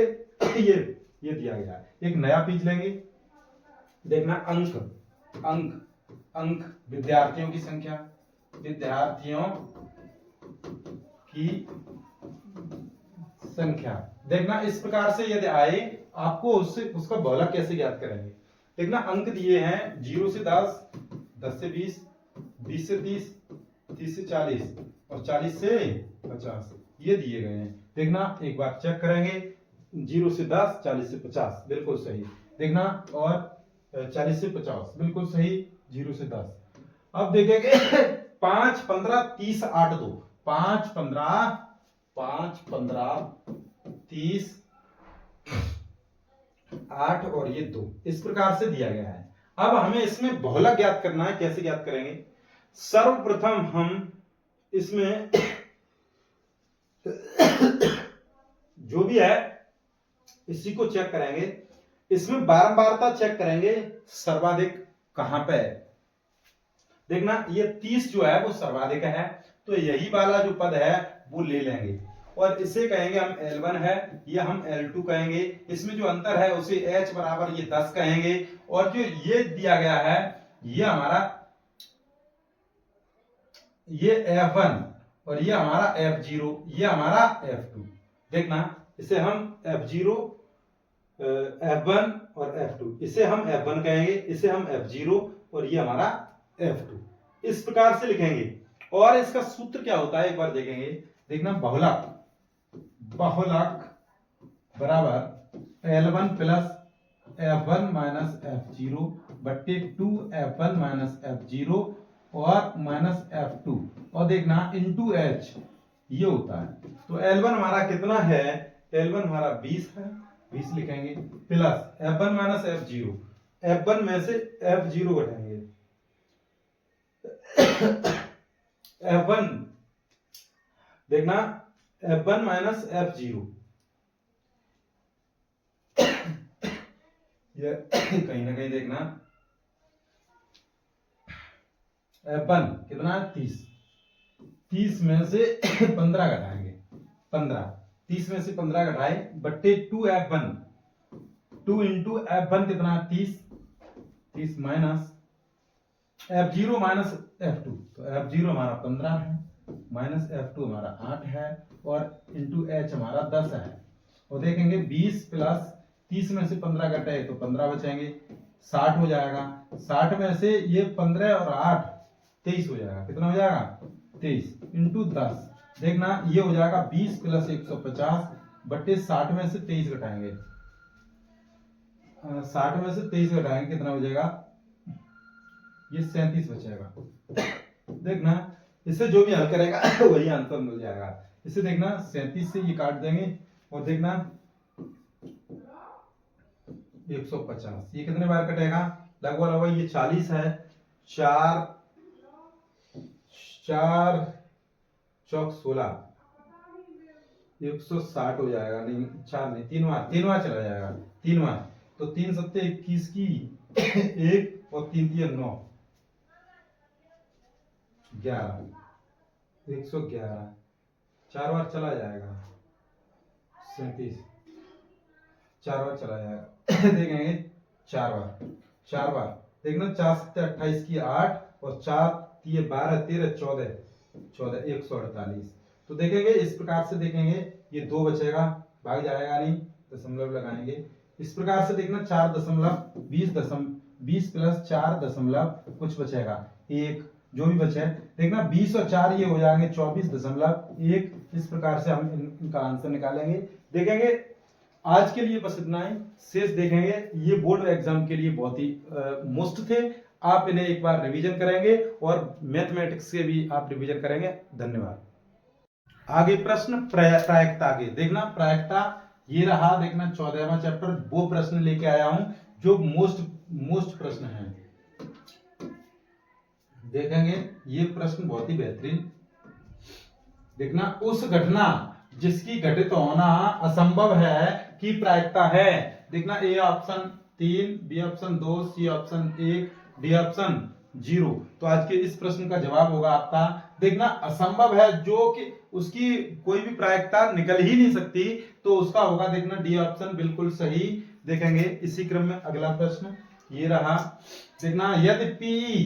Speaker 1: ये दिया गया है। एक नया पेज लेंगे, देखना अंक अंक अंक विद्यार्थियों की संख्या, विद्यार्थियों की संख्या। देखना इस प्रकार से यदि आए आपको उसका बहुलक कैसे ज्ञात करेंगे। देखना अंक दिए हैं 0 से 10, 10 से 20, 20 से 30, 30 से 40 और 40 से 50, ये दिए गए हैं। देखना एक बार चेक करेंगे 0 से 10, 40 से 50 बिल्कुल सही, देखना और 40 से 50 बिल्कुल सही, 0 से 10। अब देखेंगे 5 15 30 8 2, 5 15 30 8 और ये 2, इस प्रकार से दिया गया है। अब हमें इसमें बहुलक ज्ञात करना है, कैसे ज्ञात करेंगे। सर्वप्रथम हम इसमें जो भी है इसी को चेक करेंगे, इसमें बारंबारता चेक करेंगे सर्वाधिक कहां पे है। देखना ये 30 जो है वो सर्वाधिक है, तो यही वाला जो पद है वो ले लेंगे और इसे कहेंगे हम L1 है, ये हम L2 कहेंगे। इसमें जो अंतर है उसे H बराबर ये 10 कहेंगे और जो ये दिया गया है ये हमारा ये F1 और ये हमारा F0, ये हमारा F2। देखना इसे हम F0 F1 और F2, इसे हम F1 कहेंगे, इसे हम F0 और ये हमारा F2, इस प्रकार से लिखेंगे। और इसका सूत्र क्या होता है एक बार देखेंगे। देखना बहुलक बराबर L1 plus F1 minus F0 बट्टे 2F1 माइनस F0 और माइनस F2 और देखना इंटू H ये होता है। तो L1 हमारा कितना है, L1 हमारा 20 है, 20 लिखेंगे plus F1 minus F0, F1 में से F0 घटाएंगे F1, देखना F1 माइनस F0, ये कहीं ना कहीं देखना F1 कितना है 30, 30 में से 15 घटाएंगे, 15, 30 में से 15 घटाए बट्टे 2F1, 2 इंटू F1 कितना है 30, 30 माइनस F0 माइनस F2, तो F0 हमारा 15 है माइनस F2 हमारा 8 है और इंटू H हमारा 10 है। और देखेंगे 20 प्लस 30 में से 15 घटे तो 15 बचेंगे, 60 हो जाएगा। 60 में से ये 15 और 8 23 हो जाएगा, कितना हो जाएगा 23 इंटू 10, देखना ये हो जाएगा 20 प्लस 150 बट्टे 60 में से 23 घटाएंगे, 60 में से 23 घटाएंगे कितना हो जाएगा, ये 37 बचेगा। देखना इससे जो भी हल करेगा वही आंसर मिल जाएगा। इसे देखना 37 से ये काट देंगे और देखना 150, ये कितने बार कटेगा, लगभग लगभग ये 40 है, 4 चौक 16, 160 हो जाएगा, नहीं 4 नहीं 3 बार चला जाएगा, 3 बार, तो 3 सत्ते 21 की 1 और 3 दिए 9, 11, 111, 4 बार चला जाएगा, 37, 4 बार चला जाएगा देखेंगे 4 बार देखना, 4 सत्ते 28 की 8 और 4 ये 12 13 14 148, तो देखेंगे इस प्रकार से देखेंगे ये 2 बचेगा, भाग जाएगा नहीं, दशमलव लगाएंगे। इस प्रकार से देखना 4.20 प्लस 4 दशमलव कुछ बचेगा 1, जो भी बचे देखना 20 और 4 ये हो जाएंगे 24.1। इस प्रकार से हम इनका आंसर निकालेंगे। देखेंगे आज के लिए बस इतना ही, शेष देखेंगे ये बोर्ड एग्जाम के लिए बहुत ही मुफ्त थे, आप इन्हें एक बार रिवीजन करेंगे और मैथमेटिक्स के भी आप रिवीजन करेंगे। धन्यवाद। आगे प्रश्न प्रायिकता के देखना, प्रायिकता ये रहा, देखना 14वां चैप्टर, वो प्रश्न लेके आया हूं जो मोस्ट प्रश्न है। देखेंगे ये प्रश्न बहुत ही बेहतरीन, देखना उस घटना जिसकी घटित होना असंभव है की प्रायिकता है। देखना A option 3, B option 2, C option 1, D option 0। तो आज के इस प्रश्न का जवाब होगा आपका, देखना असंभव है जो कि उसकी कोई भी प्रायिकता निकल ही नहीं सकती, तो उसका होगा देखना डी ऑप्शन बिल्कुल सही। देखेंगे इसी क्रम में अगला प्रश्न ये रहा, देखना यदि पी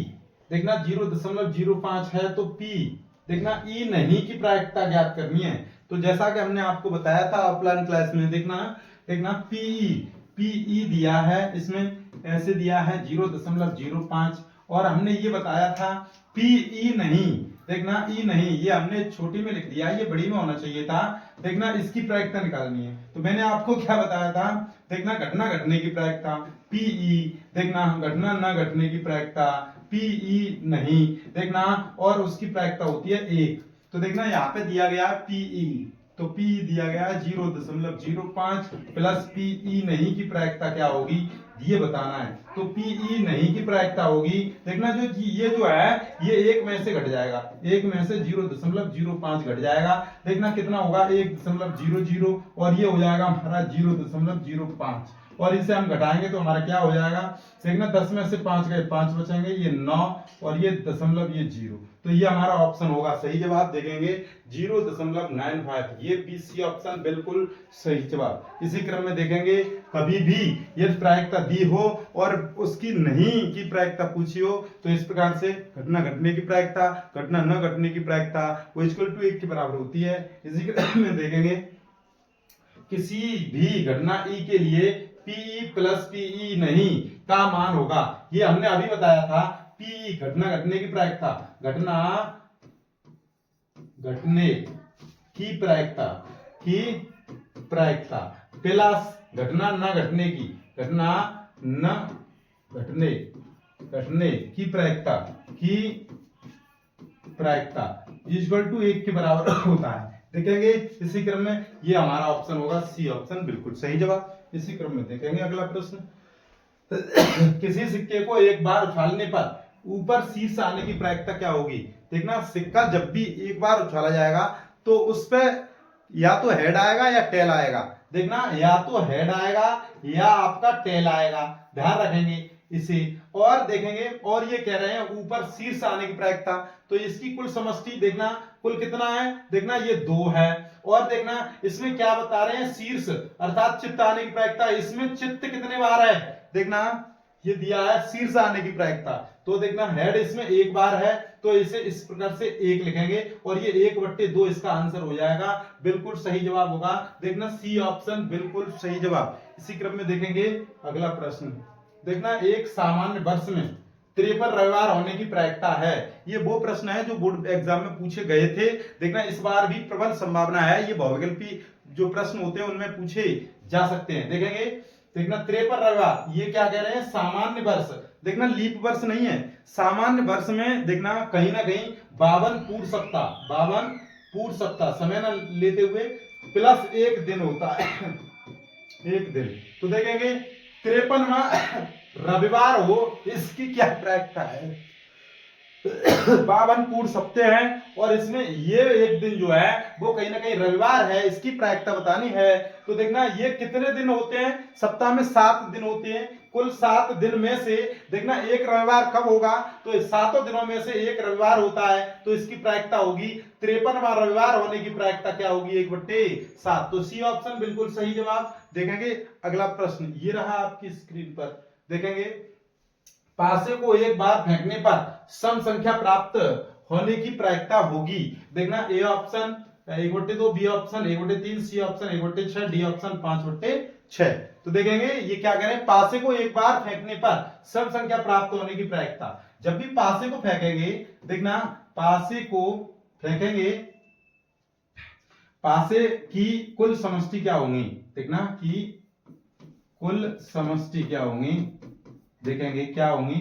Speaker 1: देखना 0.05 है तो पी देखना ई नहीं की प्रायिकता ज्ञात करनी है। तो जैसा कि हमने आपको बताया था ऑफलाइन क्लास में, देखना पीई दिया है, इसमें ऐसे दिया है 0.05 और हमने ये बताया था पीई नहीं, देखना ई नहीं ये हमने छोटी में लिख दिया, ये बड़ी में होना चाहिए था। देखना इसकी प्रायिकता निकालनी है, तो मैंने आपको क्या बताया था, देखना घटना घटने की प्रायिकता पीई, देखना घटना न घटने की प्रायिकता पीई नहीं, देखना और उसकी प्रायिकता होती है 1। तो देखना यहाँ पे दिया गया पीई, तो पी दिया गया 0.05 प्लस पीई नहीं की प्रायिकता क्या होगी ये बताना है। तो पीई नहीं की प्रायिकता होगी, देखना ये जो है ये 1 में से घट जाएगा, 1 में से 0.05 घट जाएगा, देखना कितना होगा 1.00 और ये हो जाएगा हमारा 0.05 और इसे हम घटाएंगे तो हमारा क्या हो जाएगा, देखना 10 में से 5 गए 5 बचेंगे, ये 9 और ये दशमलव ये 0, तो ये हमारा ऑप्शन होगा सही जवाब। देखेंगे 0.95, ये बी सी ऑप्शन बिल्कुल सही जवाब। इसी क्रम में देखेंगे कभी भी यदि प्रायिकता दी हो और उसकी नहीं की प्रायिकता पूछी हो तो इस प्रकार से घटना घटने की प्रायिकता घटना न घटने की प्रायिकता वो इक्वल टू 1 के बराबर होती है। इसी क्रम में देखेंगे किसी भी घटना ई के लिए पी प्लस पीई नहीं का मान होगा, ये हमने अभी बताया था। पी घटना घटने की प्रायिकता, घटना घटने की प्रायिकता प्लस घटना न घटने की घटना न घटने की प्रायिकता इक्वल टू 1 के बराबर होता है। देखेंगे इसी क्रम में ये हमारा ऑप्शन होगा सी ऑप्शन बिल्कुल सही जवाब। इसी क्रम में देखेंगे अगला प्रश्न, किसी सिक्के को एक बार उछालने पर ऊपर शीर्ष आने की प्रायिकता क्या होगी। देखना सिक्का जब भी एक बार उछाला जाएगा तो उस पे या तो हेड आएगा या टेल आएगा, देखना या तो हेड आएगा या आपका टेल आएगा, ध्यान रखेंगे इसे। और देखेंगे, और ये कह रहे हैं ऊपर शीर्ष आने की प्रायिकता, तो इसकी कुल समष्टि देखना कुल कितना है, देखना ये 2 है। और देखना इसमें क्या बता रहे हैं, शीर्ष अर्थात चित्त आने की प्रायिकता, इसमें चित्त कितने बार है, देखना ये दिया है शीर्ष आने की प्रायिकता, तो देखना हेड इसमें 1 बार है, तो इसे इस प्रकार से 1 लिखेंगे और ये 1/2 इसका आंसर हो जाएगा, बिल्कुल सही जवाब होगा। देखना सी ऑप्शन बिल्कुल सही जवाब। इसी क्रम में देखेंगे अगला प्रश्न, देखना एक सामान्य वर्ष में 53 रविवार होने की प्रायिकता है। ये वो प्रश्न है जो बोर्ड एग्जाम में पूछे गए थे। देखना इस बार भी प्रबल संभावना है, ये बहुविकल्पी जो प्रश्न होते हैं उनमें पूछे जा सकते हैं। देखेंगे, देखना 53 रविवार, ये क्या कह रहे हैं, सामान्य वर्ष, देखना लीप वर्ष नहीं है, सामान्य वर्ष में देखना कहीं ना कहीं 52 पूर्ण सप्ताह, 52 पूर्ण सप्ताह समय न लेते हुए प्लस 1 दिन होता है, 1 दिन। तो देखेंगे 53वां रविवार हो, इसकी क्या प्रायिकता है, 52 पूर्ण सप्ताह हैं और इसमें ये 1 दिन जो है वो कहीं ना कहीं रविवार है, इसकी प्रायिकता बतानी है। तो देखना ये कितने दिन होते हैं, सप्ताह में 7 दिन होते हैं, कुल 7 दिन में से देखना एक रविवार कब होगा, तो 7 दिनों में से एक रविवार होता है, तो इसकी प्रायिकता होगी 53वां रविवार होने की प्रायिकता क्या होगी, 1/7। तो सी ऑप्शन बिल्कुल सही जवाब। देखेंगे अगला प्रश्न, ये रहा आपकी स्क्रीन पर, देखेंगे पासे को एक बार फेंकने पर सम संख्या प्राप्त होने की प्रायिकता होगी। देखना A option 1/2, B option 1/3, C option 1/6, D option 5/6। तो देखेंगे ये क्या कह रहे हैं, पासे को एक बार फेंकने पर सम संख्या प्राप्त होने की प्रायिकता। जब भी पासे को फेंकेंगे, देखना पासे को फेंकेंगे, पासे की कुल समष्टि क्या होंगी, देखना कि कुल समष्टि क्या होंगी, देखेंगे क्या होंगी,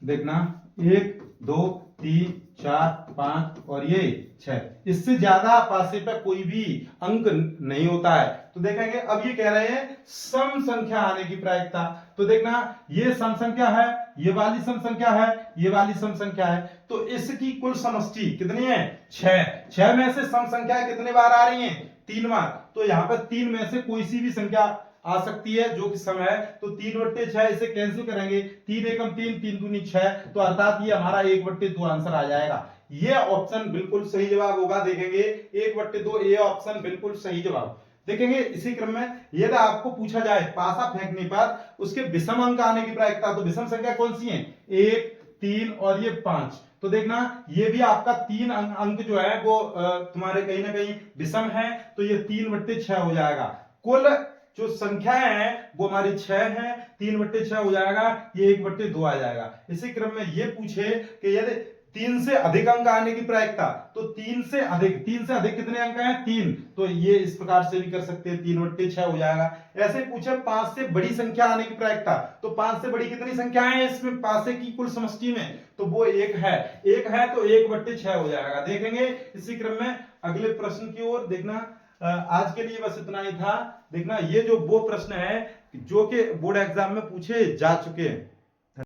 Speaker 1: देखना 1 2 3 4 5 और ये 6, इससे ज्यादा पासे पे कोई भी अंक नहीं होता है। तो देखेंगे अब ये कह रहे हैं सम संख्या आने की प्रायिकता, तो देखना ये सम संख्या है, ये वाली सम संख्या है, ये वाली सम संख्या है, तो इसकी कुल समष्टि कितनी है, 6। 6 में से सम संख्या कितने बार आ रही हैं, 3 बार, तो यहाँ पर 3 में से कोई सी भी संख्या आ सकती है जो कि सम है, तो 3/6 इसे कैंसिल करेंगे, 3 एकम 3, 3 दूनी 6, तो अर्थात ये हमारा 1/2 आंसर आ जाएगा। ये ऑप्शन बिल्कुल सही जवाब होगा। देखेंगे 1/2, ये ऑप्शन बिल्कुल सही जवाब। देखेंगे इसी क्रम में यदि आपको पूछा जाए पासा फेंकने पर उसके विषम अंक आने की प्रायिकता, तो विषम संख्या कौन सी है, 1 3 और ये 5, तो देखना ये भी आपका 3 अंक जो है वो तुम्हारे कहीं ना कहीं विषम है, तो ये 3/6 हो जाएगा। कुल जो संख्याएं हैं वो हमारी 6 है, 3/6 हो जाएगा, ये 1/2 आ जाएगा। इसी क्रम में ये पूछे कि यदि 3 से अधिक अंक आने की प्रायिकता, तो 3 से अधिक कितने अंक हैं, 3, तो ये इस प्रकार से भी कर सकते हैं, 3/6 हो जाएगा। ऐसे पूछे 5 से बड़ी संख्या आने की प्रायिकता, तो 5 से बड़ी कितनी संख्याएं हैं इसमें पासे की कुल समष्टि में, तो वो 1 है, 1 है तो 1/6 हो जाएगा। देखेंगे इसी क्रम में अगले प्रश्न की ओर। देखना आज के लिए बस इतना ही था। देखना ये जो वो प्रश्न है जो कि बोर्ड एग्जाम में पूछे जा चुके हैं।